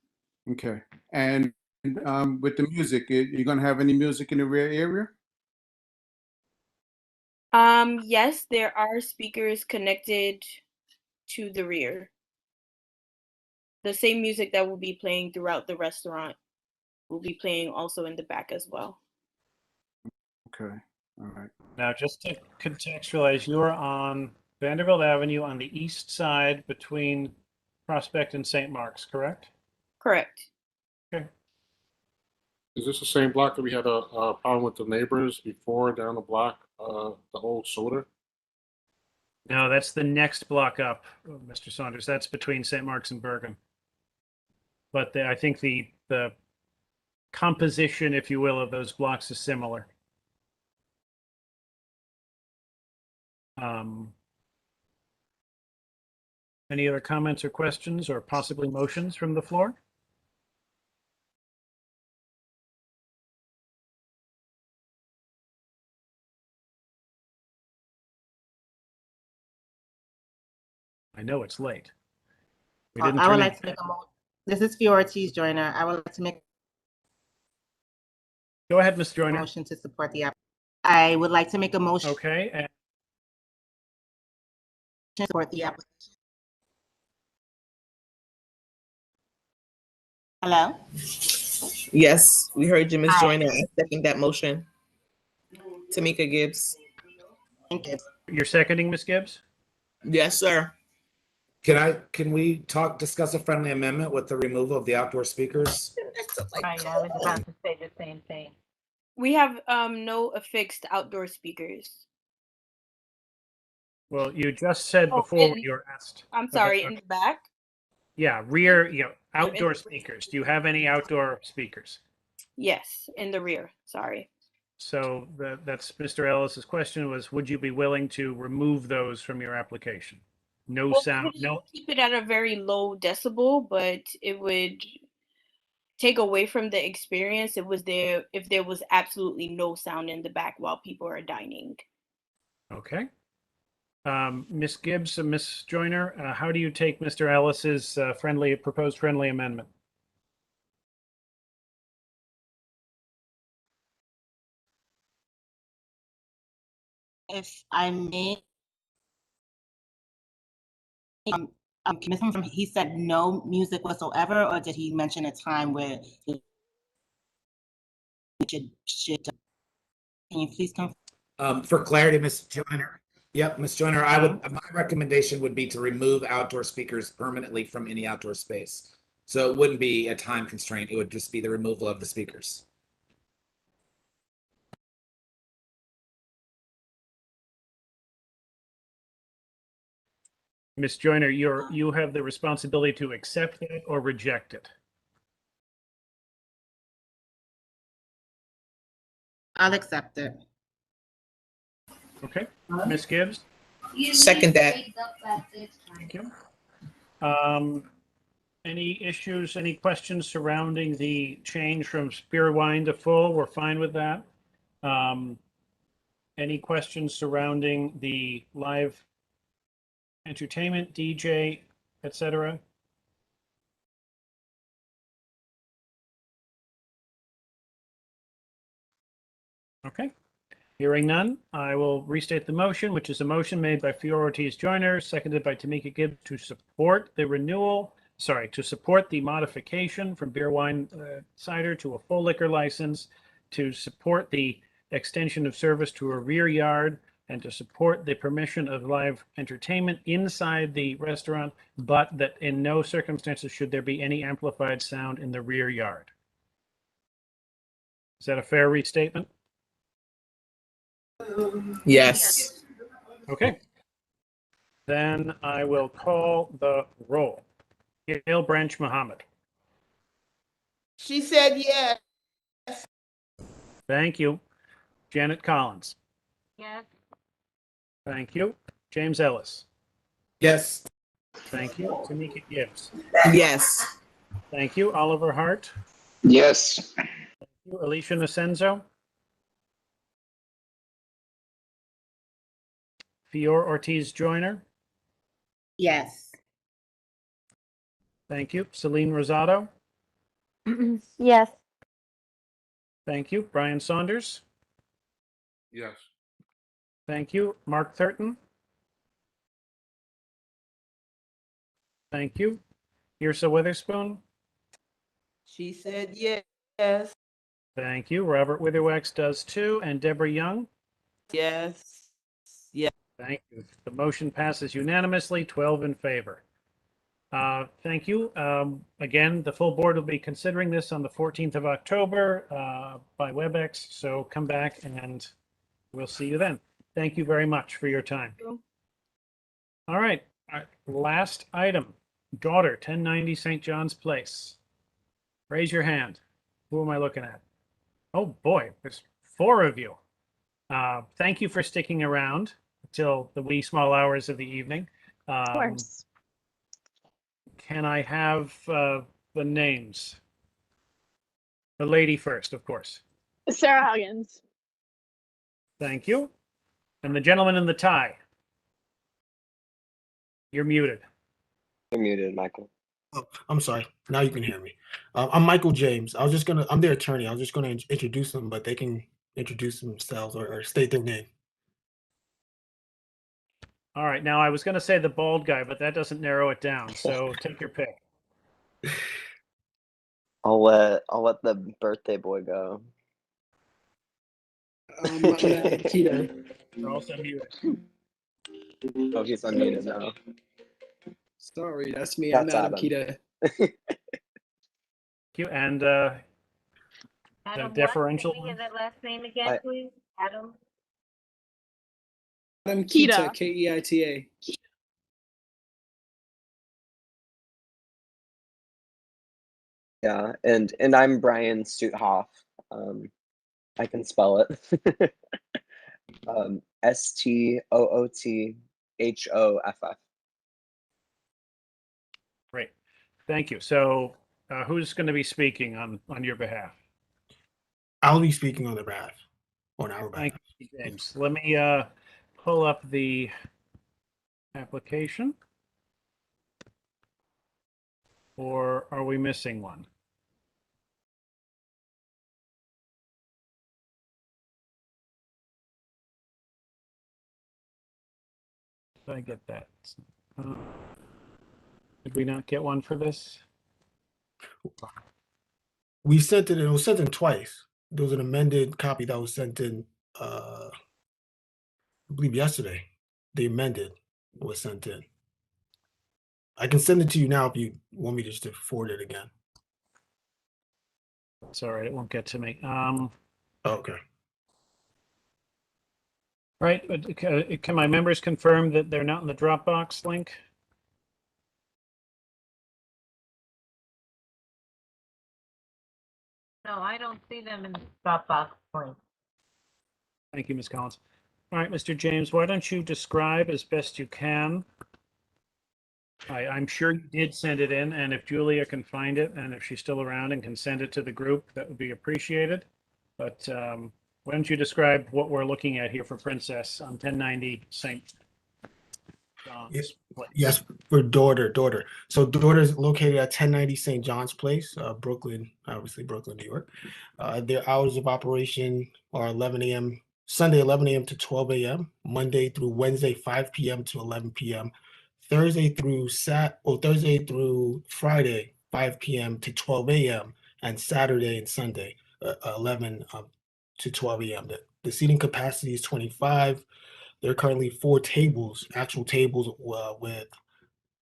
Okay. And with the music, you're going to have any music in the rear area? Yes, there are speakers connected to the rear. The same music that will be playing throughout the restaurant will be playing also in the back as well. Okay. All right. Now, just to contextualize, you're on Vanderbilt Avenue on the east side between Prospect and St. Mark's, correct? Correct. Okay. Is this the same block that we had a problem with the neighbors before down the block, the old soda? No, that's the next block up, Mr. Saunders. That's between St. Mark's and Bergen. But I think the composition, if you will, of those blocks is similar. Any other comments or questions or possibly motions from the floor? I know it's late. We didn't I would turn like it- to make a motion. This is Fiora Ortiz Joyner. I would like to make Go ahead, Ms. a Joyner. motion to support the app. I would like to make a motion Okay. And to support the application. Hello? Yes, we heard you, Ms. Hi. Joyner. I second that motion. Tamika Gibbs. Thank you. You're seconding, Ms. Gibbs? Yes, sir. Can we discuss a friendly amendment with the removal of the outdoor speakers? Right, I was about to say the same thing. We have no affixed outdoor speakers. Well, you just said Oh, before when and- you were asked. I'm sorry, in the back? Yeah, rear, outdoor speakers. Do you have any outdoor speakers? Yes, in the rear, sorry. So that's Mr. Ellis's question was, would you be willing to remove those from your application? No Well, sound, we no, would keep it at a very low decibel, but it would take away from the experience if there was absolutely no sound in the back while people are dining. okay. Ms. Gibbs and Ms. Joyner, how do you take Mr. Ellis's proposed friendly amendment? If I may, he said no music whatsoever, or did he mention a time where it should, can you please confirm? For clarity, Ms. Joyner. Yep, Ms. Joyner, my recommendation would be to remove outdoor speakers permanently from any outdoor space. So it wouldn't be a time constraint. It would just be the removal of the speakers. Ms. Joyner, you have the responsibility to accept it or reject it. I'll accept it. Okay, Ms. Gibbs? Second that. Thank you. Any issues, any questions surrounding the change from beer wine to full? We're fine with that. Any questions surrounding the live entertainment, DJ, etc.? Okay. Hearing none, I will restate the motion, which is a motion made by Fiora Ortiz Joyner, seconded by Tamika Gibbs to support the to support the modification from beer, wine, cider to a full liquor license, to support the extension of service to a rear yard, and to support the permission of live entertainment inside the restaurant, but that in no circumstances should there be any amplified sound in the rear yard. Is that a fair restatement? Yes. Okay. Then I will call the roll. Gail Branch Muhammad. She said yes. Thank you. Janet Collins. Yes. Thank you. James Ellis. Yes. Thank you. Tamika Gibbs. Yes. Thank you. Oliver Hart. Yes. Thank you. Alicia Nacenzo. Fior Ortiz Joyner. Yes. Thank you. Celine Rosado. Yes. Thank you. Brian Saunders. Yes. Thank you. Mark Thurton. Thank you. Yrsa Witherspoon. She said yes. Thank you. Robert Witherwax does too. And Deborah Young. Yes. Yes. Thank you. The motion passes unanimously, 12 in favor. Thank you. Again, the full board will be considering this on the 14th of October by WebEx. So come back and we'll see you then. Thank you very much for your time. All right. Last item. Daughter, 1090 St. John's Place. Raise your hand. Who am I looking at? Oh boy, there's 4 of you. Thank you for sticking around till the wee small hours of the evening. Of course. Can I have the names? The lady first, of course. Sarah Huggins. Thank you. And the gentleman in the tie. You're muted. You're muted, Michael. Oh, I'm sorry. Now you can hear me. I'm Michael James. I'm their attorney. I was just gonna introduce them, but they can introduce themselves or state their name. All right. Now I was going to say the bald guy, but that doesn't narrow it down. So take your pick. I'll let the birthday boy go. Keto. You're also muted. Oh, he's unmuted now. Sorry, that's me. That's I'm Adam Adam. Keto. Thank you. And the Adam, deferential what? Can we one. hear that last name again, please? Adam. Adam Keita, Keita. Keita. Yeah, and I'm Brian Stoothoff. I can spell it. STOOTHOFF. Great. Thank you. So who's going to be speaking on your behalf? I'll be speaking on their behalf. On our behalf. Thank you, James. Let me pull up the application. Or are we missing one? Did I get that? Did we not get one for this? We sent it. It was sent in twice. There was an amended copy that was sent in. I believe yesterday. The amended was sent in. I can send it to you now if you want me just to forward it again. It's all right. It won't get to me. Okay. Right. But can my members confirm that they're not in the Dropbox link? No, I don't see them in the Dropbox link. Thank you, Ms. Collins. All right, Mr. James, why don't you describe as best you can? I'm sure you did send it in, and if Julia can find it, and if she's still around and can send it to the group, that would be appreciated. But why don't you describe what we're looking at here for Princess on 1090 St. John's Place? Yes, for daughter. So daughter is located at 1090 St. John's Place, Brooklyn, obviously Brooklyn, New York. Their hours of operation are 11 a.m. Sunday 11 a.m. to 12 a.m. Monday through Wednesday 5 p.m. to 11 p.m. Thursday through Friday 5 p.m. to 12 a.m. and Saturday and Sunday 11 to 12 a.m. The seating capacity is 25. There are currently 4 tables, actual tables with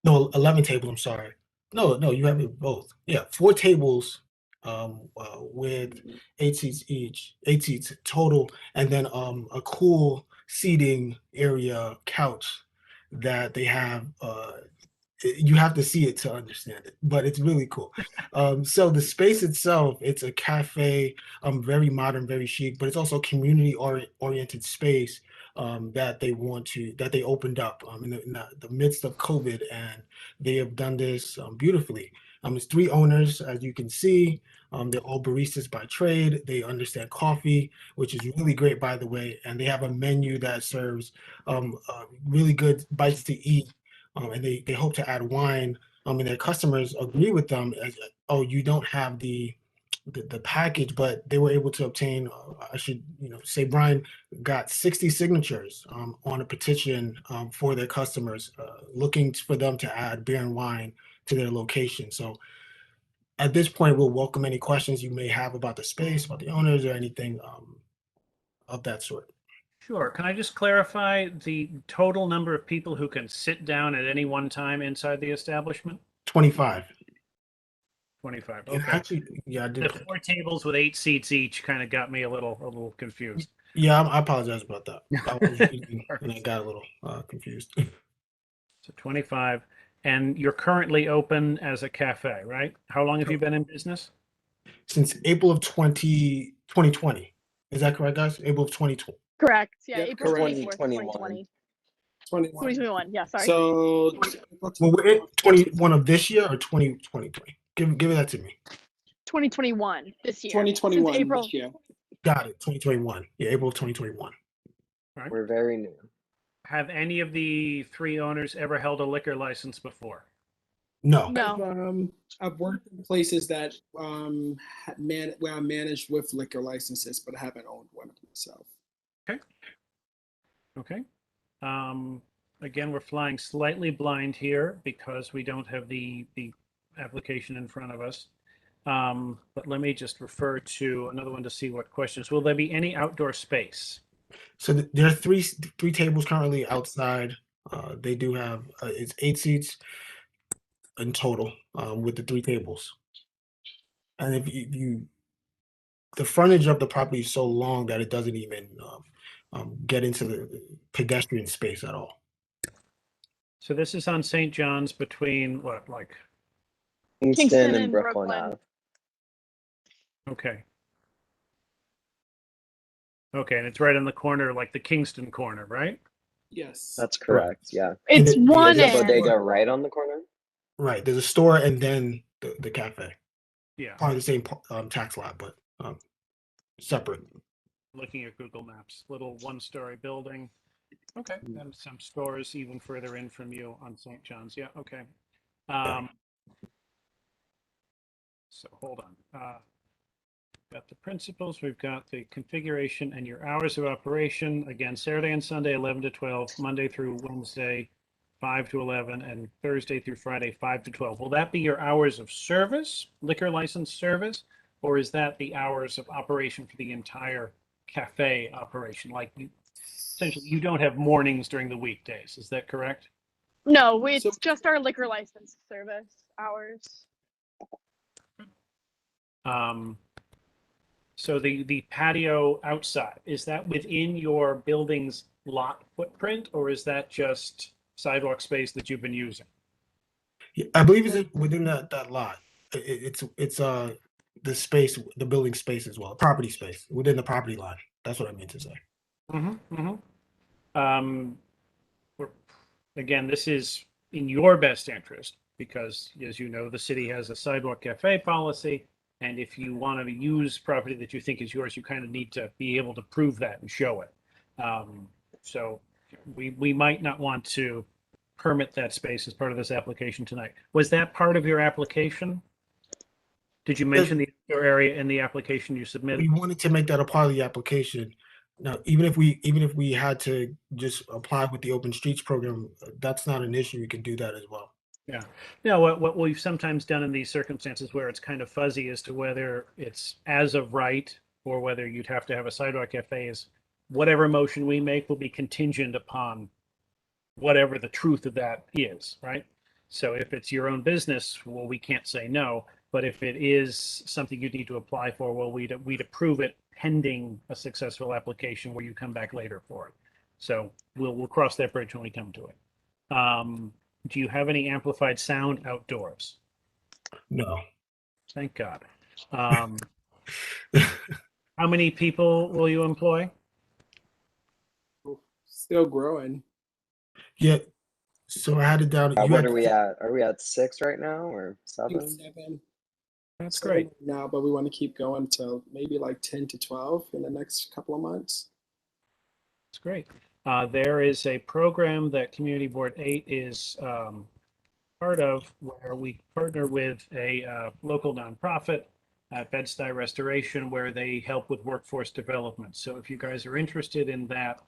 11 tables. I'm sorry. No, you have it both. Yeah, 4 tables with 8 seats each, 8 seats total, and then a cool seating area couch that they have. You have to see it to understand it, but it's really cool. So the space itself, it's a cafe, very modern, very chic, but it's also community oriented space that they opened up in the midst of COVID, and they have done this beautifully. It's 3 owners, as you can see. They're all baristas by trade. They understand coffee, which is really great, by the way. And they have a menu that serves really good bites to eat. And they hope to add wine. And their customers agree with them as, oh, you don't have the package, but they were able to obtain, I should say, Brian got 60 signatures on a petition for their customers looking for them to add beer and wine to their location. So at this point, we'll welcome any questions you may have about the space, about the owners, or anything of that sort. Sure. Can I just clarify the total number of people who can sit down at any one time inside the establishment? 25. 25. And Okay. actually, yeah, I did. The 4 tables with 8 seats each kind of got me a little confused. Yeah, I apologize about that. And I got a little confused. So 25. And you're currently open as a cafe, right? How long have you been in business? Since April of 2020. Is that correct, guys? April of 2020. Correct. Yeah, Yep, April correct. 24th, 2020. 21. 2021. Yeah, sorry. So Well, we're 21 of this year or 2020? Give that to me. 2021 this year. 2021 Since April. this year. Got it. 2021. Yeah, April of 2021. Right. We're very new. Have any of the 3 owners ever held a liquor license before? No. I've worked in places that where I managed with liquor licenses, but I haven't owned one myself. Okay. Again, we're flying slightly blind here because we don't have the application in front of us. But let me just refer to another one to see what questions. Will there be any outdoor space? So there are three tables currently outside. They do have it's 8 seats in total with the 3 tables. And if the frontage of the property is so long that it doesn't even get into the pedestrian space at all. So this is on St. John's between what, like? Kingston and Brooklyn Ave. Okay. Okay, and it's right on the corner, like the Kingston corner, right? Yes. That's correct. Yeah. It's one There's a end. bodega right on the corner. Right. There's a store and then the cafe. Yeah. Part of the same tax lot, but separate. Looking at Google Maps, little 1-story building. Okay, and some stores even further in from you on St. John's. Yeah, okay. So hold on. Got the principles, we've got the configuration and your hours of operation. Again, Saturday and Sunday, 11 to 12, Monday through Wednesday, 5 to 11, and Thursday through Friday, 5 to 12. Will that be your hours of service, liquor license service, or is that the hours of operation for the entire cafe operation? Like, essentially, you don't have mornings during the weekdays. Is that correct? No, it's just our liquor license service hours. So the patio outside, is that within your building's lot footprint, or is that just sidewalk space that you've been using? Yeah, I believe it's within that lot. It's the space, the building space as well, property space within the property line. That's what I mean to say. We're, again, this is in your best interest because, as you know, the city has a sidewalk cafe policy. And if you want to use property that you think is yours, you kind of need to be able to prove that and show it. So we might not want to permit that space as part of this application tonight. Was that part of your application? Did you mention the outdoor area in the application you submitted? We wanted to make that a part of the application. Now, even if we had to just apply with the Open Streets program, that's not an issue. We can do that as well. Yeah. Yeah. What we've sometimes done in these circumstances where it's kind of fuzzy as to whether it's as of right or whether you'd have to have a sidewalk cafe is whatever motion we make will be contingent upon whatever the truth of that is, right? So if it's your own business, well, we can't say no. But if it is something you need to apply for, well, we'd approve it pending a successful application where you come back later for it. So we'll cross that bridge when we come to it. Do you have any amplified sound outdoors? No. Thank God. How many people will you employ? Still growing. Yeah. So I had it down. What are we at? Are we at 6 right now or 7? 7. That's 7 great. now, but we want to keep going till maybe like 10 to 12 in the next couple of months. That's great. There is a program that Community Board 8 is part of where we partner with a local nonprofit, Bed-Stuy Restoration, where they help with workforce development. So if you guys are interested in that,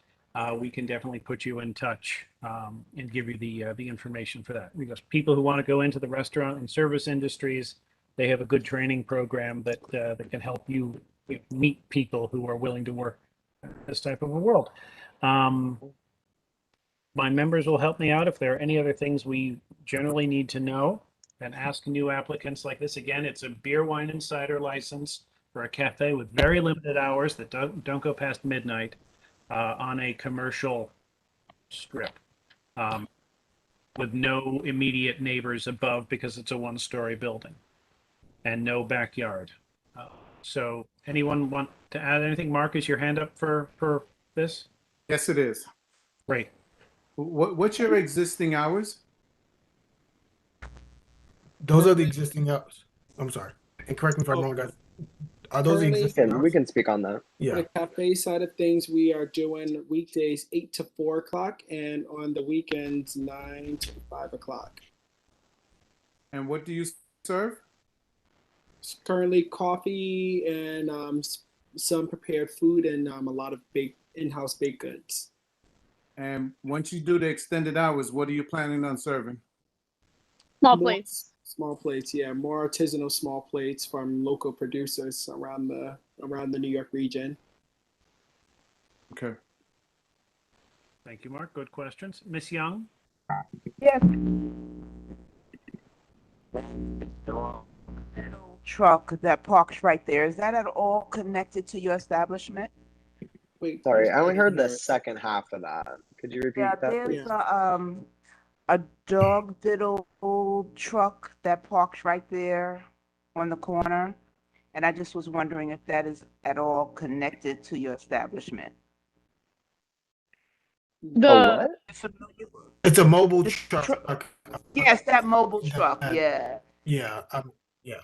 we can definitely put you in touch and give you the information for that. Because people who want to go into the restaurant and service industries, they have a good training program that can help you meet people who are willing to work in this type of a world. My members will help me out if there are any other things we generally need to know and ask new applicants like this. Again, it's a beer, wine, and cider license for a cafe with very limited hours that don't go past midnight on a commercial strip with no immediate neighbors above because it's a one-story building and no backyard. So anyone want to add anything? Mark, is your hand up for this? Yes, it is. Great. What's your existing hours? Those are the existing hours. I'm sorry. And correct me if I'm wrong, guys. Are those the Currently- existing hours? We can speak on that. Yeah. For the cafe side of things, we are doing weekdays 8 to 4 o'clock, and on the weekends 9 to 5 o'clock. And what do you serve? Currently, coffee and some prepared food and a lot of in-house baked goods. And once you do the extended hours, what are you planning on serving? Small More plates. Small plates, yeah, more artisanal small plates from local producers around the New York region. Okay. Thank you, Mark. Good questions. Miss Young? Yes. Truck that parks right there, is that at all connected to your establishment? Wait, Sorry, I only heard the second half of that. Could you repeat Yeah, that, there's please? a dog fiddle truck that parks right there on the corner. And I just was wondering if that is at all connected to your establishment. What? It's a mobile truck. Yes, that mobile truck, yeah. Yeah. Yeah.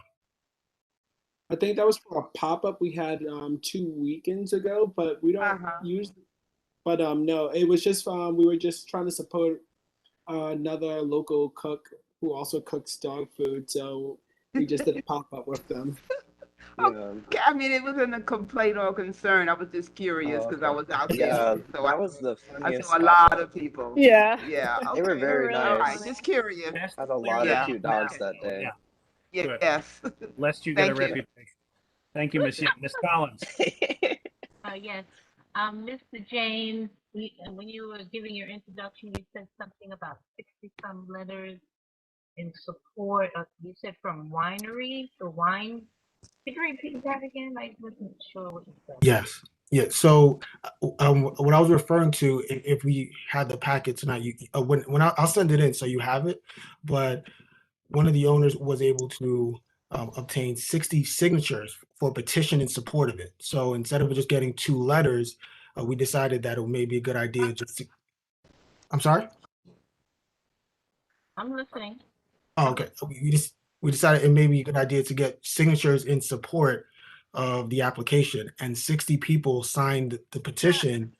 I think that was for a pop-up we had 2 weekends ago, but we don't use. But no, it was just we were just trying to support another local cook who also cooks dog food, so we just did a pop-up with them. Yeah. I mean, it wasn't a complaint or concern. I was just curious because I was out there. Yeah, so that was the I funniest. saw a lot of people. Yeah. Yeah. They were okay. very All nice. right, just curious. Had a lot Yeah. of cute dogs that day. Good. Yes. Lest you get a Thank you. reputation. Thank you, Miss Young. Miss Collins? Yes. Mr. James, when you were giving your introduction, you said something about 60-some letters in support of, you said from winery to wine. Could you repeat that again? I wasn't sure what you said. Yes. Yeah. So, what I was referring to, if we had the packet tonight, when I'll send it in so you have it. But one of the owners was able to obtain 60 signatures for a petition in support of it. So instead of just getting 2 letters, we decided that it may be a good idea just to. I'm sorry. I'm listening. Oh, okay. We decided it may be a good idea to get signatures in support of the application, and 60 people signed the petition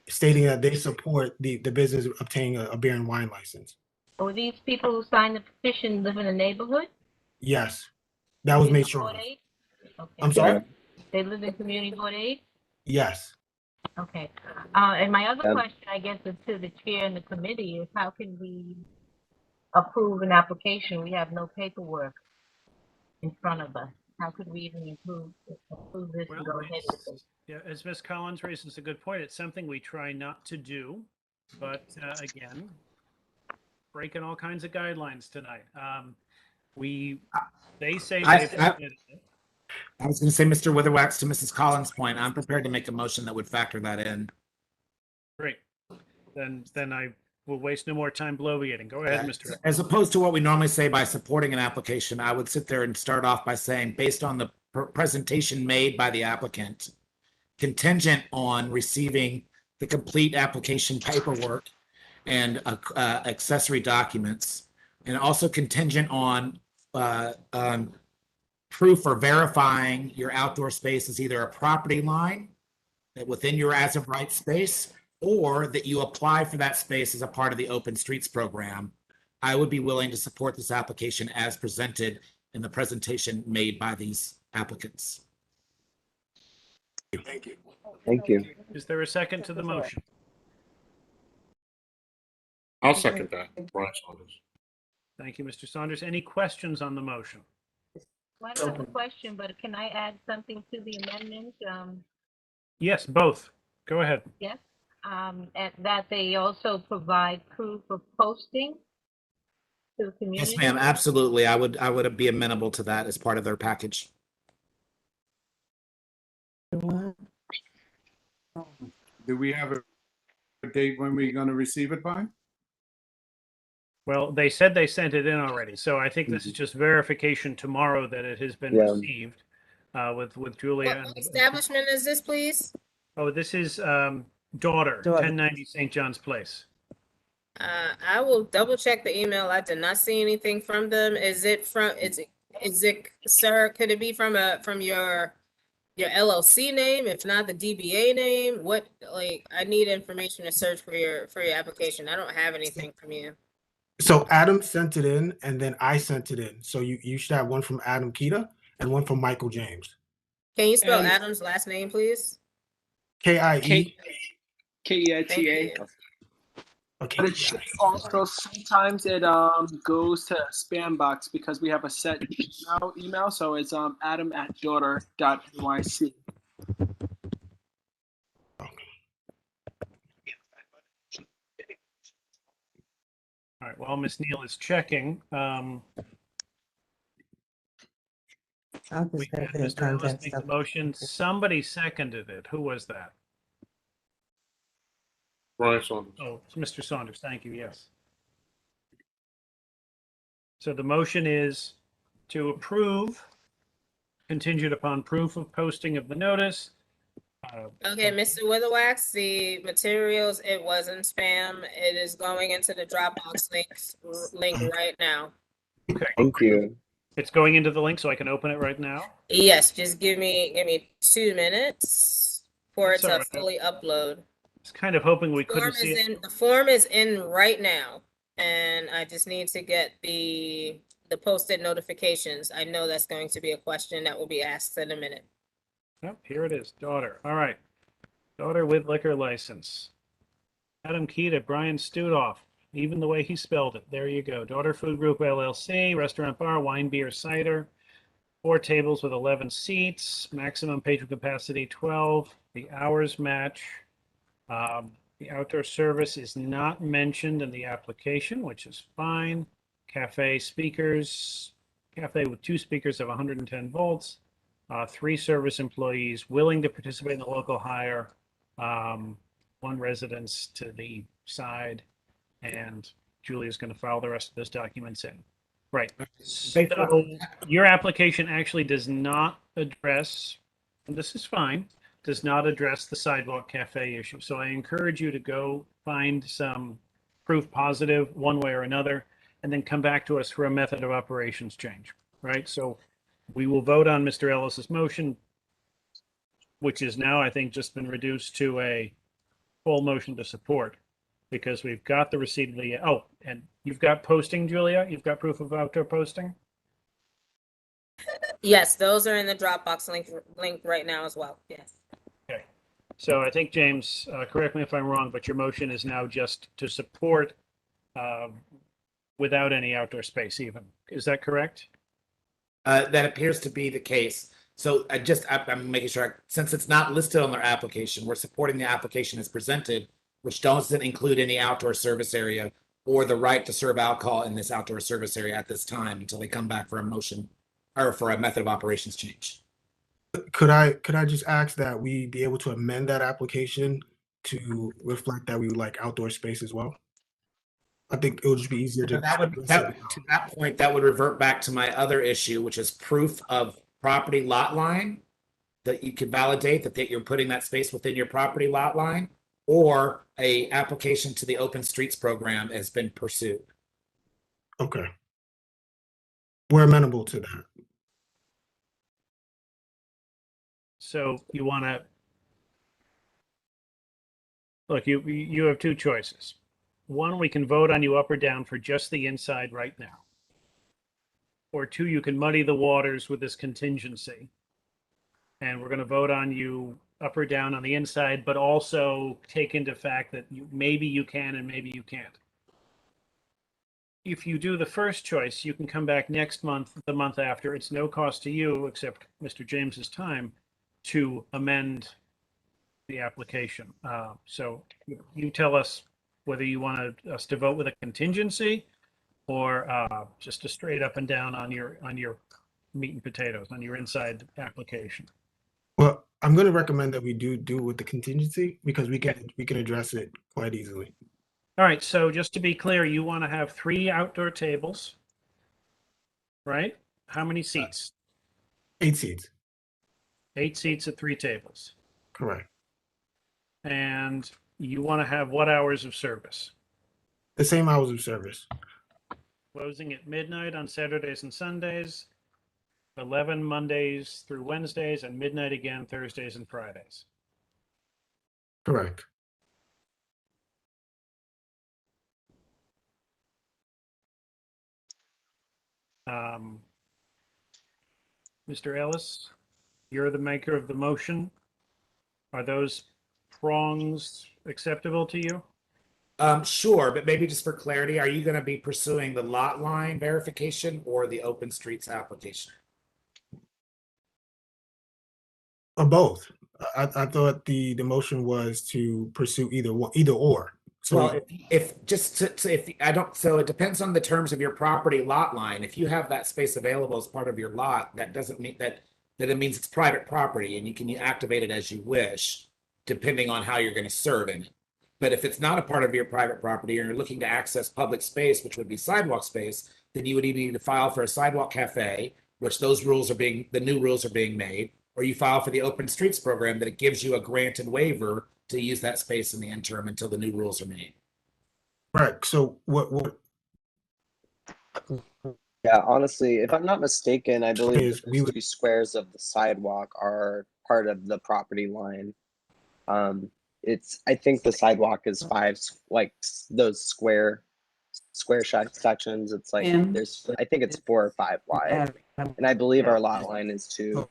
stating that they support the business obtaining a beer and wine license. Were these people who signed the petition live in the neighborhood? Yes, that was In made sure Ward of. 8? Okay. I'm sorry? They live in Community Board 8? Yes. Okay. And my other Um, question, I guess, is to the chair and the committee is how can we approve an application? We have no paperwork in front of us. How could we even approve this and go ahead with it? Yeah, as Ms. Collins raises a good point, it's something we try not to do, but again, breaking all kinds of guidelines tonight. They say they've submitted it. I was going to say, Mr. Witherwax, to Mrs. Collins' point, I'm prepared to make a motion that would factor that in. Great. Then I will waste no more time bloviating. Go ahead, Mr. As opposed to what we normally say by supporting an application, I would sit there and start off by saying, based on the presentation made by the applicant, contingent on receiving the complete application paperwork and accessory documents, and also contingent on proof or verifying your outdoor space is either a property line that within your as of right space, or that you apply for that space as a part of the Open Streets program, I would be willing to support this application as presented in the presentation made by these applicants. Thank you. Thank you. Is there a second to the motion? I'll second that. Brian Saunders. Thank you, Mr. Saunders. Any questions on the motion? Well, I don't have a question, but can I add something to the amendment? Yes, both. Go ahead. Yes, and that they also provide proof of posting to the community. Yes, ma'am. Absolutely. I would be amenable to that as part of their package. Do we have a date when we're going to receive it by? Well, they said they sent it in already, so I think this is just verification tomorrow that it has been Yeah. received with Julia. What establishment is this, please? Oh, this is Daughter, 1090 St. John's Place. I will double check the email. I did not see anything from them. Is it, sir, could it be from your LLC name? If not, the DBA name? What, like, I need information to search for your application. I don't have anything from you. So Adam sent it in, and then I sent it in. So you should have one from Adam Kita and one from Michael James. Can you spell And- Adam's last name, please? KIE. KEITA. Okay. But it should also sometimes it goes to spam box because we have a set email, so it's adam@daughter.nyc. All right, while Ms. Neal is checking, we had Mr. Ellis make the motion. Somebody seconded it. Who was that? Brian Saunders. Oh, it's Mr. Saunders. Thank you. Yes. So the motion is to approve, contingent upon proof of posting of the notice. Okay, Mr. Witherwax, the materials, it wasn't spam. It is going into the Dropbox link right now. Okay. Thank you. It's going into the link, so I can open it right now. Yes, just give me 2 minutes for it That's all to right. fully upload. I was kind of hoping we couldn't see it. The form is in right now, and I just need to get the posted notifications. I know that's going to be a question that will be asked in a minute. Oh, here it is. Daughter. All right. Daughter with liquor license. Adam Kita, Brian Studoff. Even the way he spelled it. There you go. Daughter Food Group LLC, restaurant bar, wine, beer, cider. 4 tables with 11 seats. Maximum patron capacity 12. The hours match. The outdoor service is not mentioned in the application, which is fine. Cafe speakers. Cafe with 2 speakers of 110 volts. 3 service employees willing to participate in the local hire, 1 residence to the side, and Julia's going to file the rest of those documents in. Right. So your application actually does not address, and this is fine, does not address the sidewalk cafe issue. So I encourage you to go find some proof positive one way or another, and then come back to us for a method of operations change, right? So we will vote on Mr. Ellis's motion, which is now, I think, just been reduced to a full motion to support, because we've got the receipt of the, oh, and you've got posting, Julia? You've got proof of outdoor posting? Yes, those are in the Dropbox link right now as well. Yes. Okay. So I think, James, correct me if I'm wrong, but your motion is now just to support without any outdoor space even. Is that correct? That appears to be the case. So I'm making sure, since it's not listed on their application, we're supporting the application as presented, which doesn't include any outdoor service area or the right to serve alcohol in this outdoor service area at this time until they come back for a motion or for a method of operations change. Could I just ask that we be able to amend that application to reflect that we would like outdoor space as well? I think it would just be easier to. To that point, that would revert back to my other issue, which is proof of property lot line, that you can validate that you're putting that space within your property lot line, or a application to the Open Streets program has been pursued. Okay. We're amenable to that. So you want to look, you have two choices. One, we can vote on you up or down for just the inside right now. Or two, you can muddy the waters with this contingency. And we're going to vote on you up or down on the inside, but also take into fact that maybe you can and maybe you can't. If you do the first choice, you can come back next month, the month after. It's no cost to you, except Mr. James's time, to amend the application. So you tell us whether you want us to vote with a contingency or just a straight up and down on your meat and potatoes, on your inside application. Well, I'm going to recommend that we do it with the contingency because we can address it quite easily. All right. So just to be clear, you want to have 3 outdoor tables, right? How many seats? 8 seats. 8 seats at 3 tables. Correct. And you want to have what hours of service? The same hours of service. Closing at midnight on Saturdays and Sundays, 11 Mondays through Wednesdays, and midnight again Thursdays and Fridays. Correct. Mr. Ellis, you're the maker of the motion. Are those prongs acceptable to you? Sure, but maybe just for clarity, are you going to be pursuing the lot line verification or the Open Streets application? Both. I thought the motion was to pursue either or. So Well, so it depends on the terms of your property lot line. If you have that space available as part of your lot, that doesn't mean that it means it's private property and you can activate it as you wish, depending on how you're going to serve in it. But if it's not a part of your private property and you're looking to access public space, which would be sidewalk space, then you would either need to file for a sidewalk cafe, which the new rules are being made, or you file for the Open Streets program that it gives you a granted waiver to use that space in the interim until the new rules are made. Right. So what? Yeah, honestly, if I'm not mistaken, I believe Is the first 2 squares of the sidewalk are part of the property line. I think the sidewalk is 5, like those square sections. It's like I think it's 4 or 5 wide, and I believe our lot line is 2,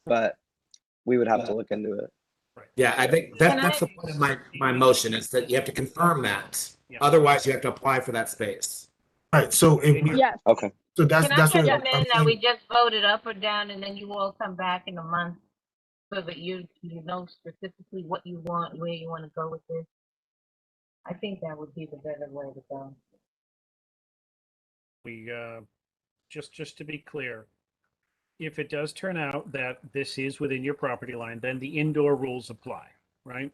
but we would have to look into it. Yeah, I think that's the point of my motion is that you have to confirm that. Otherwise, you have to apply for that space. Right. So if we, Yes. Okay. So that's Can I what recommend I'm that saying. we just vote it up or down and then you all come back in a month so that you know specifically what you want, where you want to go with this? I think that would be the better way to go. We just to be clear, if it does turn out that this is within your property line, then the indoor rules apply, right?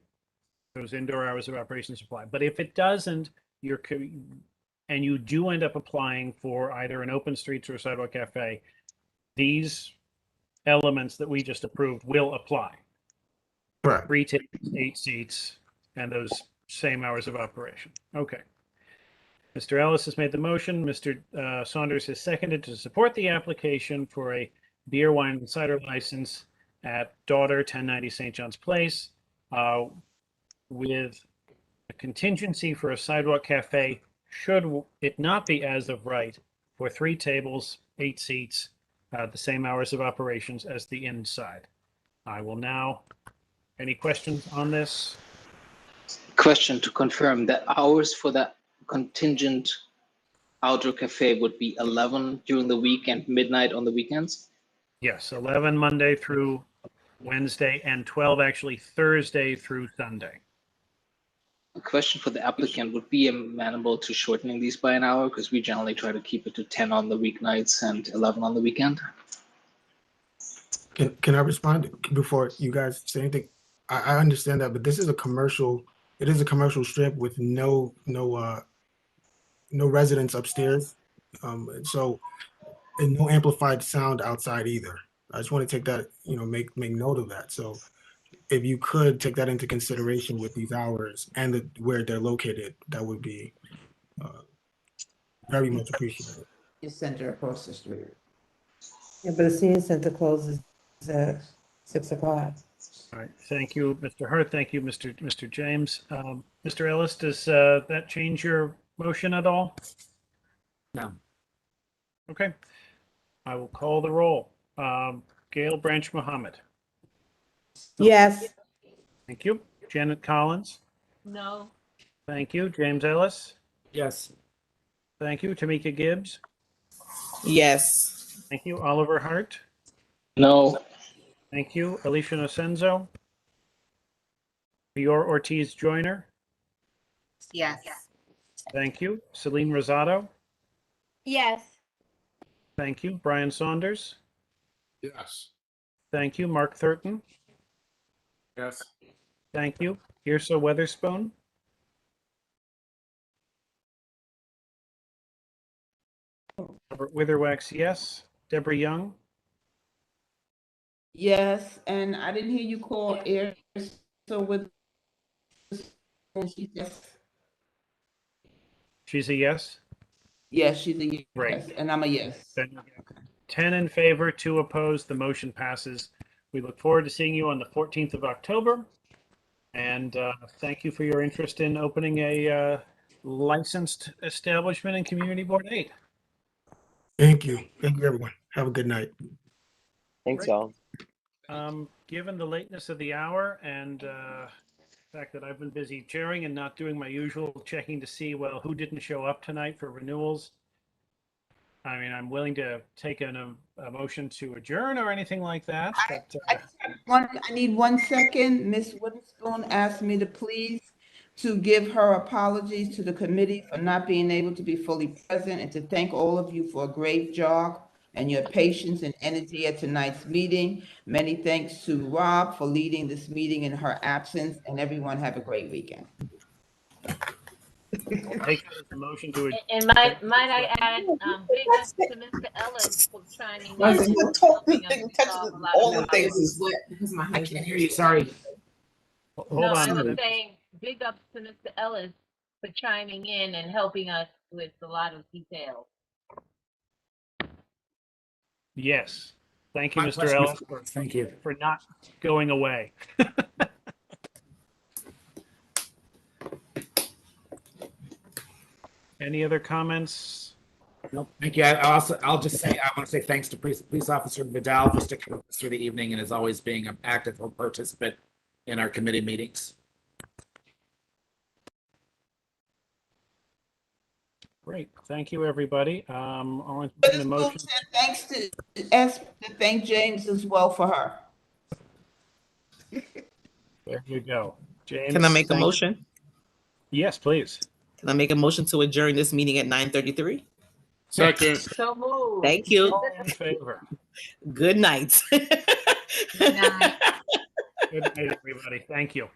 Those indoor hours of operations apply. But if it doesn't, and you do end up applying for either an Open Streets or a Sidewalk Cafe, these elements that we just approved will apply. Correct. 3 tables, 8 seats, and those same hours of operation. Okay. Mr. Ellis has made the motion. Mr. Saunders has seconded to support the application for a beer, wine, and cider license at Daughter 1090 St. John's Place, with a contingency for a sidewalk cafe should it not be as of right for 3 tables, 8 seats, the same hours of operations as the inside. I will now, any questions on this? Question to confirm, the hours for that contingent outdoor cafe would be 11 during the week and midnight on the weekends? Yes, 11 Monday through Wednesday and 12 actually Thursday through Sunday. A question for the applicant, would be amenable to shortening these by an hour? Because we generally try to keep it to 10 on the weeknights and 11 on the weekend. Can I respond before you guys say anything? I understand that, but this is a commercial. It is a commercial strip with no residents upstairs, so and no amplified sound outside either. I just want to take that, make note of that. So if you could take that into consideration with these hours and where they're located, that would be very much appreciated. Your center across the street. Yeah, but the senior center closes at 6 o'clock. All right, thank you, Mr. Hart. Thank you, Mr. James. Mr. Ellis, does that change your motion at all? No. Okay, I will call the roll. Gail Branch Mohammed. Yes. Thank you. Janet Collins. No. Thank you. James Ellis. Yes. Thank you. Tamika Gibbs. Yes. Thank you. Oliver Hart. No. Thank you. Alicia Nocenzo. Fior Ortiz Joyner. Yes. Thank you. Celine Rosado. Yes. Thank you. Brian Saunders. Yes. Thank you. Mark Thurton. Yes. Thank you. Yrsa Weatherspoon. Robert Witherwax, yes. Deborah Young. Yes, and I didn't hear you call air, so with, She's a yes. yes, she's a yes, Great. and I'm a yes. Then 10 in favor, 2 opposed. The motion passes. We look forward to seeing you on the 14th of October. And thank you for your interest in opening a licensed establishment in Community Board 8. Thank you. Thank you, everyone. Have a good night. Thanks, Great. y'all. Given the lateness of the hour and the fact that I've been busy chairing and not doing my usual checking to see, well, who didn't show up tonight for renewals, I mean, I'm willing to take a motion to adjourn or anything like that. I need 1 second. Ms. Witherspoon asked me to please to give her apologies to the committee for not being able to be fully present and to thank all of you for a great job and your patience and energy at tonight's meeting. Many thanks to Rob for leading this meeting in her absence, and everyone have a great weekend. Take that as a motion to adjourn. And might I add, big ups to Mr. Ellis for chiming in Listen, and you're talking, helping us solve a lot all of the things problems. is wet because my I can't hear you. Sorry. Hold No, on. I was saying big ups to Mr. Ellis for chiming in and helping us with a lot of details. Yes. Thank you, My Mr. pleasure. Ellis, Thank you. for not going away. Any other comments? Nope. Thank you. I'll just say, I want to say thanks to Police Officer Vidal for sticking with us through the evening and as always being an active participant in our committee meetings. Great. Thank you, everybody. I'll entertain a motion. Thanks to thank James as well for her. There you go. James. Can I make a thank- motion? Yes, please. Can I make a motion to adjourn this meeting at 9:33? Second. So moved. Thank you. All in favor. Good night. Good night. Good night, everybody. Thank you.